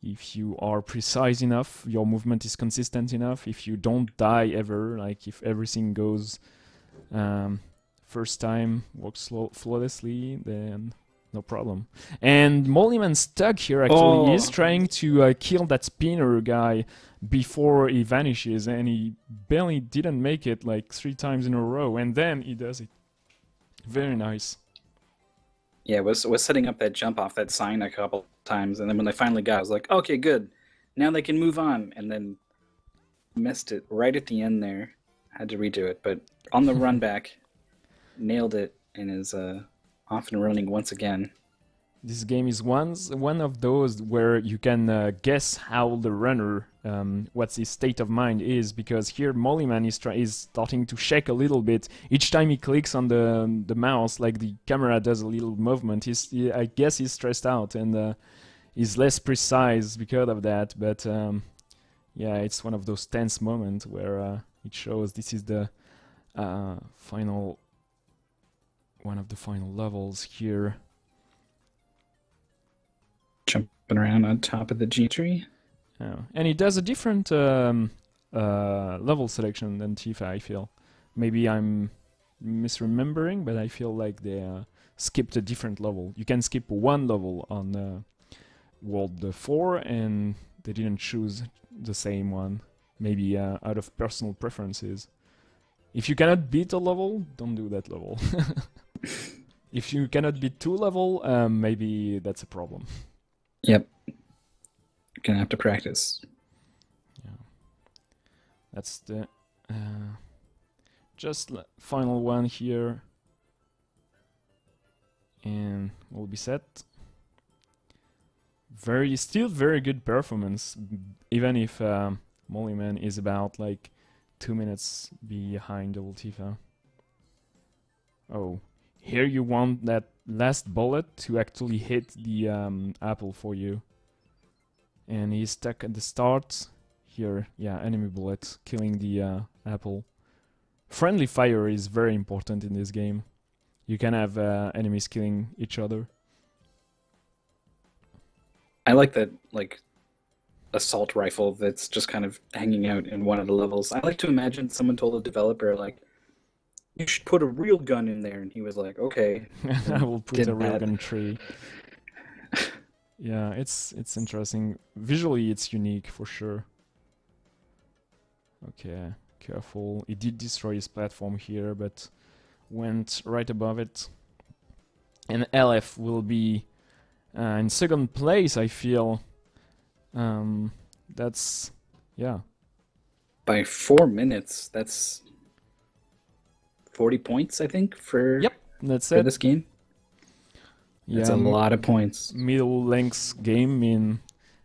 if you are precise enough, your movement is consistent enough, if you don't die ever, like if everything goes first time, works flawlessly, then no problem. And Mollyman stuck here actually. He's trying to kill that spinner guy before he vanishes, and he barely didn't make it like 3 times in a row, and then he does it. Very nice. Yeah, was setting up that jump off that sign a couple times, and then when they finally got it, I was like, okay, good. Now they can move on, and then missed it right at the end there. Had to redo it, but on the run back, nailed it, and is off and running once again. This game is one of those where you can guess how the runner, what's his state of mind is, because here Mollyman is starting to shake a little bit. Each time he clicks on the mouse, like the camera does a little movement. I guess he's stressed out and is less precise because of that. But yeah, it's one of those tense moments where it shows this is the final, one of the final levels here. Jumping around on top of the G tree. Oh. And it does a different level selection than Tifa, I feel. Maybe I'm misremembering, but I feel like they skipped a different level. You can skip one level on World 4, and they didn't choose the same one. Maybe out of personal preferences. If you cannot beat a level, don't do that level. If you cannot beat 2 level, maybe that's a problem. Yep. Gonna have to practice. Yeah. That's the final one here, and we'll be set. Still very good performance, even if Mollyman is about like 2 minutes behind Double Tifa. Oh, here you want that last bullet to actually hit the apple for you. And he's stuck at the start. Here, yeah, enemy bullet, killing the apple. Friendly fire is very important in this game. You can have enemies killing each other. I like that, like, assault rifle that's just kind of hanging out in one of the levels. I like to imagine someone told a developer, like, you should put a real gun in there, and he was like, okay. I will put a real gun tree. Yeah, it's interesting. Visually, it's unique for sure. Okay, careful. It did destroy his platform here, but went right above it. And LF will be in second place, I feel. That's, yeah. By 4 minutes, that's 40 points, I think, for, that's for it. this game. That's a lot of points. Middle length game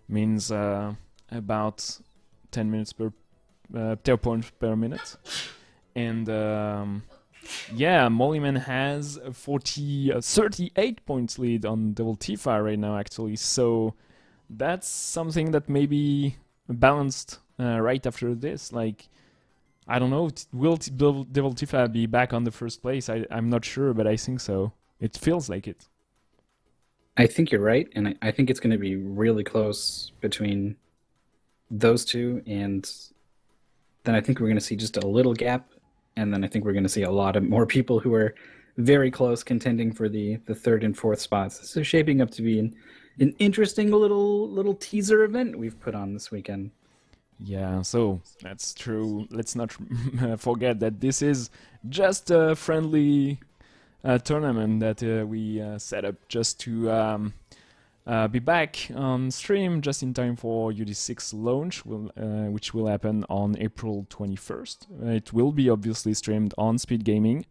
means about 10 minutes per 10 points per minute. And yeah, Mollyman has a 38 points lead on Double Tifa right now, actually. So that's something that may be balanced right after this. Like, I don't know, will Double Tifa be back on the first place? I'm not sure, but I think so. It feels like it. I think you're right, and I think it's going to be really close between those two, and then I think we're going to see just a little gap, and then I think we're going to see a lot of more people who are very close contending for the third and fourth spots. So shaping up to be an interesting little teaser event we've put on this weekend. Yeah, so that's true. Let's not forget that this is just a friendly tournament that we set up just to be back on stream just in time for UD6 launch, which will happen on April 21st. It will be obviously streamed on Speed Gaming.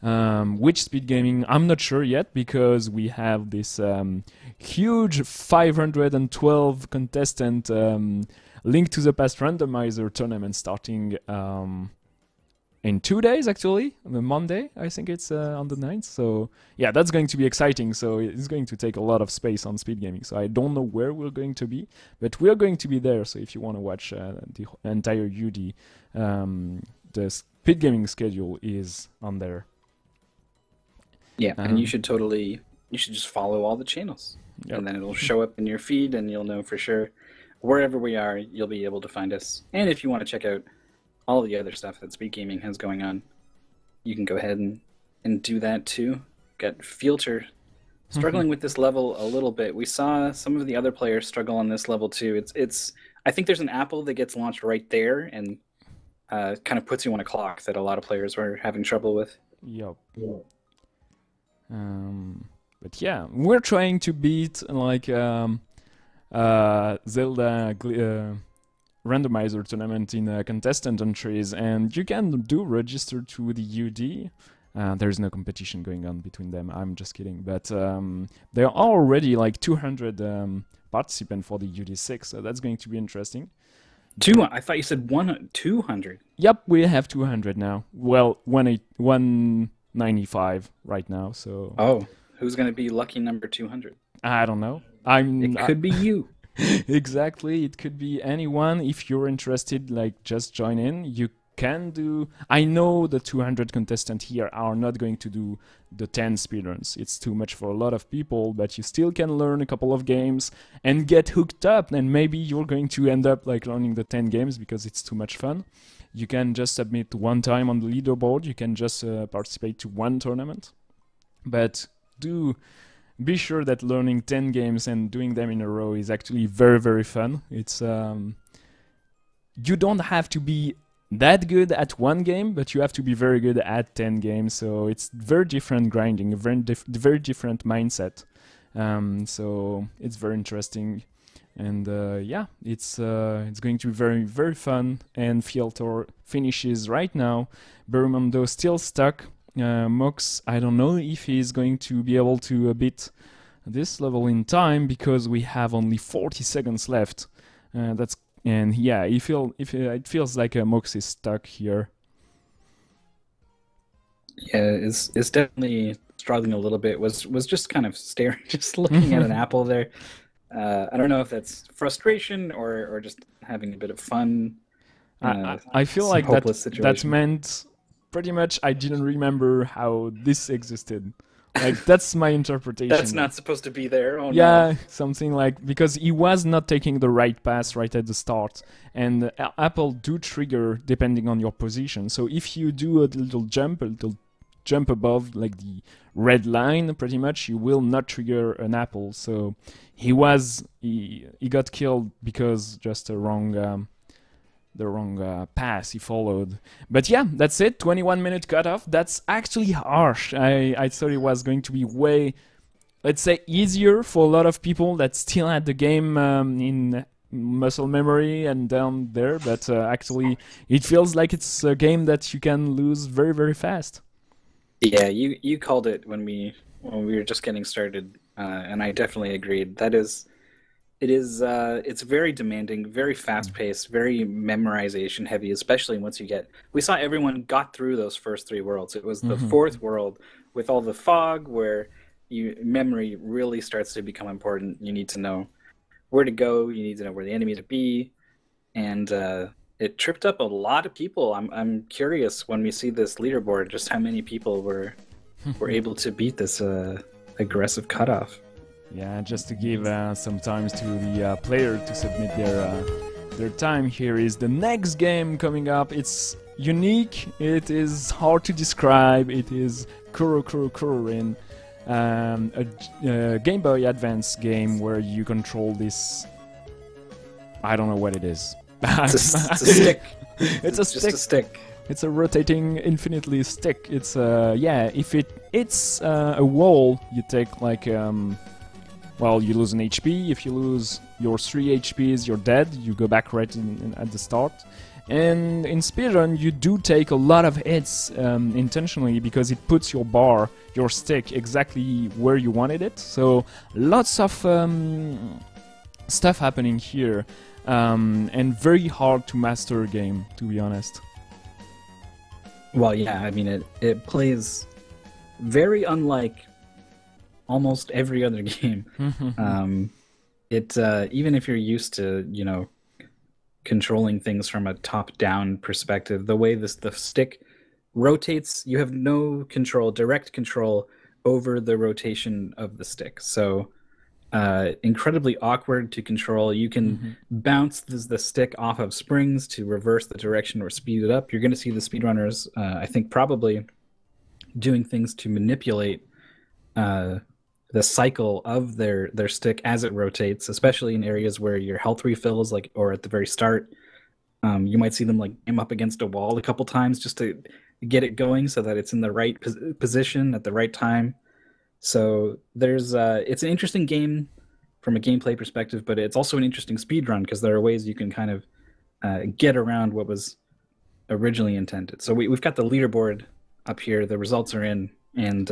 Which Speed Gaming, I'm not sure yet, because we have this huge 512 contestant Link to the Past randomizer tournament starting in 2 days, actually. On Monday, I think it's on the 9th. So yeah, that's going to be exciting. So it's going to take a lot of space on Speed Gaming. So I don't know where we're going to be, but we're going to be there. So if you want to watch the entire UD, the Speed Gaming schedule is on there. Yeah, and you should just follow all the channels. Yep. And then it'll show up in your feed, and you'll know for sure wherever we are, you'll be able to find us. And if you want to check out all the other stuff that Speed Gaming has going on, you can go ahead and do that too. Got Filter struggling with this level a little bit. We saw some of the other players struggle on this level too. It's I think there's an apple that gets launched right there and kind of puts you on a clock that a lot of players were having trouble with. Yup. But yeah, we're trying to beat like Zelda randomizer tournament in contestant entries, and you can do register to the UD. There's no competition going on between them. I'm just kidding. But there are already like 200 participants for the UD6, so that's going to be interesting. I thought you said 200. Yep, we have 200 now. Well, 195 right now. So. Oh, who's going to be lucky number 200? I don't know. It could be you. Exactly, it could be anyone. If you're interested, like, just join in. You can do. I know the 200 contestants here are not going to do the 10 speedruns. It's too much for a lot of people, but you still can learn a couple of games and get hooked up, and maybe you're going to end up like learning the 10 games because it's too much fun. You can just submit one time on the leaderboard. You can just participate to one tournament, but do be sure that learning 10 games and doing them in a row is actually very, very fun. It's you don't have to be that good at one game, but you have to be very good at 10 games. So it's very different grinding, a very different mindset. So it's very interesting, and yeah, it's going to be very, very fun. And Fieltor finishes right now. Bermundo still stuck. Mox, I don't know if he's going to be able to beat this level in time because we have only 40 seconds left. And yeah, it feels like Mox is stuck here. Yeah, it's definitely struggling a little bit. Was just kind of staring, just looking at an apple there. I don't know if that's frustration or just having a bit of fun. I feel like that meant pretty much I didn't remember how this existed. Like, that's my interpretation. That's not supposed to be there. Oh, yeah, no. Something like, because he was not taking the right pass right at the start, and Apple do trigger depending on your position. So if you do a little jump above like the red line, pretty much, you will not trigger an apple. So he got killed because just the wrong pass he followed. But yeah, that's it. 21-minute cutoff. That's actually harsh. I thought it was going to be way, let's say, easier for a lot of people that still had the game in muscle memory and down there. But actually, it feels like it's a game that you can lose very, very fast. Yeah, you called it when we were just getting started, and I definitely agreed. It's very demanding, very fast-paced, very memorization heavy, especially once we saw everyone got through those first 3 worlds. It was the 4th world with all the fog where memory really starts to become important. You need to know where to go, you need to know where the enemy to be, and it tripped up a lot of people. I'm curious when we see this leaderboard just how many people were able to beat this aggressive cutoff. Yeah, just to give some time to the player to submit their time. Here is the next game coming up. It's unique. It is hard to describe. It is Kuru Kuru Kururin, a Game Boy Advance game where you control this. I don't know what it is. It's a stick. It's just a stick. It's a rotating infinitely stick. It's if it's a wall, you take like well, you lose an HP. If you lose your 3 HPs, you're dead. You go back right at the start. And in speedrun, you do take a lot of hits intentionally because it puts your stick, exactly where you wanted it. So lots of stuff happening here, and very hard to master a game, to be honest. Well, yeah, I mean, it plays very unlike almost every other game. Even if you're used to, controlling things from a top-down perspective, the way the stick rotates, you have no direct control over the rotation of the stick. So incredibly awkward to control. You can bounce the stick off of springs to reverse the direction or speed it up. You're going to see the speedrunners, I think, probably doing things to manipulate the cycle of their stick as it rotates, especially in areas where your health refills, like or at the very start. You might see them like aim up against a wall a couple times just to get it going so that it's in the right position at the right time. So there's it's an interesting game from a gameplay perspective, but it's also an interesting speed run because there are ways you can kind of get around what was originally intended. So we've got the leaderboard up here. The results are in, and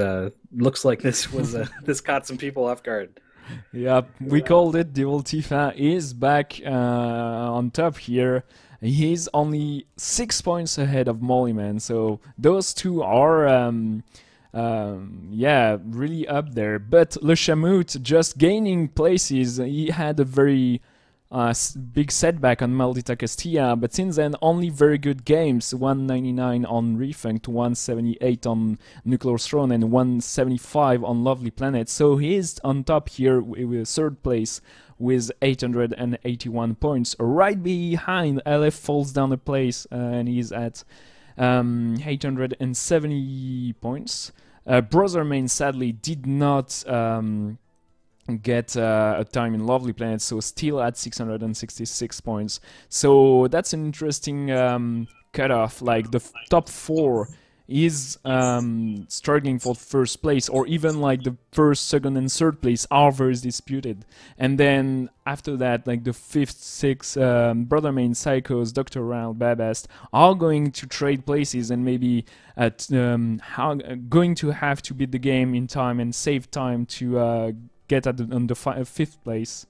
looks like this was this caught some people off guard. Yep, we called it. Devil Tifa is back on top here. He's only 6 points ahead of Mollyman, so those two are yeah, really up there. But Le Chamout just gaining places. He had a very big setback on Maldita Castilla, but since then only very good games. 199 on Refunked, 178 on Nuclear Throne, and 175 on Lovely Planet. So he's on top here with third place with 881 points. Right behind, LF falls down a place and he's at 870 points. Brother Main sadly did not get a time in Lovely Planet, so still at 666 points. So that's an interesting cutoff. Like the top 4 is struggling for first place, or even like the first, second, and third place are very disputed. And then after that, like the 5th, 6th, Brother Main, Psychos, Dr. Ral, Babast are going to trade places and maybe at going to have to beat the game in time and save time to get on the 5th place.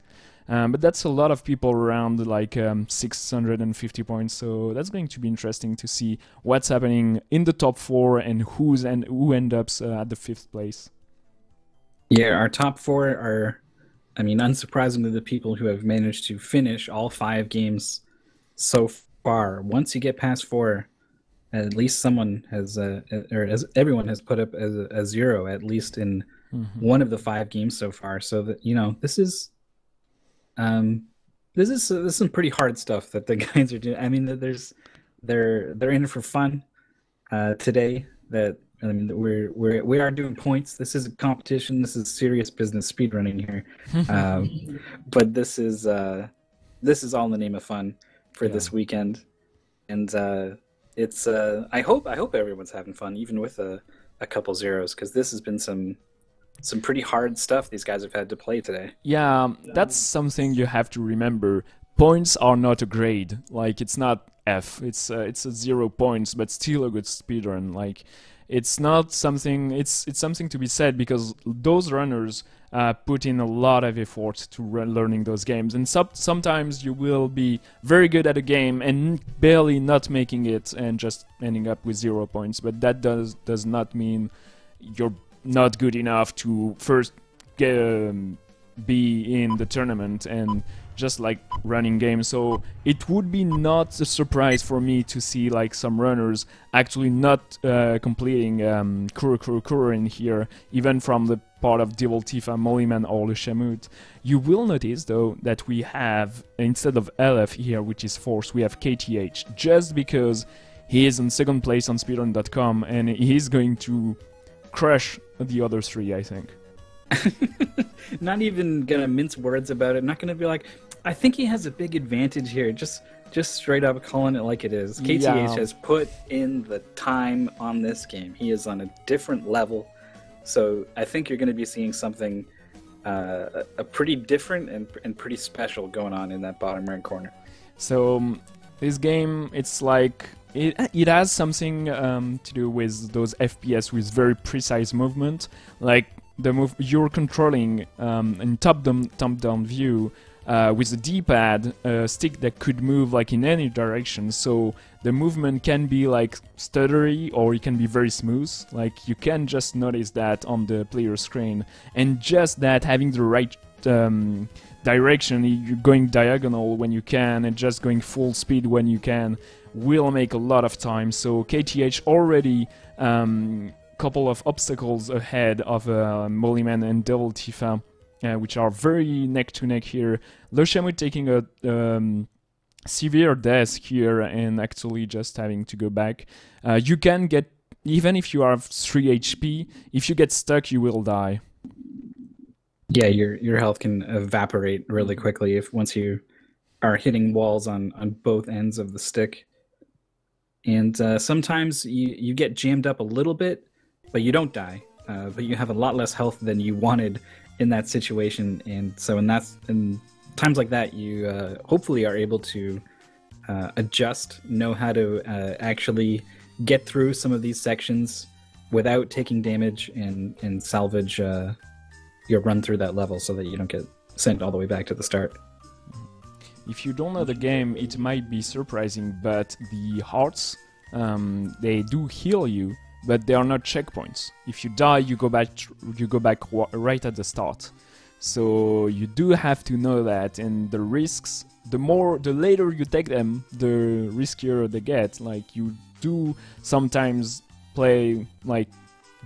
But that's a lot of people around like 650 points, so that's going to be interesting to see what's happening in the top 4 and who ends up at the 5th place. Yeah, our top 4 are, I mean, unsurprisingly, the people who have managed to finish all 5 games so far. Once you get past 4, at least someone has, or as everyone has put up as a 0, at least in one of the 5 games so far. So that, you know, this is some pretty hard stuff that the guys are doing. I mean, they're in it for fun today. That, I mean, we are doing points. This is a competition. This is serious business speedrunning here. But this is all in the name of fun for this weekend, and it's I hope everyone's having fun, even with a couple zeros, because this has been some pretty hard stuff these guys have had to play today. Yeah, that's something you have to remember. Points are not a grade. Like, it's not F. It's a 0 points, but still a good speedrun. Like, it's not something. It's something to be said, because those runners put in a lot of effort to learning those games, and sometimes you will be very good at a game and barely not making it and just ending up with 0 points. But that does not mean you're not good enough to first be in the tournament and just like running games. So it would be not a surprise for me to see like some runners actually not completing Kuru Kuru Kururin here, even from the part of Devil Tifa, Mollyman, or Le Chamout. You will notice though that we have, instead of LF here, which is Force, we have KTH, just because he is in 2nd place on speedrun.com and he's going to crush the other 3, I think. Not even gonna mince words about it. Not gonna be like, I think he has a big advantage here. Just straight up calling it like it is. KTH has put in the time on this game. He is on a different level. So I think you're going to be seeing something a pretty different and pretty special going on in that bottom right corner. So this game, it's like it has something to do with those FPS with very precise movement, like the move you're controlling in top-down view with the D-pad, a stick that could move like in any direction. So the movement can be like stuttery or it can be very smooth. Like you can just notice that on the player screen, and just that having the right direction, you're going diagonal when you can and just going full speed when you can, will make a lot of time. So KTH already couple of obstacles ahead of Mollyman and Devil Tifa, which are very neck to neck here. Le Chamout taking a severe death here and actually just having to go back. You can get, even if you have 3 HP, if you get stuck you will die. Yeah, your health can evaporate really quickly if once you are hitting walls on both ends of the stick. And sometimes you get jammed up a little bit, but you don't die. But you have a lot less health than you wanted in that situation, and so in times like that, you hopefully are able to adjust, know how to actually get through some of these sections without taking damage, and salvage your run through that level so that you don't get sent all the way back to the start. If you don't know the game, it might be surprising, but the hearts, they do heal you, but they are not checkpoints. If you die, you go back right at the start. So you do have to know that, and the risks, the later you take them, the riskier they get. Like, you do sometimes play, like,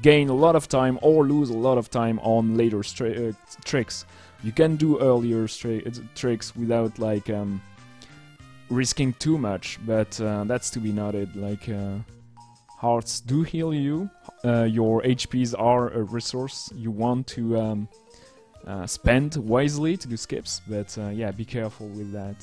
gain a lot of time or lose a lot of time on later tricks. You can do earlier tricks without, like, risking too much, but that's to be noted. Like, hearts do heal you. Your HPs are a resource you want to spend wisely to do skips, but yeah, be careful with that.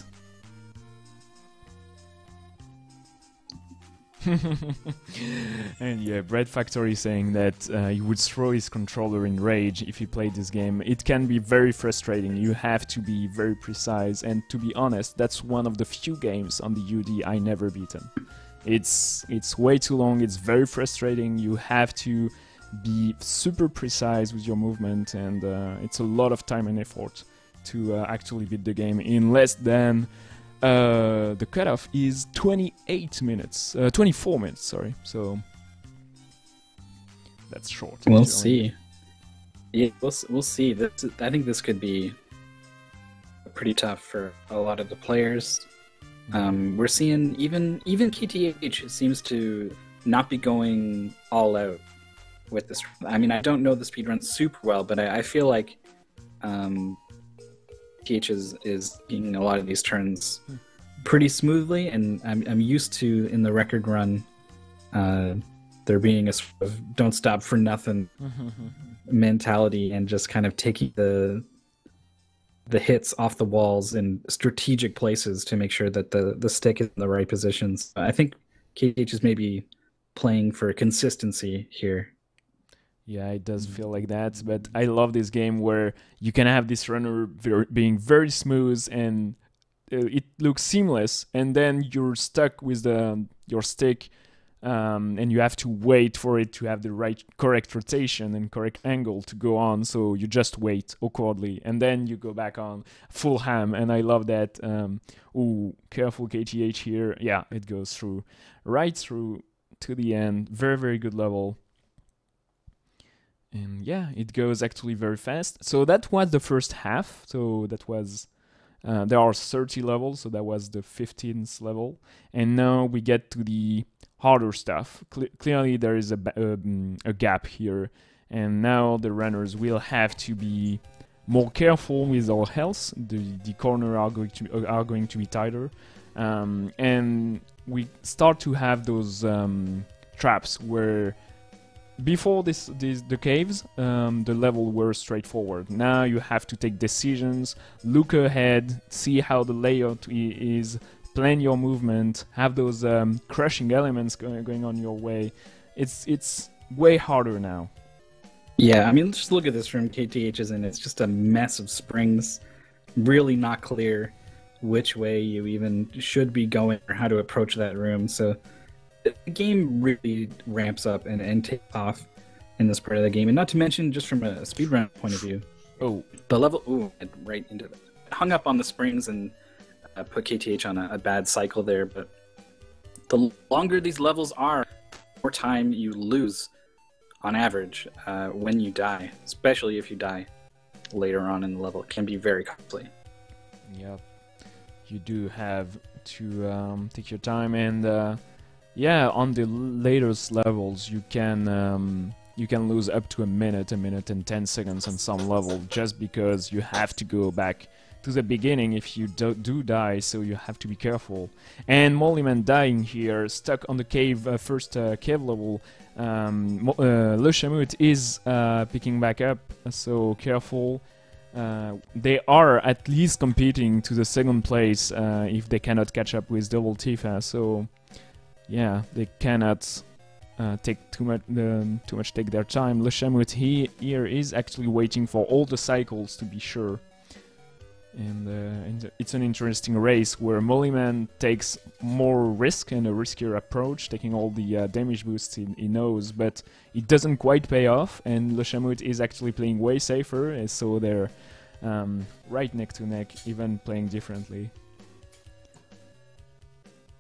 And yeah, Bread Factory saying that he would throw his controller in rage if he played this game. It can be very frustrating. You have to be very precise, and to be honest, that's one of the few games on the UD I never beaten. It's way too long, it's very frustrating, you have to be super precise with your movement, and it's a lot of time and effort to actually beat the game in less than the cutoff is 24 minutes, sorry, so that's short. We'll see. Yeah, we'll see. I think this could be pretty tough for a lot of the players. We're seeing even KTH seems to not be going all out with this. I mean, I don't know the speedrun super well, but I feel like KTH is taking a lot of these turns pretty smoothly, and I'm used to, in the record run, there being a sort of don't stop for nothing mentality, and just kind of taking the hits off the walls in strategic places to make sure that the stick is in the right positions. I think KH is maybe playing for consistency here. Yeah, it does feel like that, but I love this game where you can have this runner being very smooth and it looks seamless, and then you're stuck with your stick, and you have to wait for it to have the correct rotation and correct angle to go on, so you just wait awkwardly, and then you go back on full ham, and I love that. Ooh, careful KTH here. Yeah, it goes right through to the end. Very, very good level. And yeah, it goes actually very fast. So that was the first half, so that was... there are 30 levels, so that was the 15th level. And now we get to the harder stuff. Clearly there is a gap here. And now the runners will have to be more careful with our health. The corners are going to be tighter. And we start to have those traps where... Before the caves, the level were straightforward. Now you have to take decisions, look ahead, see how the layout is, plan your movement, have those crushing elements going on your way. It's way harder now. Yeah, I mean, just look at this room KTH is in. It's just a mess of springs. Really not clear which way you even should be going or how to approach that room. So the game really ramps up and takes off in this part of the game. And not to mention, just from a speedrun point of view, the level, right into it. Hung up on the springs and put KTH on a bad cycle there. But the longer these levels are, the more time you lose on average when you die, especially if you die later on in the level. It can be very costly. Yep. You do have to take your time, and yeah, on the latest levels, you can lose up to a minute and 10 seconds on some level, just because you have to go back to the beginning if you do die, so you have to be careful. And Mollyman dying here, stuck on the cave, first cave level. Le Chamut is picking back up, so careful. they are at least competing to the second place if they cannot catch up with Double Tifa. So yeah, they cannot take too much take their time. Le Chamut here is actually waiting for all the cycles to be sure. And it's an interesting race where Mollyman takes more risk and a riskier approach, taking all the damage boosts he knows, but it doesn't quite pay off, and Le Chamut is actually playing way safer, and so they're right neck to neck, even playing differently.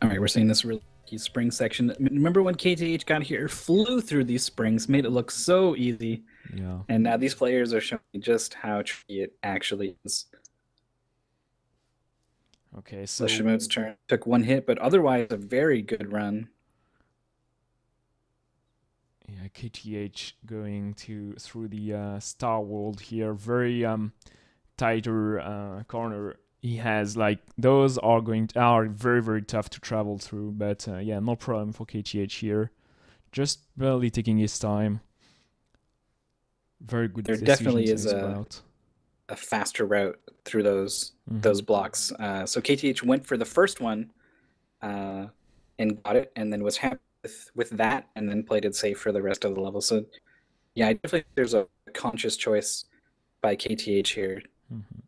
Alright, we're seeing this really key spring section. Remember when KTH got here, flew through these springs, made it look so easy, Yeah. and now these players are showing just how tricky it actually is. Okay, so Lashamut's turn took one hit, but otherwise a very good run. yeah, KTH going through the Star World here, very tighter corner. He has like those are very tough to travel through, but yeah, no problem for KTH here. Just barely taking his time. Very good. There definitely is a faster route through those blocks. So KTH went for the first one and got it, and then was happy with that, and then played it safe for the rest of the level. So yeah, I definitely think there's a conscious choice by KTH here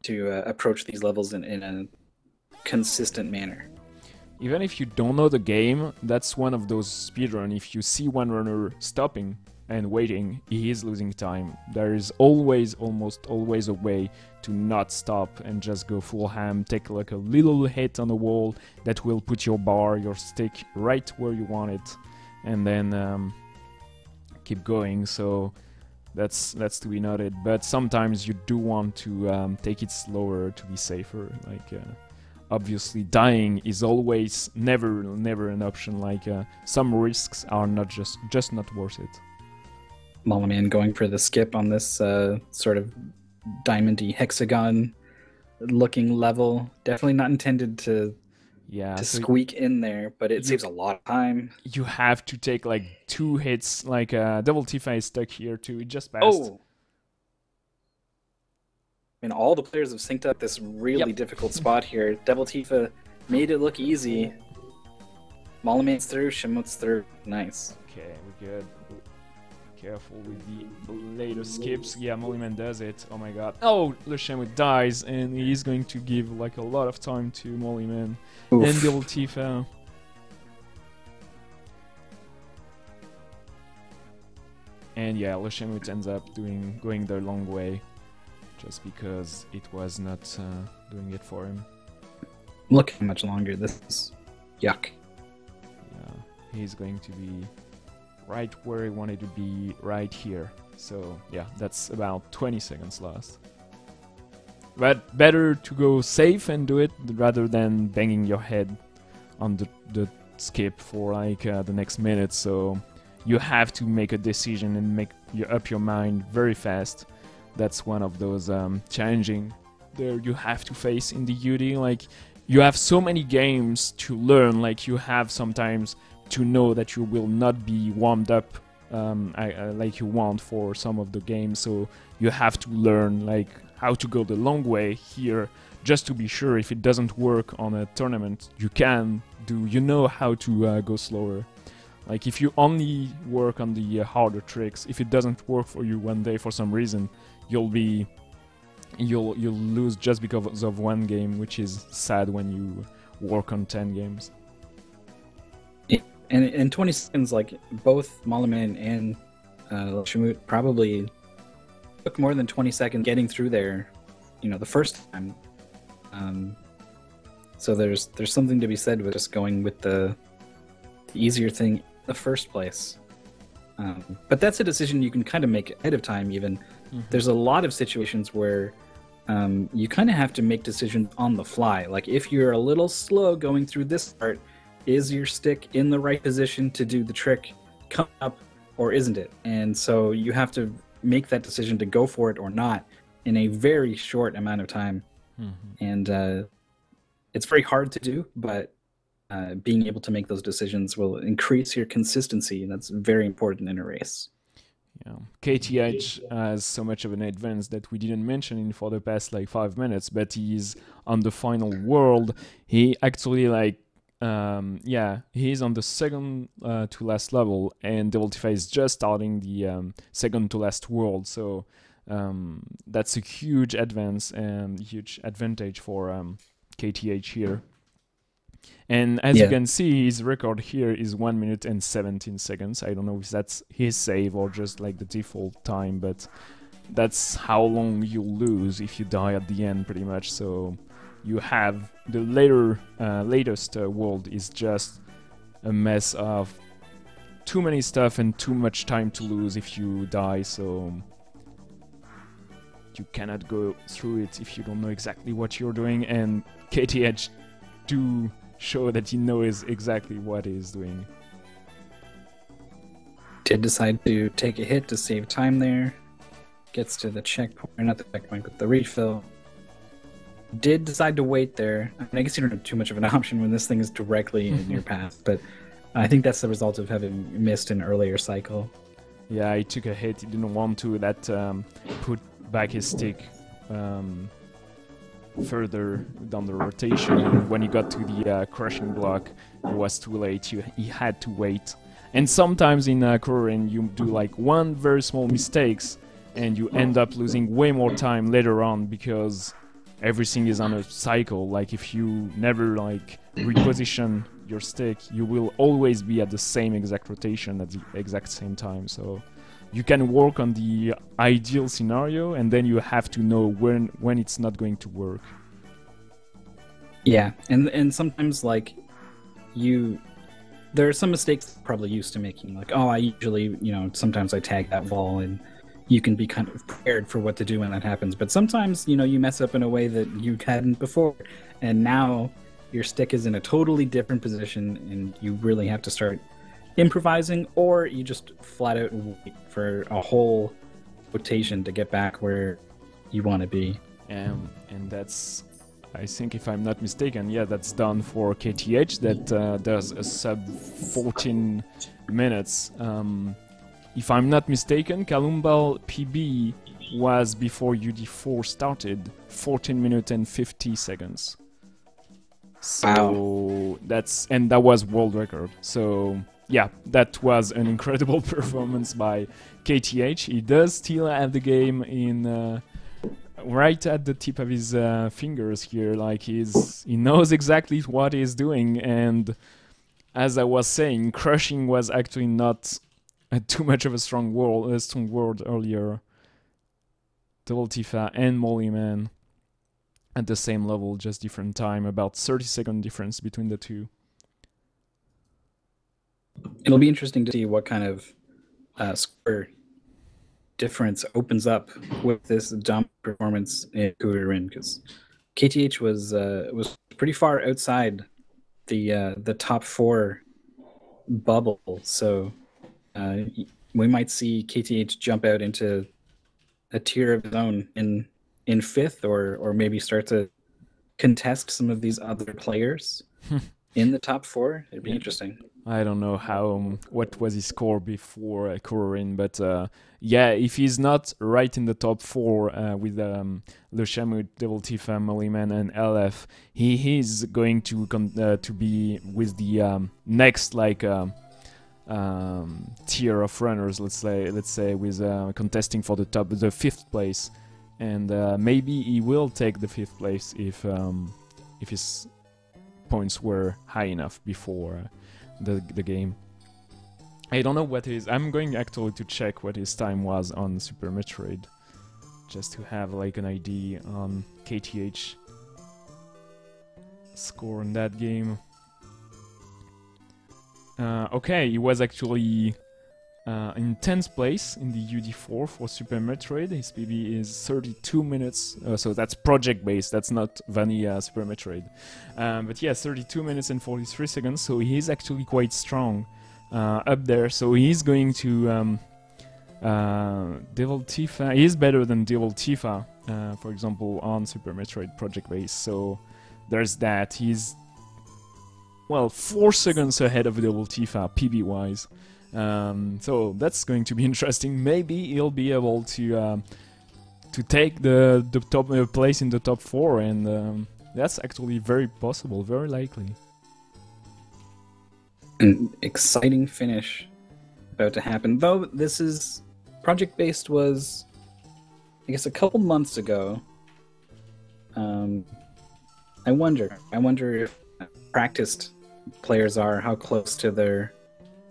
to approach these levels in a consistent manner. Even if you don't know the game, that's one of those speedrun. If you see one runner stopping and waiting, he is losing time. There is almost always a way to not stop and just go full ham, take like a little hit on the wall that will put your bar, your stick right where you want it, and then keep going. So that's to be noted. But sometimes you do want to take it slower to be safer. Like obviously dying is always never an option. Like some risks are not just not worth it. Mollyman going for the skip on this sort of diamondy hexagon looking level. Definitely not intended to squeak in there, but it saves a lot of time. You have to take like 2 hits, like Double Tifa is stuck here too. It just passed. Oh! I mean, all the players have synced up this really difficult spot here. Double Tifa made it look easy. Mollyman's through, Chamut's through. Nice. Okay, we're good. Careful with the later skips. Yeah, Mollyman does it. Oh my god. Oh, Le Chamut dies, and he's going to give like a lot of time to Mollyman. And Double Tifa. And yeah, Le Chamut ends up going the long way, just because it was not doing it for him. Look how much longer this is. Yuck. Yeah, he's going to be right where he wanted to be, right here. So yeah, that's about 20 seconds last. But better to go safe and do it rather than banging your head on the skip for like the next minute. So you have to make a decision and make up your mind very fast. That's one of those challenging there you have to face in the UD. Like you have so many games to learn. Like you have sometimes to know that you will not be warmed up like you want for some of the games, so you have to learn like how to go the long way here, just to be sure if it doesn't work on a tournament, you know how to go slower. Like if you only work on the harder tricks, if it doesn't work for you one day for some reason, you'll lose just because of one game, which is sad when you work on 10 games. And in 20 seconds, like both Mollyman and Chamut probably took more than 20 seconds getting through there, the first time. So there's something to be said with just going with the easier thing in the first place. But that's a decision you can kind of make ahead of time. Even there's a lot of situations where you kind of have to make decisions on the fly. Like if you're a little slow going through this part, is your stick in the right position to do the trick come up, or isn't it? And so you have to make that decision to go for it or not in a very short amount of time. And it's very hard to do, but being able to make those decisions will increase your consistency, and that's very important in a race. Yeah. KTH has so much of an advance that we didn't mention in for the past like 5 minutes, but he's on the final world. He actually like he's on the second to last level, and Devil Tifa is just starting the second to last world. So that's a huge advance and huge advantage for KTH here. And as you can see, his record here is 1 minute and 17 seconds. I don't know if that's his save or just like the default time, but that's how long you lose if you die at the end, pretty much. So you have the latest world is just a mess of too many stuff and too much time to lose if you die. So you cannot go through it if you don't know exactly what you're doing. And KTH do show that he knows exactly what he's doing. Did decide to take a hit to save time there. Gets to the checkpoint, not the checkpoint, but the refill. Did decide to wait there. I guess you don't have too much of an option when this thing is directly in your path, but I think that's the result of having missed an earlier cycle. Yeah, he took a hit. He didn't want to. That put back his stick further down the rotation. And when he got to the crushing block, it was too late. He had to wait. And sometimes in Kururin, you do like one very small mistakes, and you end up losing way more time later on because everything is on a cycle. Like if you never like reposition your stick, you will always be at the same exact rotation at the exact same time. So you can work on the ideal scenario, and then you have to know when it's not going to work. Yeah, and sometimes like there are some mistakes I'm probably used to making. Like, oh, I usually, sometimes I tag that wall, and you can be kind of prepared for what to do when that happens. But sometimes, you mess up in a way that you hadn't before, and now your stick is in a totally different position, and you really have to start improvising, or you just flat out wait for a whole rotation to get back where you want to be. And that's, I think if I'm not mistaken, that's done for KTH, that does a sub 14 minutes. If I'm not mistaken, Kalumbal PB was before UD4 started, 14 minutes and 50 seconds. So wow. That was world record. So yeah, that was an incredible performance by KTH. He does still have the game in right at the tip of his fingers here. Like he knows exactly what he's doing. And as I was saying, crushing was actually not too much of a strong word earlier. Devil Tifa and Molly Man at the same level, just different time. About 30-second difference between the two. It'll be interesting to see what kind of score difference opens up with this dominant performance in Kururin, because KTH was pretty far outside the top 4 bubble. So we might see KTH jump out into a tier of his own in 5th, or maybe start to contest some of these other players in the top 4. It'd be interesting. I don't know what was his score before Kururin, but if he's not right in the top 4 with Le Shamut, Devil Tifa, Mollyman, and LF, he is going to be with the next tier of runners. Let's say with contesting for the 5th place, and maybe he will take the 5th place if his points were high enough before the game. I don't know what his... I'm going actually to check what his time was on Super Metroid, just to have like an idea on KTH score in that game. Okay, he was actually in 10th place in the UD4 for Super Metroid. His PB is 32 minutes, so that's project-based, that's not vanilla Super Metroid. But yeah, 32 minutes and 43 seconds, so he's actually quite strong up there. So he's going to... Devil Tifa... He's better than Devil Tifa, for example, on Super Metroid project-based, so there's that. He's, well, 4 seconds ahead of Devil Tifa, PB-wise. So that's going to be interesting. Maybe he'll be able to take the top place in the top 4, and that's actually very possible, very likely. An exciting finish about to happen. Though this is Project Based was, I guess, a couple months ago. I wonder if practiced players are, how close to their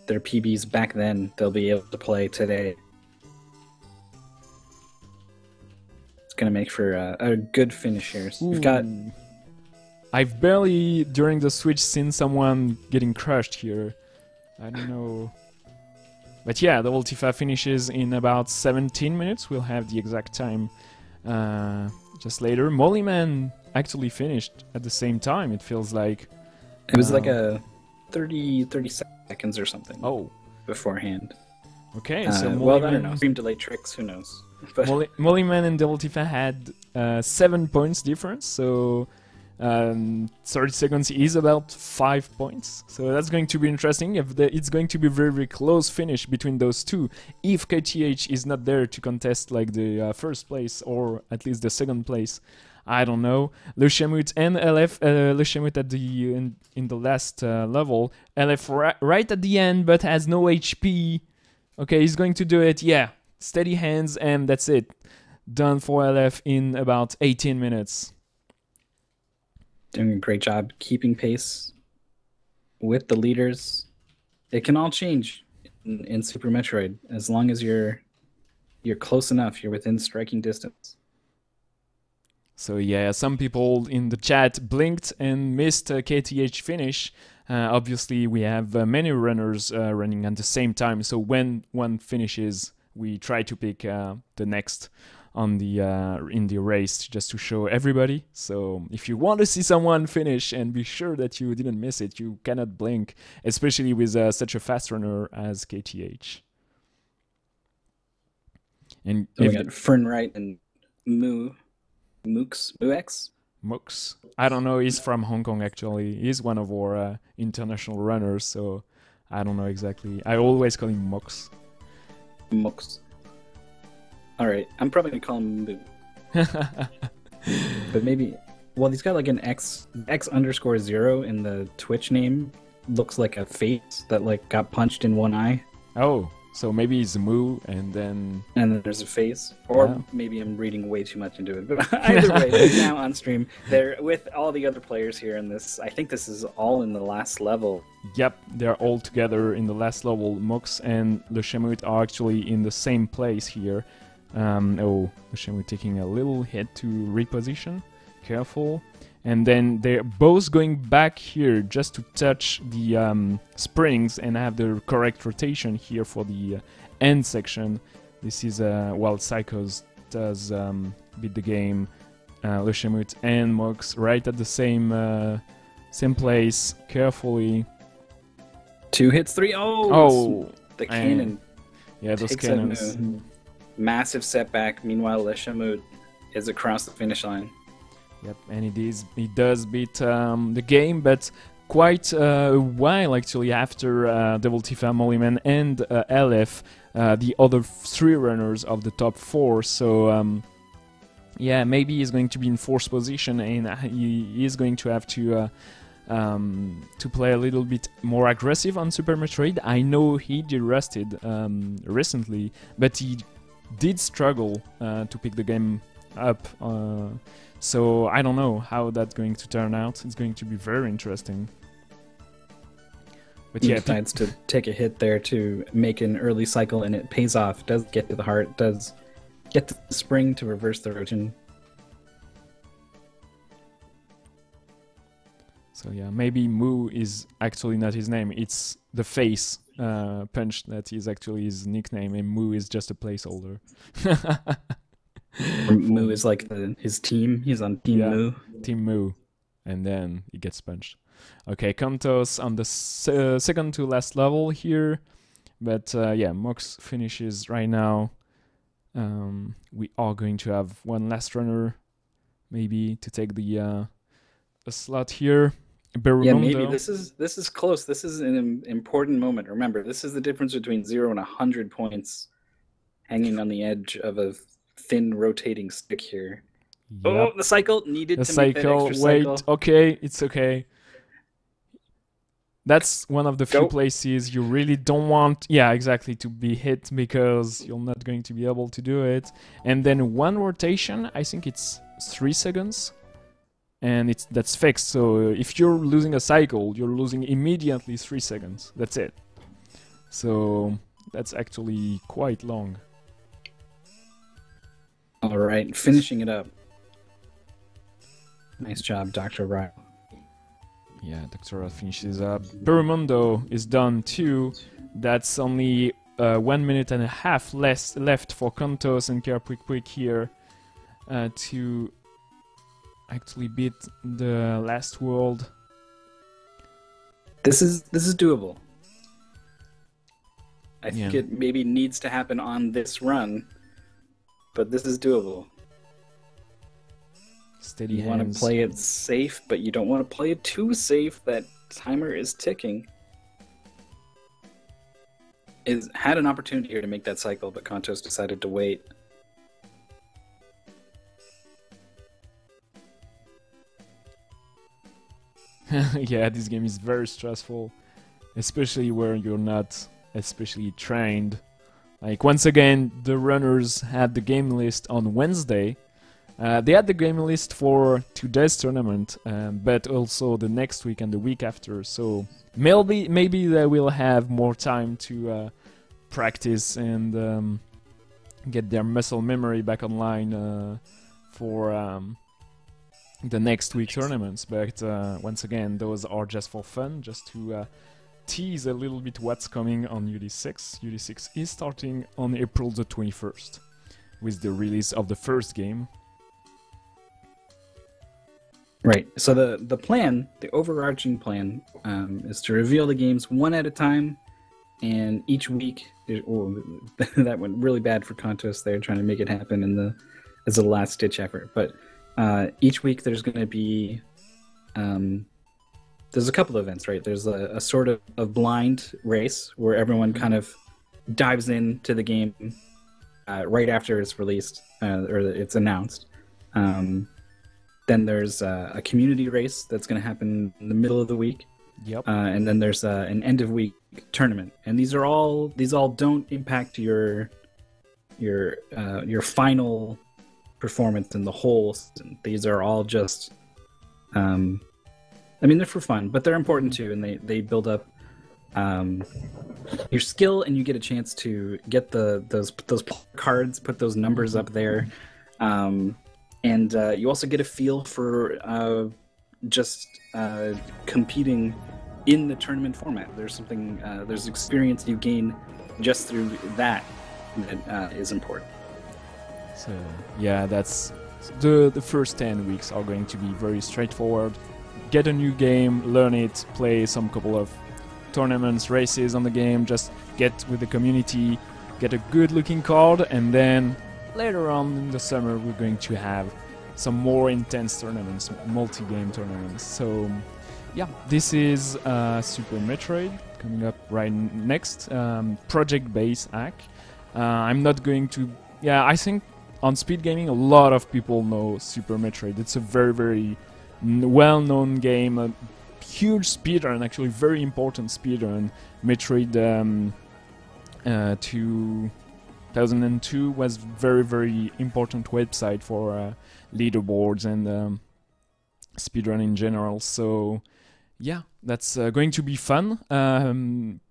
PBs back then they'll be able to play today. It's gonna make for a good finish here. So we've got. I've barely during the switch seen someone getting crushed here. I don't know. But yeah, the Ultifa finishes in about 17 minutes. We'll have the exact time just later. Mollyman actually finished at the same time, it feels like. It was like a 30 seconds or something. Oh. Beforehand. Okay, so well, I don't know. Stream delay tricks, who knows? But Mollyman and Ultifa had 7 points difference, so 30 seconds is about 5 points. So that's going to be interesting. It's going to be very, very close finish between those two. If KTH is not there to contest like the first place or at least the second place, I don't know. Le Chamut and LF, Le Chamut at the in the last level. LF right at the end, but has no HP. Okay, he's going to do it. Yeah, steady hands, and that's it. Done for LF in about 18 minutes. Doing a great job keeping pace with the leaders. It can all change in Super Metroid as long as you're close enough. You're within striking distance. So yeah, some people in the chat blinked and missed a KTH finish. Obviously, we have many runners running at the same time. So when one finishes, we try to pick the next on the in the race just to show everybody. So if you want to see someone finish and be sure that you didn't miss it, you cannot blink, especially with such a fast runner as KTH. And so we got Fernright and Moox. I don't know, he's from Hong Kong actually. He's one of our international runners, so I don't know exactly. I always call him Mox. Alright, I'm probably gonna call him Moo. But maybe, well, he's got like an X_0 in the Twitch name. Looks like a face that like got punched in one eye. Oh, so maybe it's Moo and then there's a face. Or maybe I'm reading way too much into it. But either way, right now on stream, they're with all the other players here in this. I think this is all in the last level. Yep, they're all together in the last level. Mox and Le Chamut are actually in the same place here. Le Chamut taking a little hit to reposition. Careful. And then they're both going back here just to touch the springs and have the correct rotation here for the end section. This is while Psychos does beat the game. Le Chamut and Mox right at the same place. Carefully. 2 hits, 3. Oh! The cannon. Yeah, those cannons. Massive setback. Meanwhile, Le Chamut is across the finish line. Yep, and he does beat the game, but quite a while actually after Devil Tifa, Mollyman, and LF, the other 3 runners of the top 4. So yeah, maybe he's going to be in 4th position, and he is going to have to play a little bit more aggressive on Super Metroid. I know he de-rusted recently, but he did struggle to pick the game up. So I don't know how that's going to turn out. It's going to be very interesting. But yeah, he decides to take a hit there to make an early cycle, and it pays off. Does get to the heart. Does get to the spring to reverse the rotation. So yeah, maybe Moo is actually not his name. It's the face punch that is actually his nickname, and Moo is just a placeholder. Moo is like his team. He's on Team Moo. Team Moo. And then he gets punched. Okay, Kantos on the second to last level here. But yeah, Mox finishes right now. We are going to have one last runner, maybe, to take the a slot here. Yeah, maybe Berumondo. this is close. This is an important moment. Remember, this is the difference between 0 and 100 points, hanging on the edge of a thin rotating stick here. Yep. Oh, the cycle needed A to make that cycle. extra Wait. cycle. Okay, it's okay. That's one of the few Go. places you really don't want, yeah, exactly, to be hit because you're not going to be able to do it. And then one rotation, I think it's 3 seconds, and that's fixed. So if you're losing a cycle, you're losing immediately 3 seconds. That's it. So that's actually quite long. All right, finishing it up. Nice job, Dr. Ryle. Yeah, Doctora finishes up. Berumondo is done too. That's only 1 minute and a half left for Kontos and Kerpwik here to actually beat the last world. This is doable. I think it maybe needs to happen on this run, but this is doable. Steady You hands. want to play it safe, but you don't want to play it too safe. That timer is ticking. Had an opportunity here to make that cycle, but Kontos decided to wait. Yeah, this game is very stressful, especially where you're not especially trained. Like, once again, the runners had the game list on Wednesday. They had the game list for today's tournament, but also the next week and the week after. So maybe they will have more time to practice and get their muscle memory back online for the next week tournaments. But once again, those are just for fun, just to tease a little bit what's coming on UD6. UD6 is starting on April the 21st with the release of the first game. Right. So the plan, the overarching plan, is to reveal the games one at a time, and each week. Oh, that went really bad for Kontos. They're trying to make it happen as a last ditch effort. But each week there's going to be there's a couple of events, right? There's a sort of blind race where everyone kind of dives into the game right after it's released or it's announced. Then there's a community race that's going to happen in the middle of the week. Yep. And then there's an end of week tournament. And these all don't impact your final performance in the whole season. These are all just I mean, they're for fun, but they're important too, and they build up your skill, and you get a chance to get those cards, put those numbers up there. And you also get a feel for just competing in the tournament format. There's there's experience you gain just through that is important. So yeah, that's the first 10 weeks are going to be very straightforward. Get a new game, learn it, play some couple of tournaments, races on the game, just get with the community, get a good looking card, and then later on in the summer we're going to have some more intense tournaments, multi-game tournaments. So yeah, this is Super Metroid coming up right next, Project Base Hack. I'm not going to, I think on speed gaming a lot of people know Super Metroid. It's a very, very well-known game, a huge speedrun, actually very important speedrun. Metroid 2002 was very, very important website for leaderboards and speedrun in general. So yeah, that's going to be fun.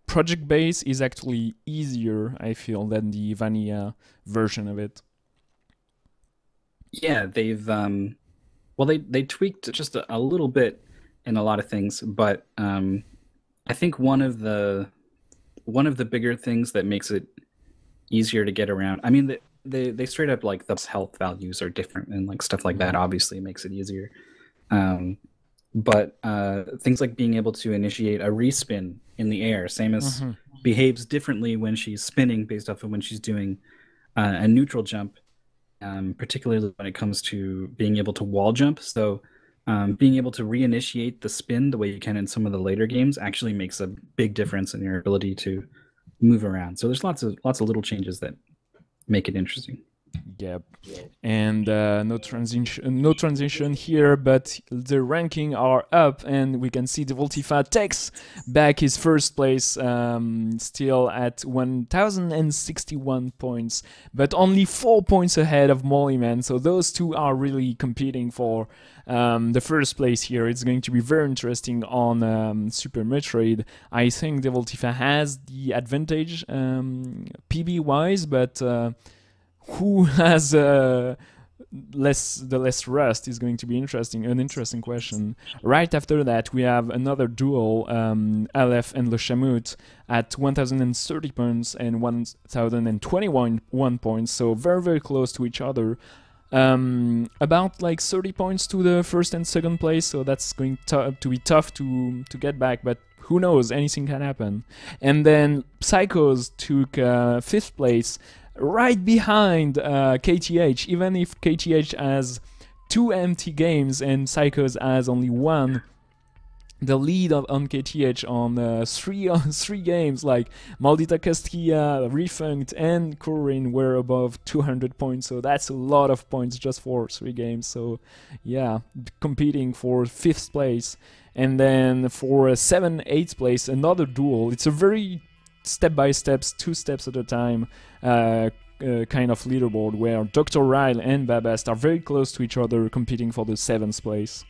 Project Base is actually easier, I feel, than the vanilla version of it. Yeah, they've they tweaked just a little bit in a lot of things, but I think one of the bigger things that makes it easier to get around. I mean, they straight up, like, the health values are different and like stuff like that. Obviously, makes it easier. But things like being able to initiate a respin in the air, Samus behaves differently when she's spinning based off of when she's doing a neutral jump. Particularly when it comes to being able to wall jump. So being able to reinitiate the spin the way you can in some of the later games actually makes a big difference in your ability to move around. So there's lots of little changes that make it interesting. Yep. And no transition here, but the ranking are up, and we can see Devoltifa takes back his first place, still at 1,061 points, but only 4 points ahead of Mollyman. So those two are really competing for the first place here. It's going to be very interesting on Super Metroid. I think Devoltifa has the advantage PB wise, but who has the less rust is going to be an interesting question. Right after that, we have another duel, Aleph and Le Chamut at 1,030 points and 1,021 points, so very, very close to each other. About like 30 points to the first and second place, so that's going to be tough to get back, but who knows, anything can happen. And then Psychos took 5th place, right behind KTH, even if KTH has 2 empty games and Psychos has only 1. The lead on KTH on 3 games, like Maldita Castilla, Refunct, and Kururin were above 200 points, so that's a lot of points just for 3 games. So yeah, competing for 5th place. And then for 7th, 8th place, another duel. It's a very step-by-step, 2 steps at a time kind of leaderboard where Dr. Ryle and Babast are very close to each other, competing for the 7th place.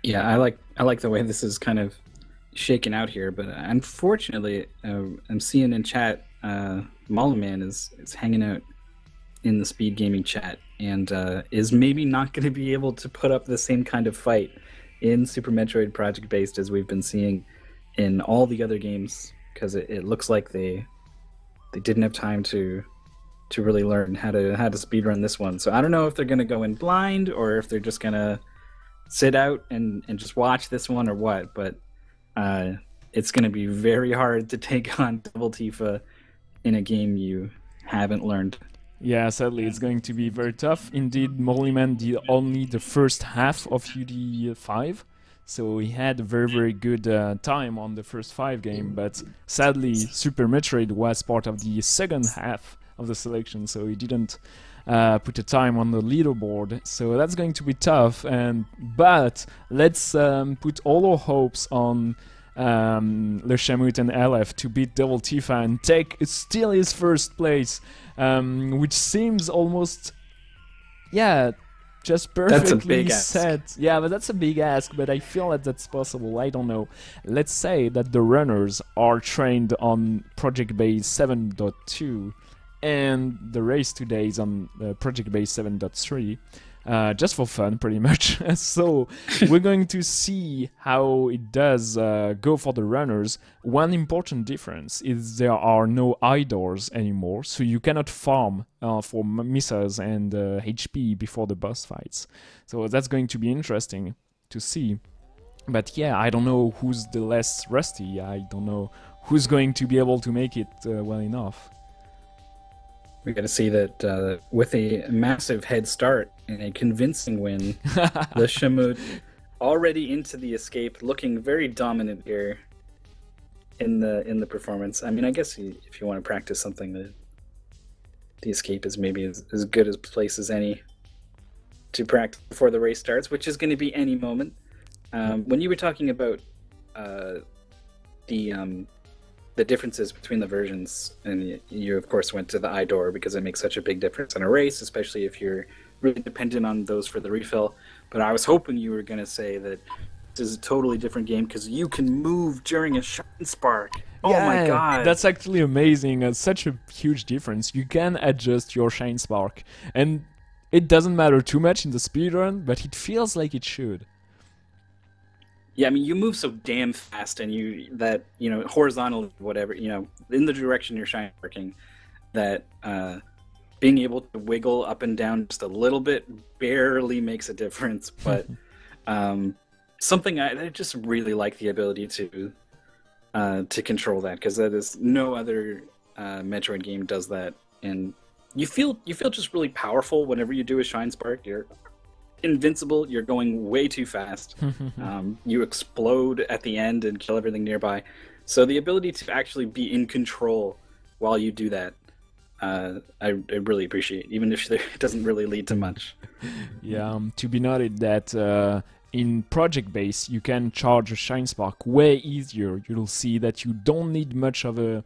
Yeah, I like the way this is kind of shaken out here, but unfortunately, I'm seeing in chat, Mollyman is hanging out in the speed gaming chat and is maybe not going to be able to put up the same kind of fight in Super Metroid Project Based as we've been seeing in all the other games, because it looks like they didn't have time to really learn how to speedrun this one. So I don't know if they're going to go in blind or if they're just going to sit out and just watch this one or what, but it's going to be very hard to take on Devoltifa in a game you haven't learned. Yeah, sadly, it's going to be very tough. Indeed, Mollyman did only the first half of UD5, so he had a very, very good time on the first 5 game, but sadly, Super Metroid was part of the second half of the selection, so he didn't put a time on the leaderboard, so that's going to be tough. But let's put all our hopes on Le Chamut and Aleph to beat Devoltifa and take still his first place, which seems almost, yeah, just perfectly set. Yeah, but that's a big ask, but I feel that that's possible. I don't know. Let's say that the runners are trained on Project Base 7.2 and the race today is on Project Base 7.3, just for fun, pretty much. So we're going to see how it does go for the runners. One important difference is there are no eye doors anymore, so you cannot farm for missiles and HP before the boss fights. So that's going to be interesting to see. But yeah, I don't know who's the less rusty. I don't know who's going to be able to make it well enough. We got to see that with a massive head start and a convincing win, the Chamut already into the escape, looking very dominant here in the performance. I mean, I guess if you want to practice something, the escape is maybe as good a place as any to practice before the race starts, which is going to be any moment. When you were talking about the differences between the versions, and you of course went to the eye door because it makes such a big difference in a race, especially if you're really dependent on those for the refill. But I was hoping you were going to say that this is a totally different game because you can move during a shine spark. Oh yeah, my god, that's actually amazing. Such a huge difference. You can adjust your shine spark, and it doesn't matter too much in the speedrun, but it feels like it should. Yeah, I mean, you move so damn fast, and horizontal, whatever, in the direction you're shine working, that being able to wiggle up and down just a little bit barely makes a difference. But something I just really like the ability to control that, because that is no other Metroid game does that, and you feel just really powerful whenever you do a shine spark. invincible. You're going way too fast. You explode at the end and kill everything nearby. So the ability to actually be in control while you do that, I really appreciate, even if it doesn't really lead to much. Yeah, to be noted that in Project Base you can charge a Shine Spark way easier. You'll see that you don't need much of a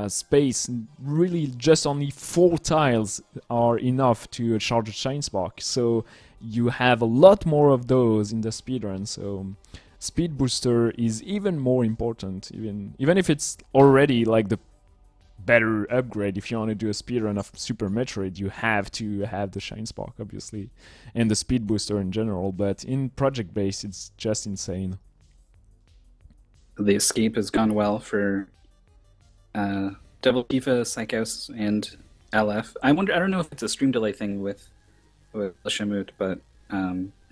space. Really, just only 4 tiles are enough to charge a Shine Spark. So you have a lot more of those in the speedrun. So Speed Booster is even more important, even if it's already like the better upgrade. If you want to do a speedrun of Super Metroid, you have to have the Shine Spark, obviously, and the Speed Booster in general. But in Project Base, it's just insane. The escape has gone well for Devil Tifa, Psychos, and LF. I don't know if it's a stream delay thing with Shamut, but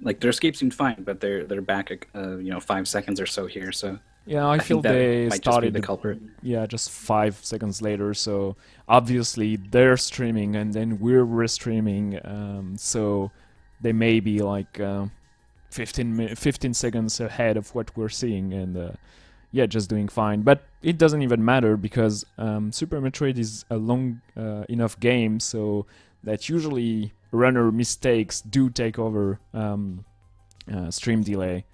like their escape seemed fine, but they're back 5 seconds or so here. So yeah, I feel they started the culprit. Yeah, just 5 seconds later. So obviously they're streaming and then we're restreaming. So they may be like 15 seconds ahead of what we're seeing, and yeah, just doing fine. But it doesn't even matter because Super Metroid is a long enough game, so that usually runner mistakes do take over stream delay.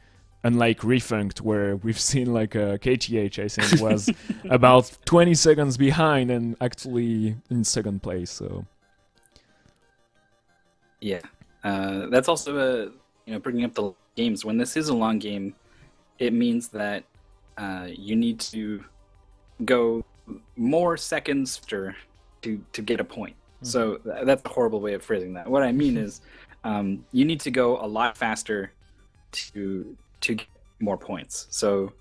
Unlike Refunked, where we've seen like KTH, I think, was about 20 seconds behind and actually in second place. So yeah, that's also bringing up the games. When this is a long game, it means that you need to go more seconds to get a point. Mm-hmm. So that's a horrible way of phrasing that. What I mean is you need to go a lot faster to get more points. So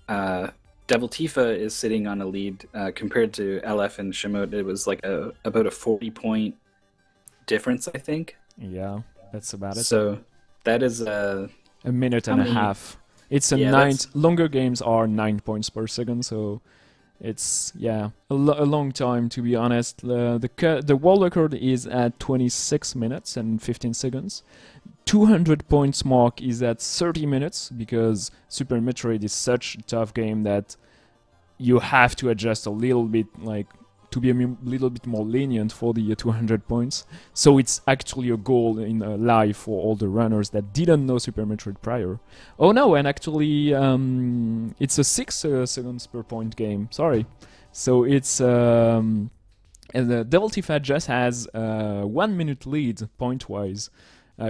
Devil Tifa is sitting on a lead compared to LF and Shamut. It was like about a 40-point difference, I think. Yeah, that's about it. So that is a minute and a half. It's a longer games are 9 points per second, so it's a long time, to be honest. The world record is at 26 minutes and 15 seconds. 200 points mark is at 30 minutes because Super Metroid is such a tough game that you have to adjust a little bit, like to be a little bit more lenient for the 200 points. So it's actually a goal in live for all the runners that didn't know Super Metroid prior. Oh no, and actually it's a 6 seconds per point game. Sorry. So it's and the Devil Tifa just has 1 minute lead point-wise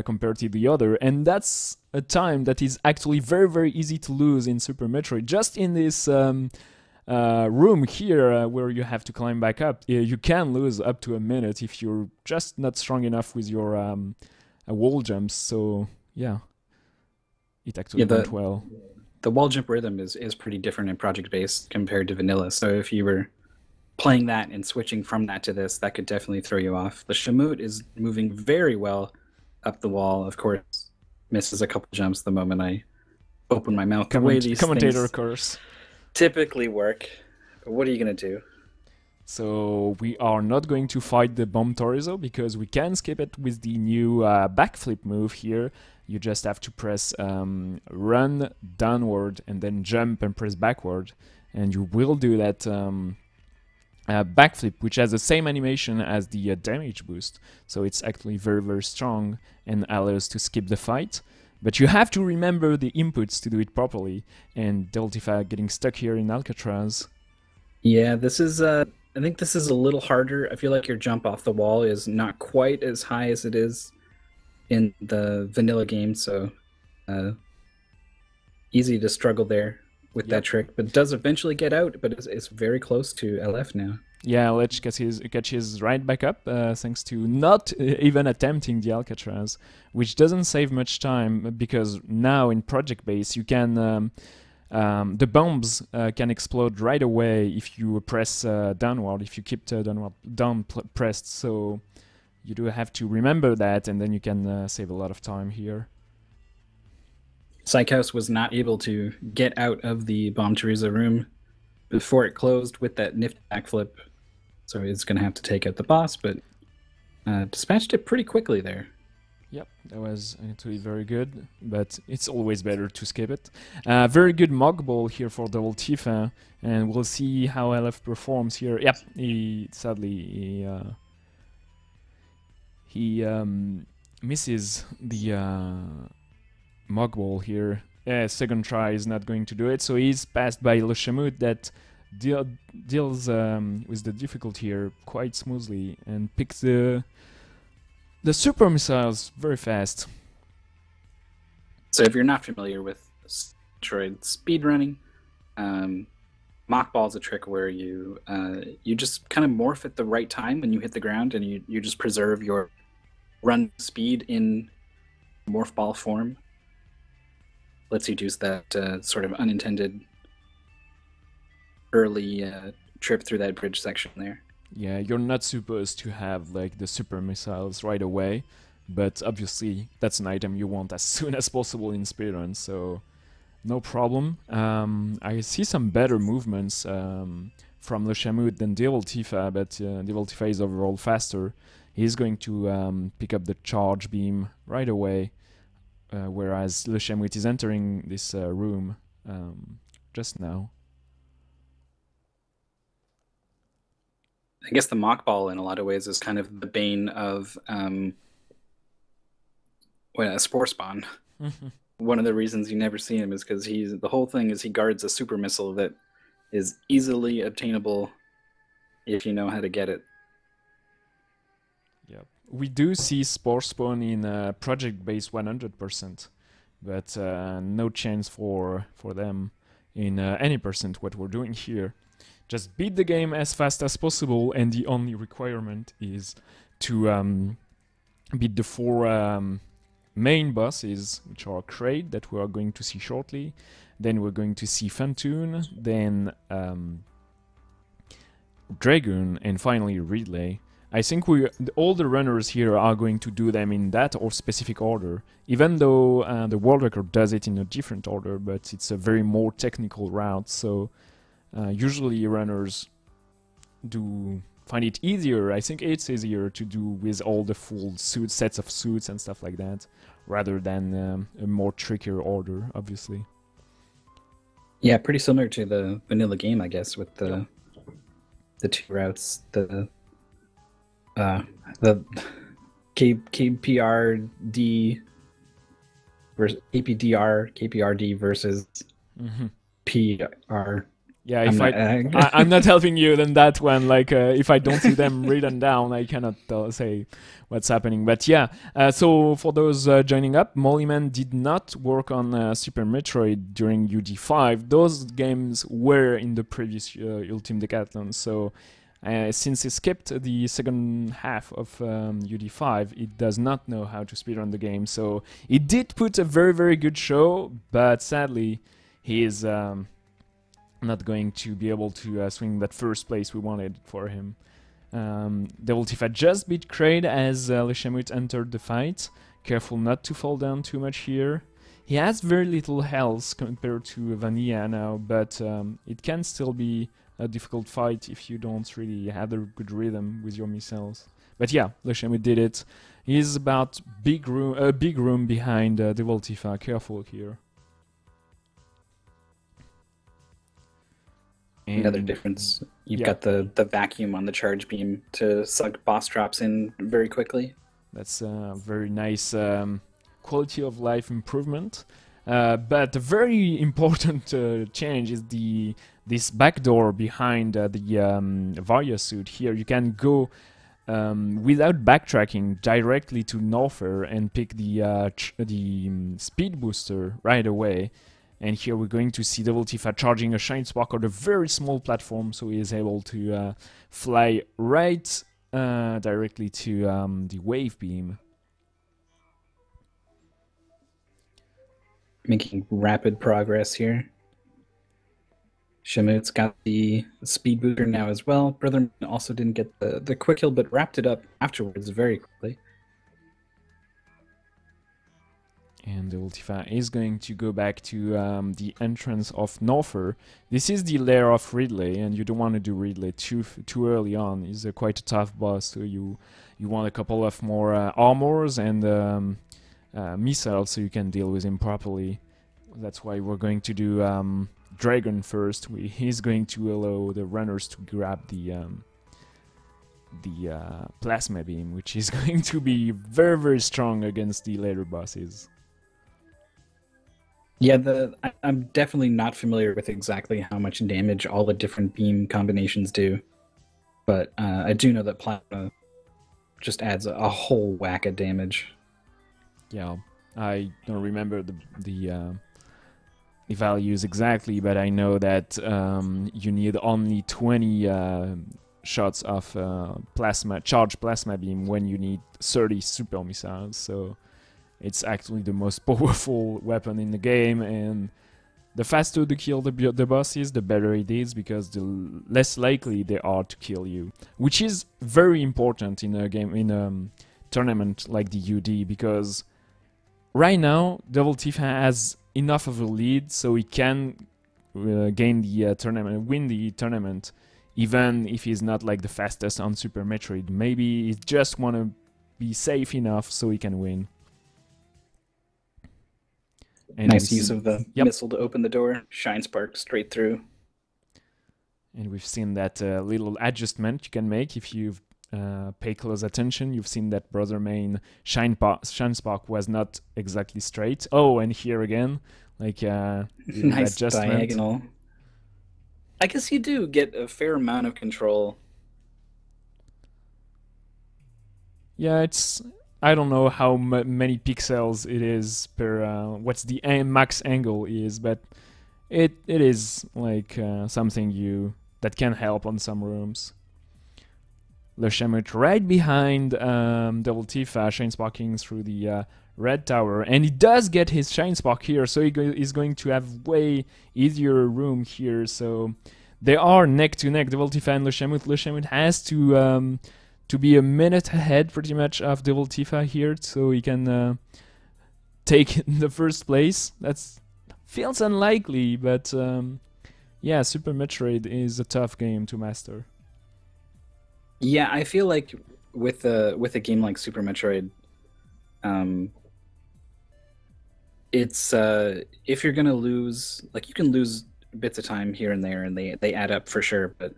compared to the other, and that's a time that is actually very, very easy to lose in Super Metroid. Just in this room here where you have to climb back up, you can lose up to a minute if you're just not strong enough with your wall jumps. So yeah, it actually went well. The wall jump rhythm is pretty different in Project Base compared to vanilla. So if you were playing that and switching from that to this, that could definitely throw you off. The Shamut is moving very well up the wall. Of course, misses a couple jumps the moment I open my mouth. The way these commentator curse typically work. What are you gonna do? So we are not going to fight the Bomb Torizo because we can skip it with the new backflip move here. You just have to press run downward and then jump and press backward, and you will do that backflip, which has the same animation as the damage boost. So it's actually very, very strong and allows to skip the fight. But you have to remember the inputs to do it properly, and Devil Tifa getting stuck here in Alcatraz. Yeah, this is I think this is a little harder. I feel like your jump off the wall is not quite as high as it is in the vanilla game, so easy to struggle there with that trick, but does eventually get out, but it's very close to LF now. Yeah, Lech catches right back up thanks to not even attempting the Alcatraz, which doesn't save much time because now in Project Base you can the bombs can explode right away if you press downward, if you keep down pressed. So you do have to remember that, and then you can save a lot of time here. Psychos was not able to get out of the Bomb Teresa room before it closed with that nifty backflip, so he's going to have to take out the boss, but dispatched it pretty quickly there. Yep, that was actually very good, but it's always better to skip it. Very good mug ball here for Double Tifa, and we'll see how LF performs here. Yep, he misses the mug ball here. Second try is not going to do it, so he's passed by Le Chamut that deals with the difficulty here quite smoothly and picks the super missiles very fast. So if you're not familiar with Metroid speedrunning, mock ball is a trick where you just kind of morph at the right time when you hit the ground, and you just preserve your run speed in morph ball form. Lets you do that sort of unintended early trip through that bridge section there. Yeah, you're not supposed to have like the super missiles right away, but obviously that's an item you want as soon as possible in speedrun, so no problem. I see some better movements from Le Chamut than Devil Tifa, but Devil Tifa is overall faster. He's going to pick up the charge beam right away, whereas Le Chamut is entering this room just now. I guess the mock ball in a lot of ways is kind of the bane of Spore Spawn. One of the reasons you never see him is because the whole thing is he guards a super missile that is easily obtainable if you know how to get it. Yep. We do see Spore Spawn in Project Base 100%, but no chance for them in any percent what we're doing here. Just beat the game as fast as possible, and the only requirement is to beat the 4 main bosses, which are Kraid, that we are going to see shortly. Then we're going to see Fantoon, then Dragoon, and finally Relay. I think all the runners here are going to do them in that or specific order, even though the world record does it in a different order, but it's a very more technical route, so usually runners do find it easier. I think it's easier to do with all the full sets of suits and stuff like that, rather than a more trickier order, obviously. Yeah, pretty similar to the vanilla game, I guess, with the 2 routes, the KPRD versus KPRD versus PR. Yeah, I'm not helping you in that one. Like, if I don't see them written down, I cannot say what's happening. But yeah, so for those joining up, Mollyman did not work on Super Metroid during UD5. Those games were in the previous Ultime Decathlon. So since he skipped the second half of UD5, it does not know how to speedrun the game. So it did put a very, very good show, but sadly, he is not going to be able to swing that first place we wanted for him. Devil Tifa just beat Kraid as Le Chamut entered the fight. Careful not to fall down too much here. He has very little health compared to Vanilla now, but it can still be a difficult fight if you don't really have a good rhythm with your missiles. But yeah, Le Chamut did it. He's about big room behind Devil Tifa. Careful here. And another difference, you've got the vacuum on the charge beam to suck boss drops in very quickly. That's a very nice quality of life improvement. But a very important change is this back door behind the Varia suit here. You can go without backtracking directly to Norfair and pick the speed booster right away. And here we're going to see Devil Tifa charging a Shine Spark on a very small platform, so he is able to fly right directly to the wave beam. Making rapid progress here. Chamut's got the speed booster now as well. Brother also didn't get the quick kill, but wrapped it up afterwards very quickly. And the Ultifa is going to go back to the entrance of Norther. This is the lair of Ridley, and you don't want to do Ridley too early on. He's quite a tough boss, so you want a couple of more armors and missiles so you can deal with him properly. That's why we're going to do Dragon first. He's going to allow the runners to grab the plasma beam, which is going to be very, very strong against the later bosses. Yeah, I'm definitely not familiar with exactly how much damage all the different beam combinations do, but I do know that plasma just adds a whole whack of damage. Yeah, I don't remember the values exactly, but I know that you need only 20 shots of charged plasma beam when you need 30 super missiles, so it's actually the most powerful weapon in the game, and the faster to kill the bosses, the better it is, because the less likely they are to kill you, which is very important in a game, in a tournament like the UD, because right now Devil Tifa has enough of a lead so he can gain the tournament, win the tournament, even if he's not like the fastest on Super Metroid. Maybe he just want to be safe enough so he can win. And nice use of the missile to open the door, shine spark straight through. And we've seen that little adjustment you can make if you pay close attention. You've seen that Brother Main shine spark was not exactly straight. Oh, and here again, like nice adjustment. Diagonal. I guess you do get a fair amount of control. Yeah, it's... I don't know how many pixels it is per... what's the max angle is, but it is like something that can help on some rooms. Le Shamut right behind Devil Tifa, shine sparking through the red tower, and he does get his shine spark here, so he's going to have way easier room here. So they are neck to neck, Devil Tifa and Le Shamut. Le Shamut has to be a minute ahead pretty much of Devil Tifa here, so he can take the first place. That feels unlikely, but yeah, Super Metroid is a tough game to master. Yeah, I feel like with a game like Super Metroid, it's if you're gonna lose, like, you can lose bits of time here and there, and they add up for sure, but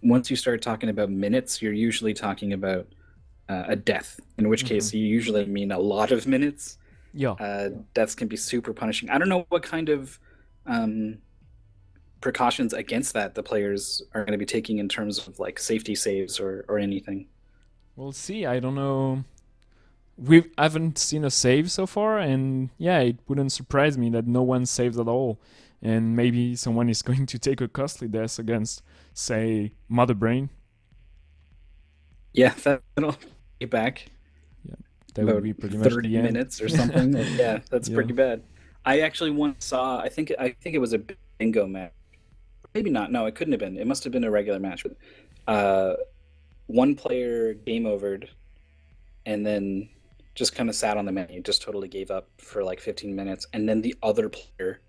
once you start talking about minutes, you're usually talking about a death, in which case you usually mean a lot of minutes. Yeah. Deaths can be super punishing. I don't know what kind of precautions against that the players are going to be taking in terms of like safety saves or anything. We'll see. I don't know. We haven't seen a save so far, and yeah, it wouldn't surprise me that no one saved at all. And maybe someone is going to take a costly death against, say, Mother Brain. Yeah, that'll get back. Yeah, that would be pretty much 30 the end. minutes or something. Yeah, that's pretty bad. I actually once saw, I think it was a bingo match. Maybe not. No, it couldn't have been. It must have been a regular match. One player game overed and then just kind of sat on the menu, just totally gave up for like 15 minutes. And then the other player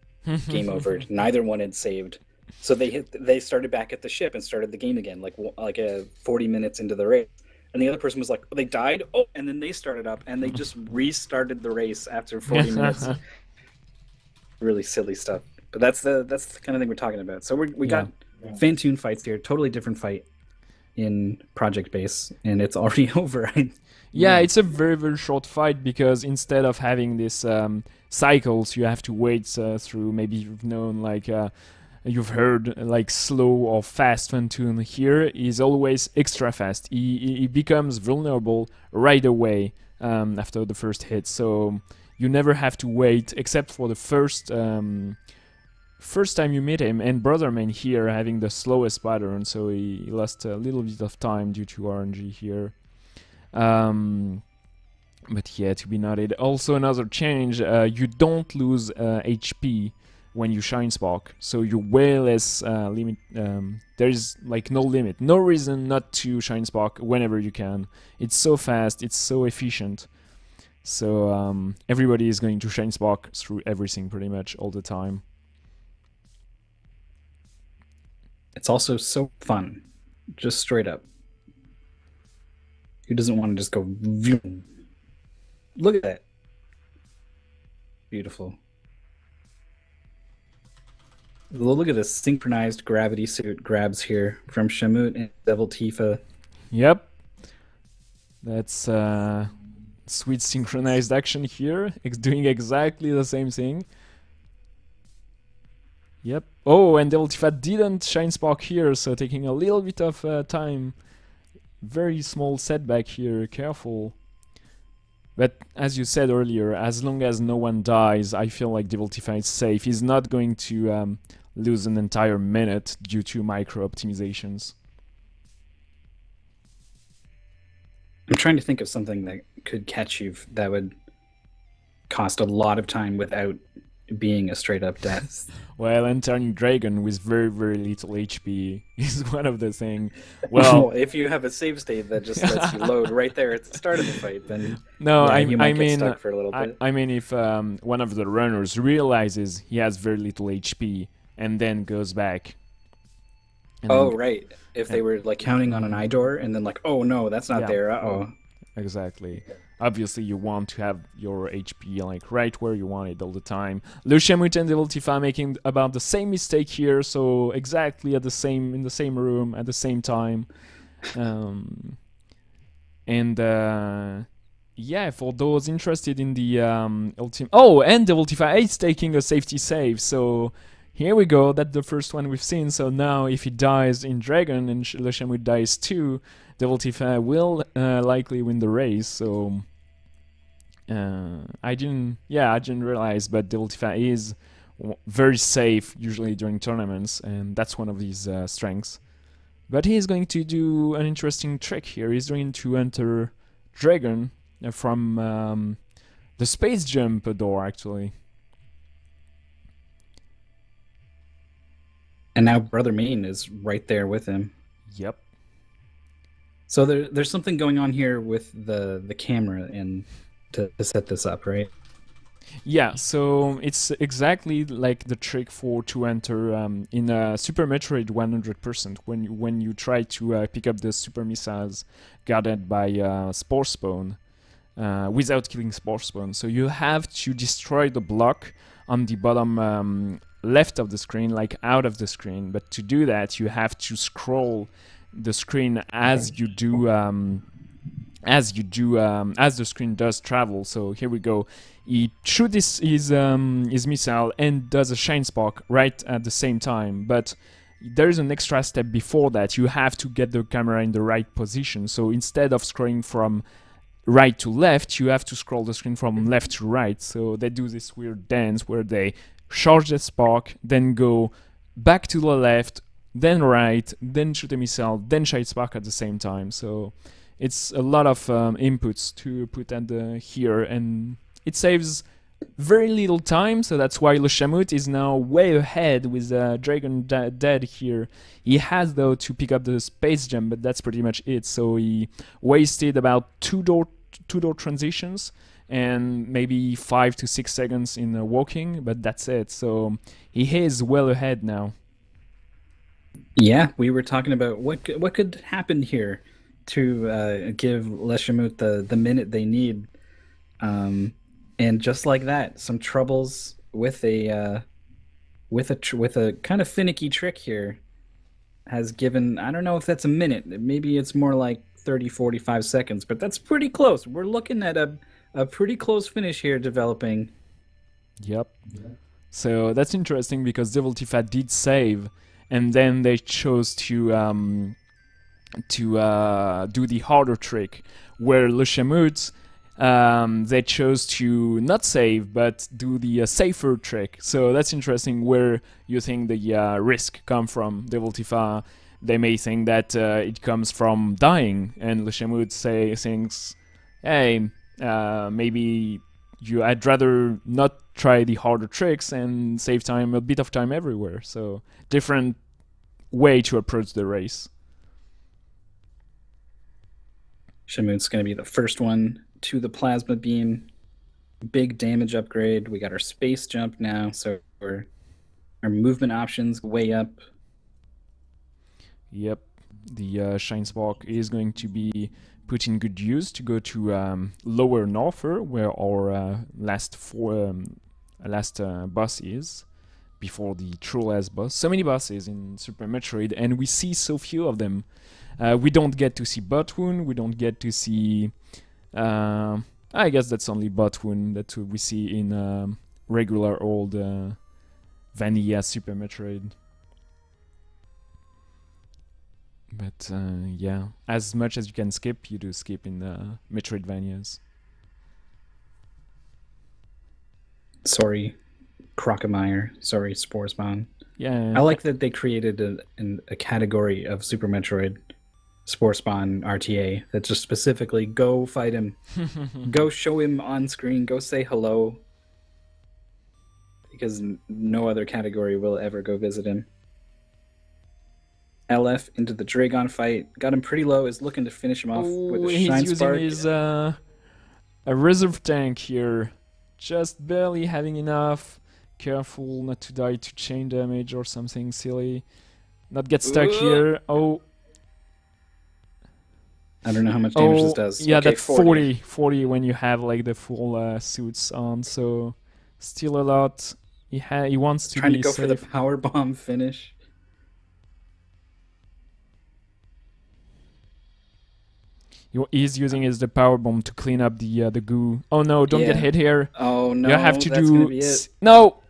game overed. Neither one had saved. So they started back at the ship and started the game again, like 40 minutes into the race. And the other person was like, oh, they died? Oh, and then they started up and they just restarted the race after 40 minutes. Really silly stuff. But that's the kind of thing we're talking about. So we got Fantoon fights here, totally different fight in Project Base, and it's already over. Yeah, it's a very, very short fight, because instead of having this cycles, you have to wait through. Maybe you've heard like slow or fast Fantoon. Here is always extra fast. He becomes vulnerable right away after the first hit. So you never have to wait, except for the first time you meet him. And Brother Man here having the slowest pattern, so he lost a little bit of time due to RNG here. But yeah, to be noted. Also another change, you don't lose HP when you shine spark, so you're way less limit. There is like no limit, no reason not to shine spark whenever you can. It's so fast, it's so efficient. So everybody is going to Shine Spark through everything pretty much all the time. It's also so fun, just straight up. Who doesn't want to just go vroom? Look at that. Beautiful. Look at this synchronized gravity suit grabs here from Shamut and Devil Tifa. Yep. That's sweet synchronized action here. It's doing exactly the same thing. Yep. Oh, and Devil Tifa didn't Shine Spark here, so taking a little bit of time. Very small setback here, careful. But as you said earlier, as long as no one dies, I feel like Devil Tifa is safe. He's not going to lose an entire minute due to micro optimizations. I'm trying to think of something that could catch you that would cost a lot of time without being a straight up death. Well, entering Dragon with very, very little HP is one of the things. Well, if you have a save state that just lets you load right there at the start of the fight, then no, yeah, I mean, get stuck for a little bit. I mean, if one of the runners realizes he has very little HP and then goes back. Oh, right. If they were like counting on an eye door and then like, oh no, that's not there. Uh-oh. Exactly. Obviously, you want to have your HP like right where you want it all the time. Le Shamut and Devil Tifa making about the same mistake here, so exactly in the same room at the same time. Yeah, for those interested in the ultimate. Oh, and Devil Tifa is taking a safety save, so here we go. That's the first one we've seen. So now, if he dies in Dragon and Le Shamut dies too, Devil Tifa will likely win the race. So I didn't realize, but Devil Tifa is very safe usually during tournaments, and that's one of his strengths. But he is going to do an interesting trick here. He's going to enter Dragon from the space jump door, actually. And now Brother Main is right there with him. Yep. So there's something going on here with the camera and to set this up, right? Yeah, so it's exactly like the trick to enter in Super Metroid 100% when you try to pick up the super missiles guarded by Spore Spawn without killing Spore Spawn. So you have to destroy the block on the bottom left of the screen, like out of the screen. But to do that, you have to scroll the screen as you do as the screen does travel. So here we go. He shoots his missile and does a Shine Spark right at the same time. But there is an extra step before that. You have to get the camera in the right position. So instead of scrolling from right to left, you have to scroll the screen from left to right. So they do this weird dance where they charge the spark, then go back to the left, then right, then shoot a missile, then Shine Spark at the same time. So it's a lot of inputs to put at here, and it saves very little time. So that's why Le Shamut is now way ahead with Dragon dead here. He has though to pick up the space jump, but that's pretty much it. So he wasted about two door transitions and maybe 5 to 6 seconds in walking, but that's it. So he is well ahead now. Yeah, we were talking about what could happen here to give Le Shamut the minute they need, and just like that, some troubles with a kind of finicky trick here has given, I don't know if that's a minute, maybe it's more like 30-45 seconds, but that's pretty close. We're looking at a pretty close finish here developing. Yep. So that's interesting because Devil Tifa did save, and then they chose to do the harder trick, where Le Shamut they chose to not save but do the safer trick. So that's interesting where you think the risk come from. Devil Tifa, they may think that it comes from dying, and Le Shamut thinks, hey, maybe I'd rather not try the harder tricks and save time, a bit of time everywhere. So different way to approach the race. Shamut's going to be the first one to the plasma beam. big damage upgrade. We got our space jump now, so our movement options way up. Yep, the Shine Spark is going to be put in good use to go to Lower Norther, where our last boss is, before the true last boss. So many bosses in Super Metroid, and we see so few of them. We don't get to see Botwoon, we don't get to see... I guess that's only Botwoon that we see in regular old vanilla Super Metroid. But yeah, as much as you can skip, you do skip in the Metroidvanias. Sorry, Crocomire. Sorry, Sporespawn. Yeah, I like that they created a category of Super Metroid, Sporespawn RTA, that's just specifically go fight him, go show him on screen, go say hello, because no other category will ever go visit him. LF into the Dragon fight, got him pretty low, is looking to finish him off with a Shine Spark. He's using his a reserve tank here, just barely having enough. Careful not to die to chain damage or something silly. Not get stuck here. Oh. I don't know how much damage this does. Yeah, okay, that's 40 when you have like the full suits on, so still a lot. He wants to trying be to go safe. for the power bomb finish. He's using the power bomb to clean up the goo. Oh no! Don't get hit here. Oh no! You have to that's gonna be it. No.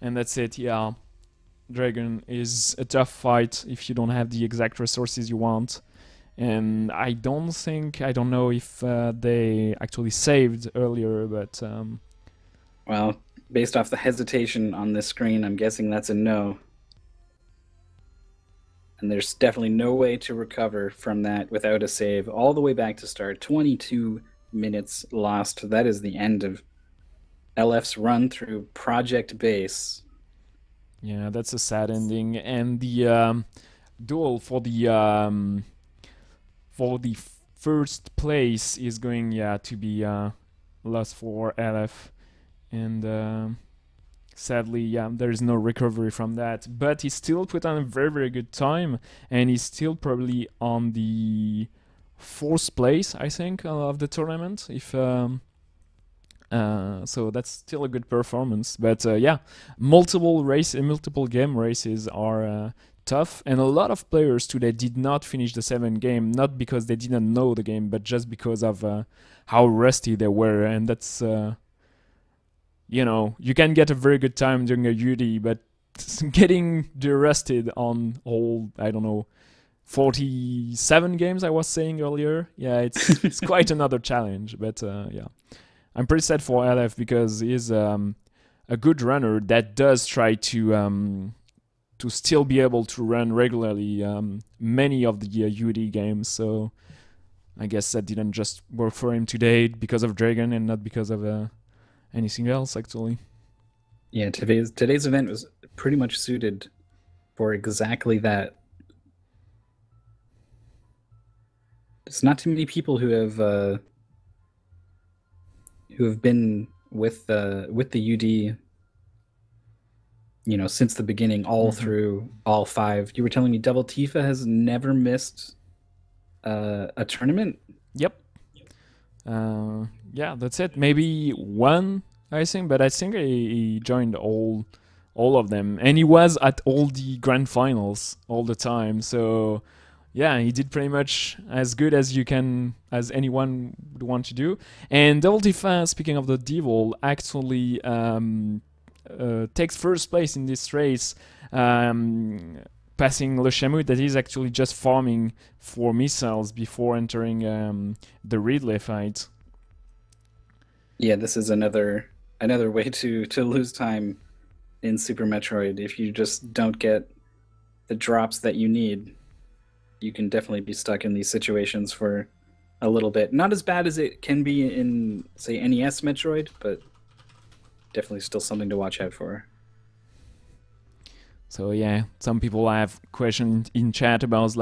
And that's it. Yeah, Dragon is a tough fight if you don't have the exact resources you want. And I don't know if they actually saved earlier, but... Well, based off the hesitation on this screen, I'm guessing that's a no. And there's definitely no way to recover from that without a save. All the way back to start. 22 minutes lost. That is the end of LF's run through Project Base. Yeah, that's a sad ending. And the duel for the first place is going to be lost for LF, and sadly there's no recovery from that, but he still put on a very, very good time, and he's still probably on the 4th place, I think, of the tournament, if so that's still a good performance. But yeah, multiple game races are tough, and a lot of players today did not finish the 7th game, not because they didn't know the game, but just because of how rusty they were. And that's you know, you can get a very good time during a UD, but getting rusted on all, I don't know, 47 games I was saying earlier, yeah, it's quite another challenge. But yeah, I'm pretty sad for LF, because he's a good runner that does try to still be able to run regularly many of the UD games. So I guess that didn't just work for him today because of Dragon and not because of anything else, actually. Yeah, today's event was pretty much suited for exactly that. There's not too many people who have been with the UD, you know, since the beginning, all through all 5. You were telling me Double Tifa has never missed a tournament? Yep. Yeah, that's it. Maybe one, I think, but I think he joined all of them, and he was at all the grand finals all the time. So yeah, he did pretty much as good as anyone would want to do. And Double Tifa, speaking of the Devil, actually takes first place in this race, passing Le Chamois, that is actually just farming for missiles before entering the Ridley fight. Yeah, this is another way to lose time in Super Metroid. If you just don't get the drops that you need, you can definitely be stuck in these situations for a little bit. Not as bad as it can be in, say, NES Metroid, but definitely still something to watch out for. So yeah, some people have questioned in chat about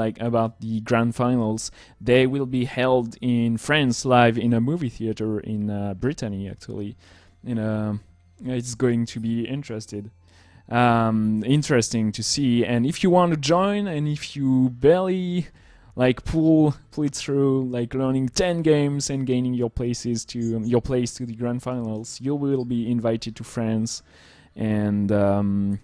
the grand finals. They will be held in France live in a movie theater in Brittany actually. It's going to be interesting to see. And if you want to join, and if you barely pull it through, learning 10 games and gaining your place to the grand finals, you will be invited to France. And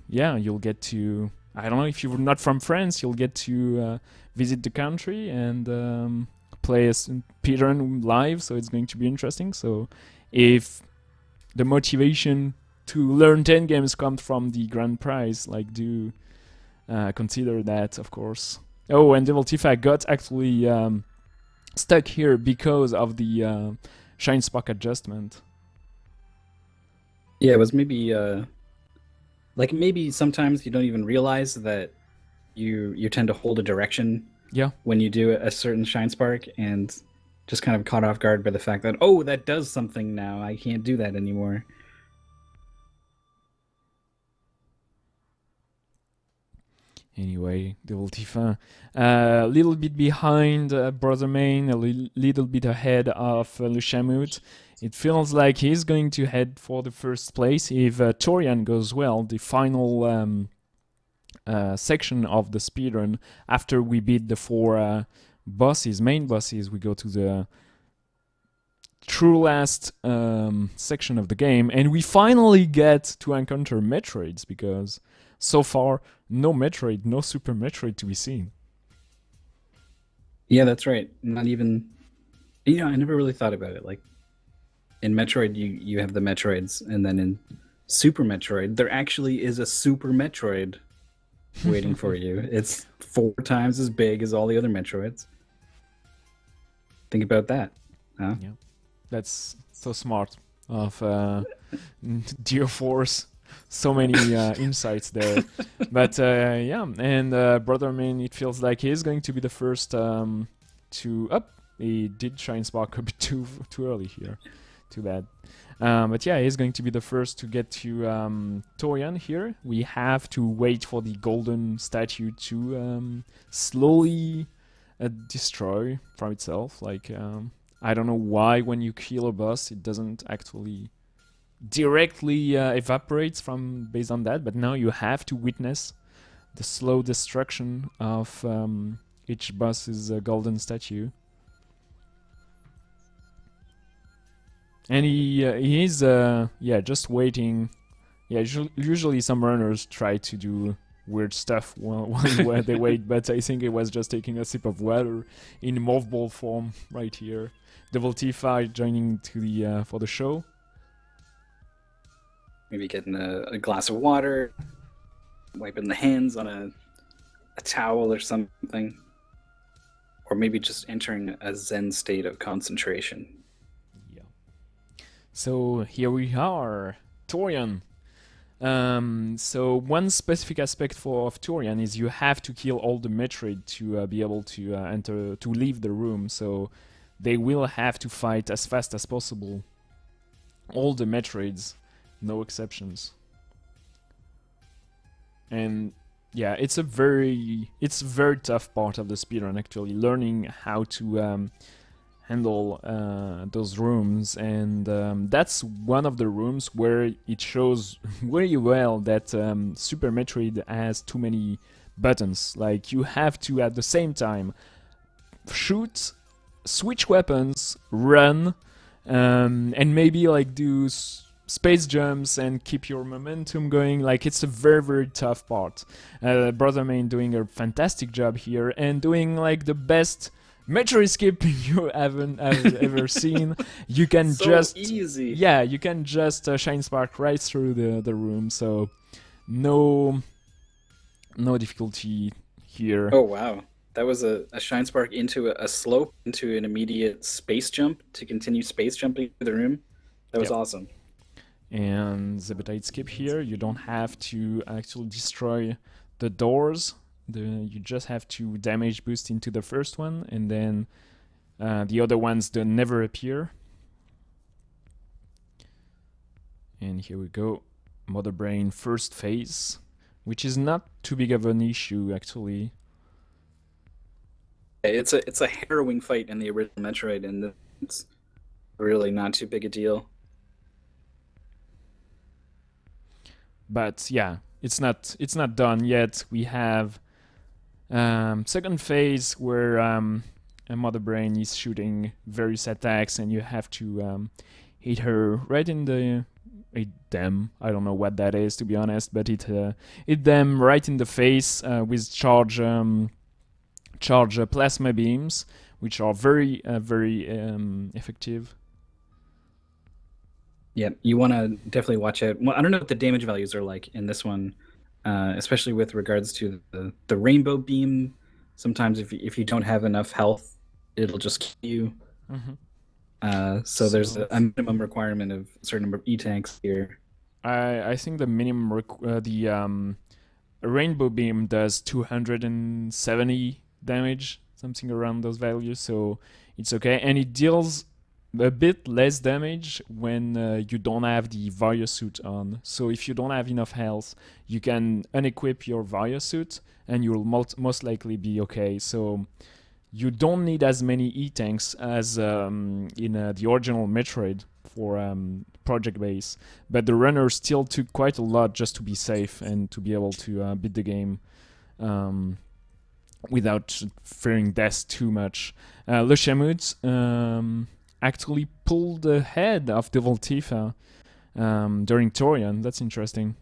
you'll get to, I don't know, if you're not from France, you'll get to visit the country and play a speedrun live, so it's going to be interesting. So if the motivation to learn 10 games comes from the grand prize, do consider that, of course. Oh, and Devil Tifa got actually stuck here because of the Shine Spark adjustment. Yeah, it was maybe maybe sometimes you don't even realize that you tend to hold a direction when you do a certain Shine Spark, and just kind of caught off guard by the fact that, oh, that does something now. I can't do that anymore. Anyway, Devil Tifa, a little bit behind Brother Main, a little bit ahead of Lushamut. It feels like he's going to head for the first place if Torian goes well. The final section of the speedrun, after we beat the 4 main bosses, we go to the true last section of the game, and we finally get to encounter Metroids, because so far, no Metroid, no Super Metroid to be seen. Yeah, that's right. Not even... I never really thought about it. In Metroid, you have the Metroids, and then in Super Metroid, there actually is a Super Metroid waiting for you. It's 4 times as big as all the other Metroids. Think about that. Huh? Yeah, that's so smart of Geoforce. So many insights there. But and Brother Main, it feels like he's going to be the first to up. He did Shine Spark a bit too early here. Too bad. But yeah, he's going to be the first to get to Torian here. We have to wait for the golden statue to slowly destroy from itself. I don't know why when you kill a boss it doesn't actually directly evaporates based on that, but now you have to witness the slow destruction of each boss's golden statue. And he is just waiting. Yeah, usually some runners try to do weird stuff while they wait, but I think it was just taking a sip of water in morph ball form right here. Devil Tifa joining to the for the show. Maybe getting a glass of water, wiping the hands on a towel or something. Or maybe just entering a Zen state of concentration. Yeah. So here we are, Torian. So one specific aspect of Torian is you have to kill all the Metroid to be able to leave the room. So they will have to fight as fast as possible. All the Metroids. No exceptions. And yeah, it's a very tough part of the speedrun actually, learning how to handle those rooms, and that's one of the rooms where it shows very well that Super Metroid has too many buttons. You have to at the same time shoot, switch weapons, run, and maybe do space jumps and keep your momentum going. It's a very tough part. Brother Main doing a fantastic job here and doing the best Metroid skip you haven't ever seen. You can so just easy. Yeah, you can just Shine Spark right through the room. So no difficulty here. Oh wow. That was a Shine Spark into a slope, into an immediate space jump to continue space jumping through the room. That was awesome. And Zebedite skip here, you don't have to actually destroy the doors. You just have to damage boost into the first one, and then the other ones don't never appear. And here we go. Mother Brain first phase. which is not too big of an issue actually. It's a harrowing fight in the original Metroid, and it's really not too big a deal. But yeah, it's not done yet. We have second phase where a Mother Brain is shooting various attacks, and you have to hit her right in the them. I don't know what that is, to be honest, but hit them right in the face with charge plasma beams, which are very effective. Yeah, you want to definitely watch out. Well, I don't know what the damage values are like in this one, especially with regards to the rainbow beam. Sometimes if you don't have enough health, it'll just kill you. So there's a minimum requirement of a certain number of E-tanks here. I think the minimum rainbow beam does 270 damage, something around those values, so it's okay, and it deals a bit less damage when you don't have the Varia suit on. So if you don't have enough health, you can unequip your Varia suit and you'll most likely be okay. So you don't need as many E-tanks as in the original Metroid for Project Base, but the runner still took quite a lot just to be safe and to be able to beat the game without fearing death too much. Le Shamut actually pulled ahead of Devil Tifa during Torian. That's interesting.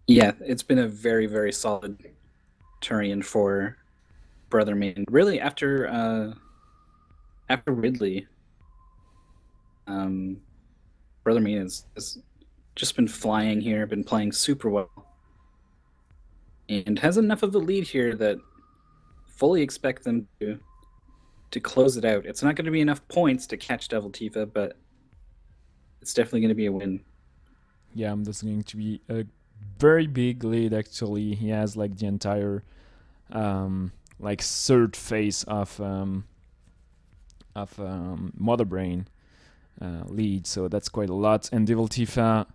Yeah, it's been a very, very solid Turian for Brother Main. Really, after Ridley, Brother Main has just been flying here, been playing super well, and has enough of the lead here that fully expect them to close it out. It's not going to be enough points to catch Devil Tifa, but it's definitely going to be a win. Yeah, that's going to be a very big lead actually. He has like the entire like third phase of Mother Brain lead, so that's quite a lot. And Devil Tifa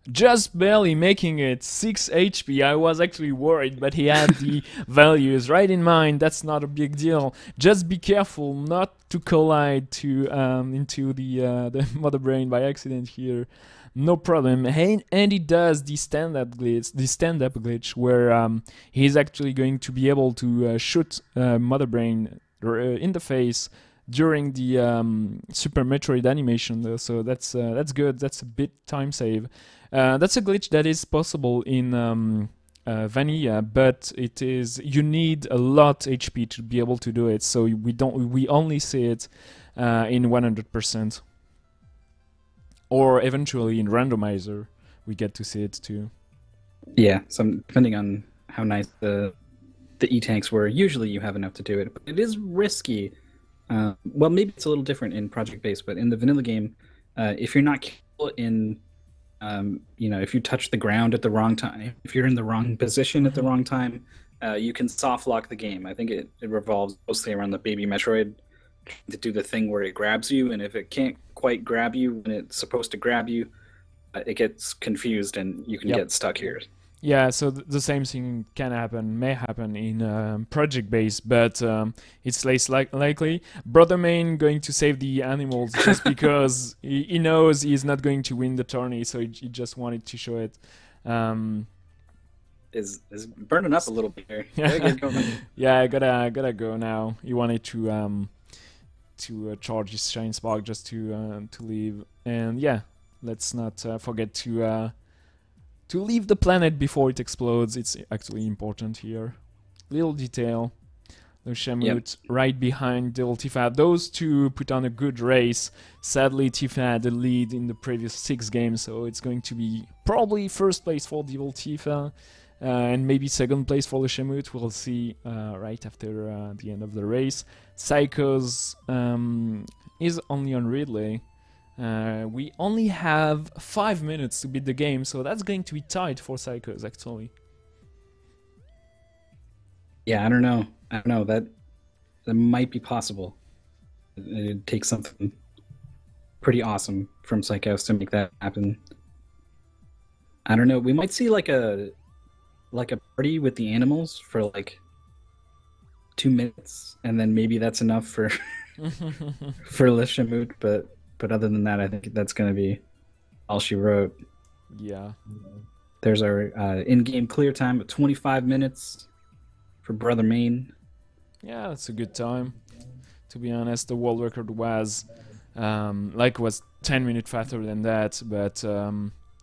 just barely making it 6 HP. I was actually worried, but he had the values right in mind. That's not a big deal. Just be careful not to collide into the Mother Brain by accident here. No problem. And he does the stand-up glitch, where he's actually going to be able to shoot Mother Brain in the face during the Super Metroid animation, though. So that's good. That's a bit time save. That's a glitch that is possible in Vanilla, but you need a lot HP to be able to do it. So we only see it in 100%, or eventually in randomizer we get to see it too. Yeah, depending on how nice the E-tanks were, usually you have enough to do it. But it is risky. Well, maybe it's a little different in Project Base, but in the vanilla game, if you're not careful in if you touch the ground at the wrong time, if you're in the wrong position at the wrong time, you can soft lock the game. I think it revolves mostly around the baby Metroid to do the thing where it grabs you, and if it can't quite grab you when it's supposed to grab you, it gets confused and you can get stuck here. Yeah, so the same thing may happen in Project Base, but it's less likely. Brother Main going to save the animals just because he knows he's not going to win the tourney, so he just wanted to show it. Is burning up a little bit here. Yeah, I gotta go now. He wanted to charge his Shine Spark just to leave, and yeah, let's not forget to leave the planet before it explodes. It's actually important here. Little detail. The Shamut right behind Devil Tifa. Those two put on a good race. Sadly, Tifa had the lead in the previous 6 games, so it's going to be probably first place for Devil Tifa, and maybe second place for the Shamut. We'll see right after the end of the race. Psychos is only on Ridley. We only have 5 minutes to beat the game, so that's going to be tight for Psychos, actually. Yeah, I don't know. That might be possible. It takes something pretty awesome from Psychos to make that happen. I don't know. We might see like a like a party with the animals for like 2 minutes, and then maybe that's enough for for Lishamut. But other than that, I think that's going to be all she wrote. Yeah. There's our in-game clear time of 25 minutes for Brother Main. Yeah, that's a good time. To be honest, the world record was 10 minutes faster than that, but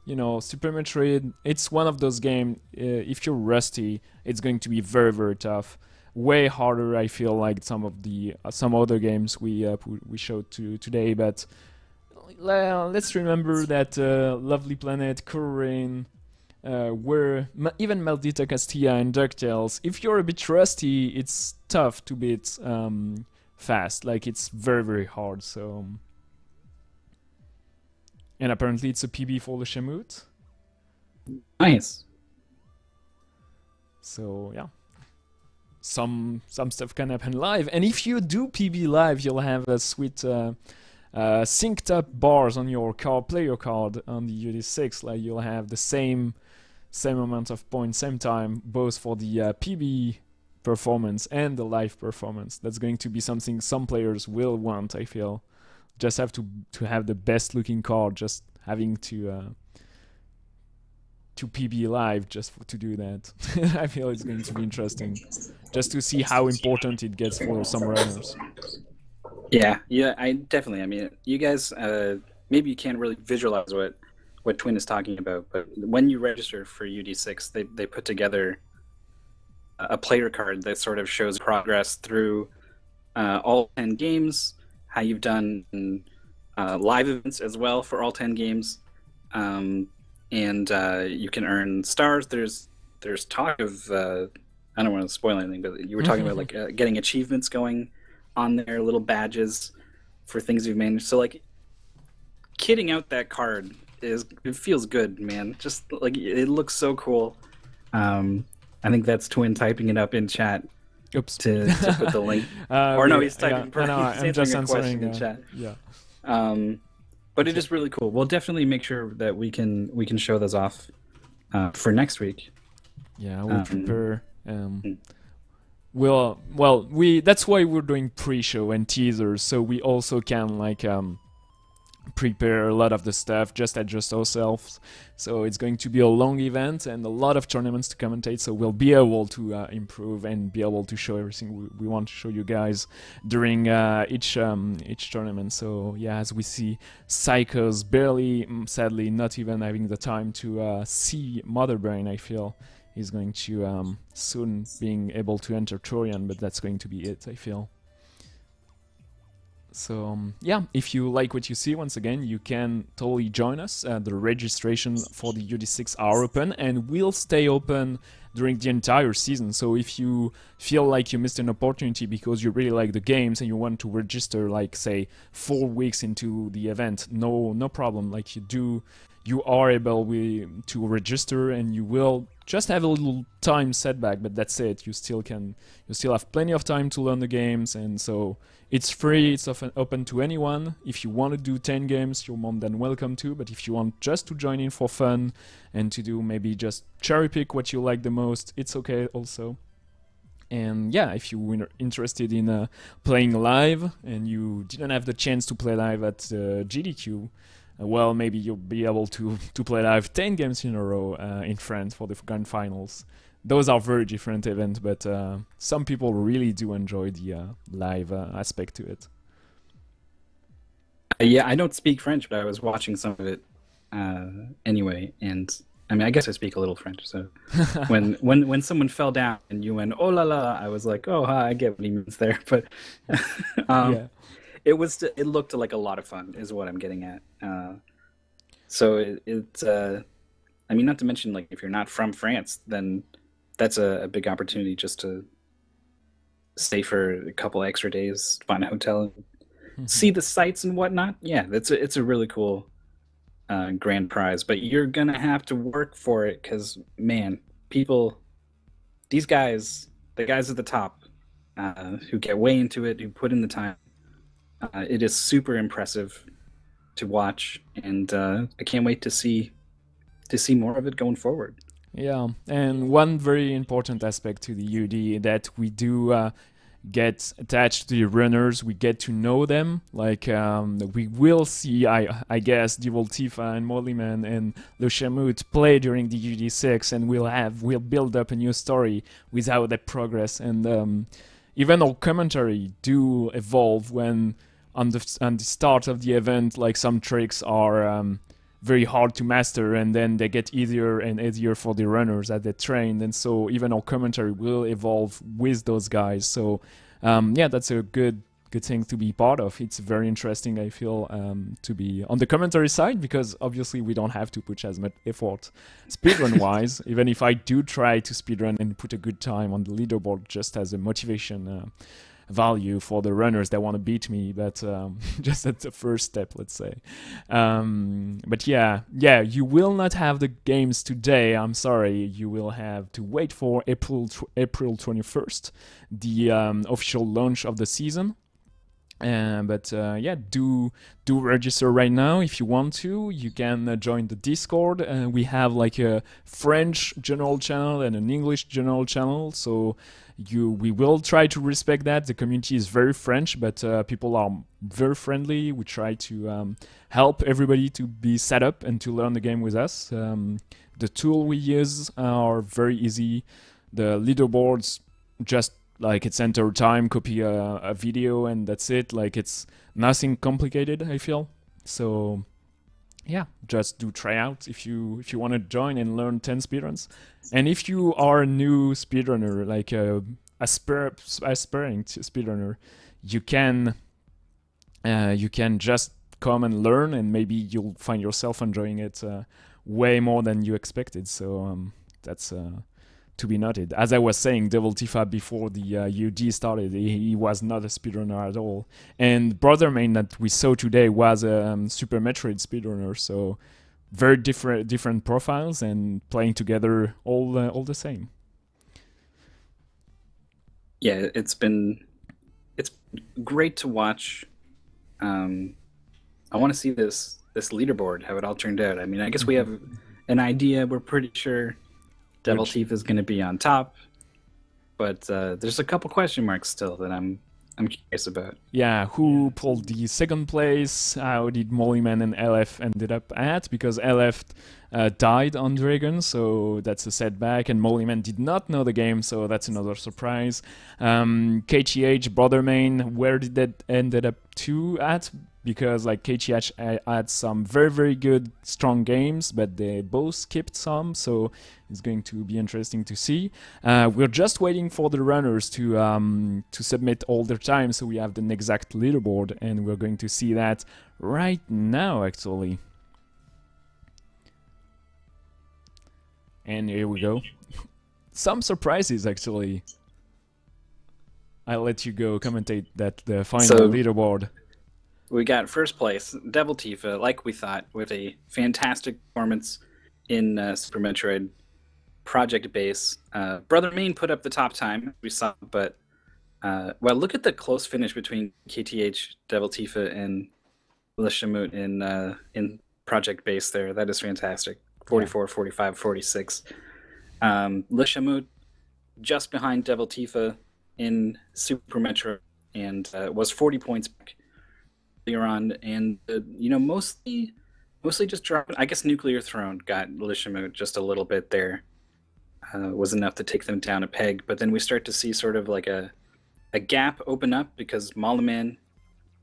you know, Super Metroid, it's one of those games, if you're rusty, it's going to be very, very tough. Way harder, I feel, like some of the some other games we showed today, but let's remember that Lovely Planet, Kururin, even Maldita Castilla and DuckTales, if you're a bit rusty, it's tough to beat fast. Like, it's very, very hard, so... And apparently it's a PB for the Shamut. Nice. So, yeah. Some stuff can happen live. And if you do PB live, you'll have a sweet... synced up bars on your player card on the UD6. Like, you'll have the same amount of points, same time, both for the PB performance and the live performance. That's going to be something some players will want, I feel. Just have to have the best looking card, just having to PB live just to do that. I feel it's going to be interesting, just to see how important it gets for some runners. Yeah, I definitely. I mean, you guys, maybe you can't really visualize what Twin is talking about, but when you register for UD6, they put together a player card that sort of shows progress through all 10 games, how you've done live events as well for all 10 games, and you can earn stars. There's talk of I don't want to spoil anything, but you were talking about like getting achievements going on there, little badges for things you've managed. So like kitting out that card it feels good, man. Just like it looks so cool. I think that's Twin typing it up in chat. Oops. To put the link. Or no, he's typing. Yeah, no, he's I'm just answering in chat. Yeah. But it is really cool. We'll definitely make sure that we can show those off for next week. Yeah, we'll prepare. That's why we're doing pre-show and teasers, so we also can like prepare a lot of the stuff, just adjust ourselves. So it's going to be a long event and a lot of tournaments to commentate, so we'll be able to improve and be able to show everything we want to show you guys during each tournament. So yeah, as we see, Psychos barely, sadly, not even having the time to see Mother Brain, I feel. He's going to soon being able to enter Troyan, but that's going to be it, I feel. So yeah, if you like what you see, once again, you can totally join us. The registration for the UD6 are open and will stay open during the entire season. So if you feel like you missed an opportunity because you really like the games and you want to register, like say 4 weeks into the event, no problem. Like you are able to register, and you will just have a little time setback, but that's it. You still have plenty of time to learn the games, and so it's free. It's often open to anyone. If you want to do 10 games, you're more than welcome to, but if you want just to join in for fun and to do maybe just cherry pick what you like the most, it's okay also. And yeah, if you were interested in playing live and you didn't have the chance to play live at GDQ, well, maybe you'll be able to play live 10 games in a row in France for the grand finals. Those are very different events, but some people really do enjoy the live aspect to it. Yeah, I don't speak French, but I was watching some of it anyway, and I mean, I guess I speak a little French. So when someone fell down and you went "oh la la," I was like, "Oh, hi, I get what he means there." But yeah. It looked like a lot of fun, is what I'm getting at. So it's I mean, not to mention, like, if you're not from France, then that's a big opportunity just to stay for a couple extra days, find a hotel, and see the sights and whatnot. Yeah, it's a really cool grand prize. But you're gonna have to work for it, because man, these guys, the guys at the top, who get way into it, who put in the time. It is super impressive to watch, and I can't wait to see more of it going forward. Yeah, and one very important aspect to the UD that we do get attached to the runners. We get to know them. Like we will see, I guess, Divoltifa and Mollyman and Le Chamut play during the UD6, and we'll build up a new story without that progress. And even our commentary do evolve when on the start of the event, like some tricks are very hard to master, and then they get easier and easier for the runners as they train, and so even our commentary will evolve with those guys. So yeah, that's a good thing to be part of. It's very interesting, I feel, to be on the commentary side, because obviously we don't have to put as much effort speedrun wise, even if I do try to speedrun and put a good time on the leaderboard just as a motivation value for the runners that want to beat me, but just at the first step, let's say. But yeah, you will not have the games today, I'm sorry. You will have to wait for April 21st, the official launch of the season. But yeah, do register right now if you want to. You can join the Discord. We have like a French general channel and an English general channel, so we will try to respect that. The community is very French, but people are very friendly. We try to help everybody to be set up and to learn the game with us. The tool we use are very easy. The leaderboards, just like it's enter time, copy a video, and that's it. Like it's nothing complicated, I feel. So yeah, just do try out if you want to join and learn 10 speedruns. And if you are a new speedrunner, like aspiring to speedrunner, you can just come and learn, and maybe you'll find yourself enjoying it way more than you expected. So that's to be noted. As I was saying, Divoltifa before the UD started, he was not a speedrunner at all. And Brother Main that we saw today was a Super Metroid speedrunner, so very different profiles, and playing together all the same. Yeah, it's great to watch. I want to see this leaderboard, how it all turned out. I mean, I guess we have an idea. We're pretty sure Divoltifa is going to be on top, but there's a couple question marks still that I'm curious about. Yeah, who pulled the second place? How did Mollyman and LF ended up at? Because LF died on Dragon, so that's a setback, and Mollyman did not know the game, so that's another surprise. KTH, Brother Main, where did that ended up to at? Because like KTH had some very good strong games, but they both skipped some, so it's going to be interesting to see. We're just waiting for the runners to submit all their time, so we have the exact leaderboard, and we're going to see that right now, actually. And here we go. Some surprises, actually. I'll let you go commentate that the final leaderboard. We got first place, Divoltifa, like we thought, with a fantastic performance in Super Metroid Project Base. Brother Main put up the top time, we saw, but well, look at the close finish between KTH, Divoltifa, and Le Chamut in Project Base there. That is fantastic. 44, 45, 46. Le Chamut just behind Divoltifa in Super Metroid, and was 40 points back on, and you know, mostly just dropping. I guess Nuclear Throne got Le Chamut just a little bit there, was enough to take them down a peg. But then we start to see sort of like a gap open up, because Mollyman,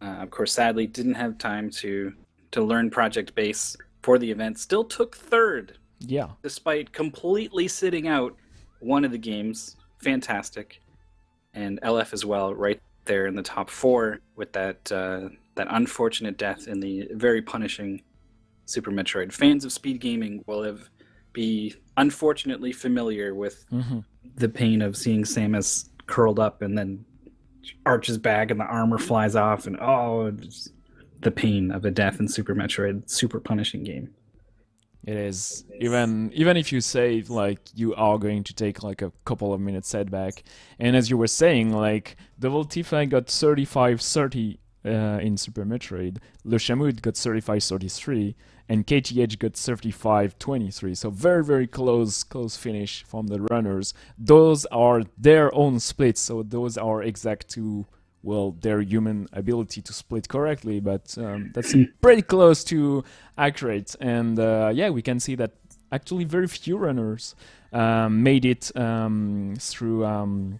of course, sadly didn't have time to learn Project Base for the event. Still took third, despite completely sitting out one of the games. Fantastic. And LF as well, right there in the top 4 with that unfortunate death in the very punishing Super Metroid. Fans of speed gaming will be unfortunately familiar with the pain of seeing Samus curled up and then arches back and the armor flies off, and the pain of a death in Super Metroid. Super punishing game. It is. Even if you say like you are going to take like a couple of minutes setback, and as you were saying, like Divoltifa got 35-30 in Super Metroid. Le Chamoud got 35-33, and KTH got 35-23. So very, very close finish from the runners. Those are their own splits, so those are exact to, well, their human ability to split correctly, but that's pretty close to accurate. And yeah, we can see that actually very few runners made it through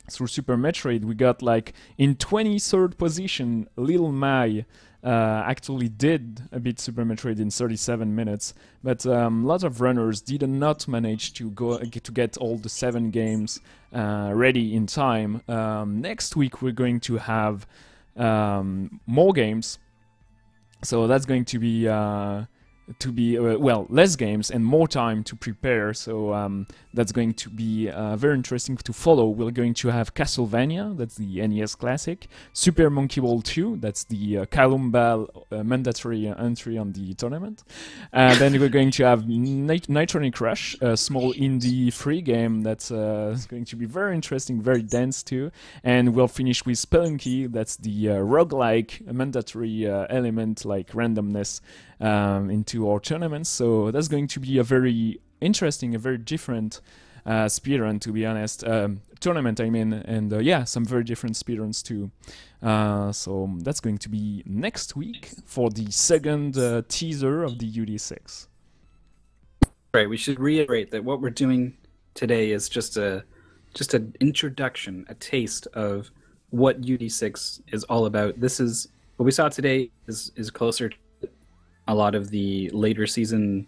Super Metroid. We got like in 23rd position, Lil Mai actually did a bit Super Metroid in 37 minutes, but lots of runners did not manage to get all the 7 games ready in time. Next week we're going to have more games, so that's going to be well, less games and more time to prepare, so that's going to be very interesting to follow. We're going to have Castlevania, that's the NES classic, Super Monkey Ball 2, that's the Kalumbal mandatory entry on the tournament. Then we're going to have Nitronic Rush, a small indie free game that's going to be very interesting, very dense too. And we'll finish with Spelunky, that's the roguelike mandatory element like randomness into our tournaments. So that's going to be a very interesting, a very different speedrun, to be honest. Tournament, I mean, and yeah, some very different speedruns too. So that's going to be next week for the second teaser of the UD6. Right, we should reiterate that what we're doing today is just an introduction, a taste of what UD6 is all about. This is what we saw today is closer to a lot of the later season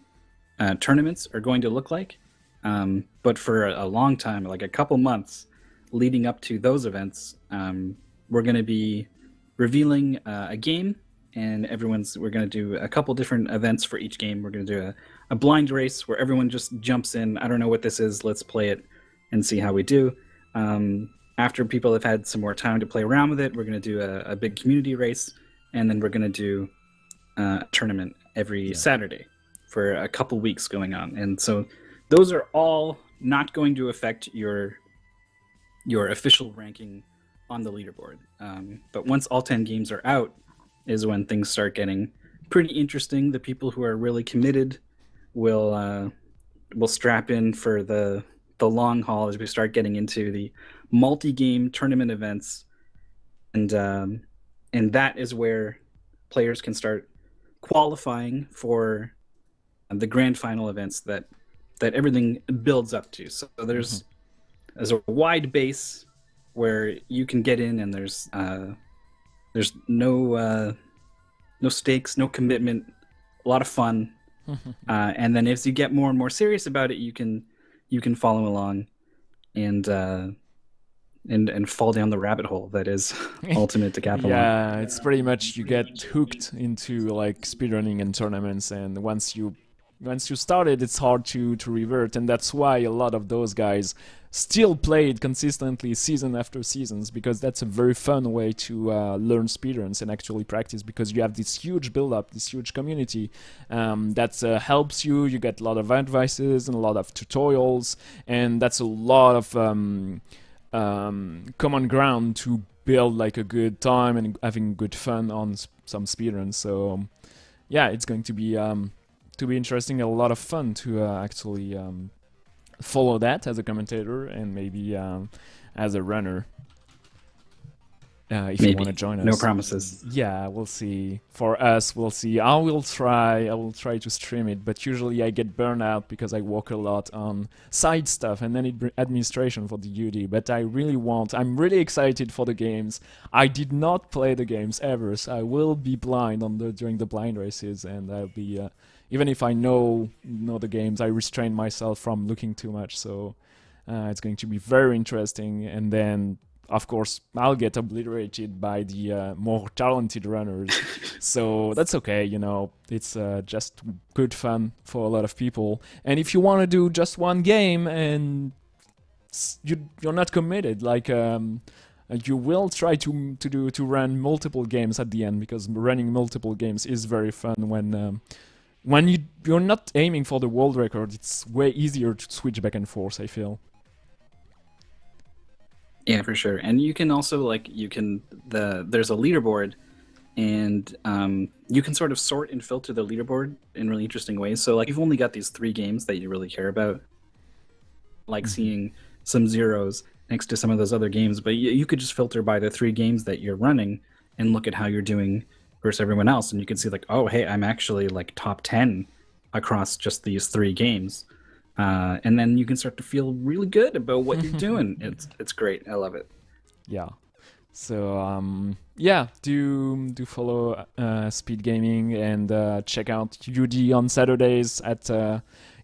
tournaments are going to look like. But for a long time, like a couple months leading up to those events, we're going to be revealing a game, and we're going to do a couple different events for each game. We're going to do a blind race where everyone just jumps in. I don't know what this is. Let's play it and see how we do. After people have had some more time to play around with it, we're going to do a big community race, and then we're going to do a tournament every Saturday for a couple weeks going on. And so those are all not going to affect your official ranking on the leaderboard. But once all 10 games are out is when things start getting pretty interesting. The people who are really committed will strap in for the long haul as we start getting into the multi-game tournament events. And that is where players can start qualifying for the grand final events that everything builds up to. So there's a wide base where you can get in, and there's no stakes, no commitment, a lot of fun. And then as you get more and more serious about it, you can follow along and fall down the rabbit hole that is Ultimate Decathlon. Yeah, it's pretty much you get hooked into like speedrunning and tournaments, and once you started, it's hard to revert, and that's why a lot of those guys still play it consistently season after seasons, because that's a very fun way to learn speedruns and actually practice, because you have this huge build-up, this huge community that helps you. You get a lot of advices and a lot of tutorials, and that's a lot of common ground to build like a good time and having good fun on some speedruns. So yeah, it's going to be interesting, a lot of fun to actually follow that as a commentator and maybe as a runner. If you want to join us. No promises. Yeah, we'll see. For us, we'll see. I will try to stream it, but usually I get burned out because I work a lot on side stuff and then administration for the UD. But I'm really excited for the games. I did not play the games ever, so I will be blind during the blind races, and I'll be even if I know the games, I restrain myself from looking too much. So it's going to be very interesting, and then of course, I'll get obliterated by the more talented runners. So that's okay, it's just good fun for a lot of people. And if you want to do just one game and you're not committed, like you will try to run multiple games at the end, because running multiple games is very fun when you're not aiming for the world record. It's way easier to switch back and forth, I feel. Yeah, for sure. And you can also there's a leaderboard and you can sort of sort and filter the leaderboard in really interesting ways. So like you've only got these 3 games that you really care about, like seeing some zeros next to some of those other games, but you could just filter by the 3 games that you're running and look at how you're doing versus everyone else, and you can see like, oh hey, I'm actually like top 10 across just these 3 games, and then you can start to feel really good about what you're doing. It's great. I love it. Yeah. So yeah, do follow Speed Gaming and check out UD on Saturdays at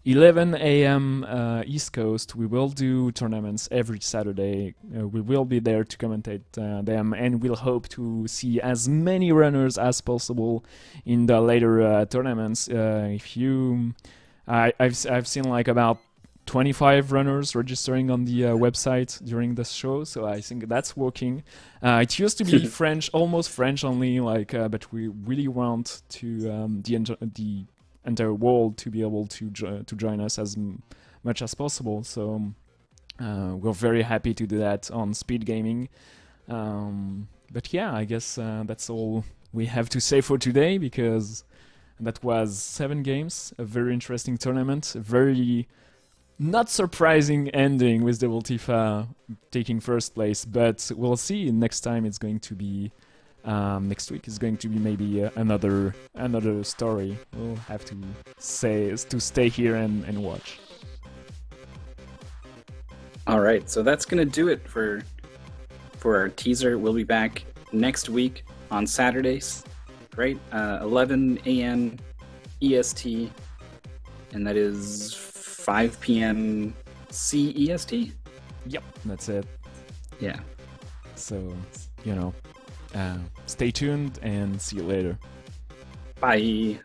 11 a.m. East Coast. We will do tournaments every Saturday. We will be there to commentate them, and we'll hope to see as many runners as possible in the later tournaments. I've seen like about 25 runners registering on the website during the show, so I think that's working. It used to be French, almost French only, like, but we really want to the entire world to be able to join us as much as possible. So we're very happy to do that on Speed Gaming. But yeah, I guess that's all we have to say for today, because that was 7 games, a very interesting tournament, a very not surprising ending with Devil Tifa taking first place, but we'll see. Next time it's going to be next week is going to be maybe another story. We'll have to stay here and watch. All right, so that's gonna do it for our teaser. We'll be back next week on Saturdays, right? 11 a.m. EST, and that is 5 p.m. CEST. Yep, that's it. Yeah. So, stay tuned and see you later. Bye.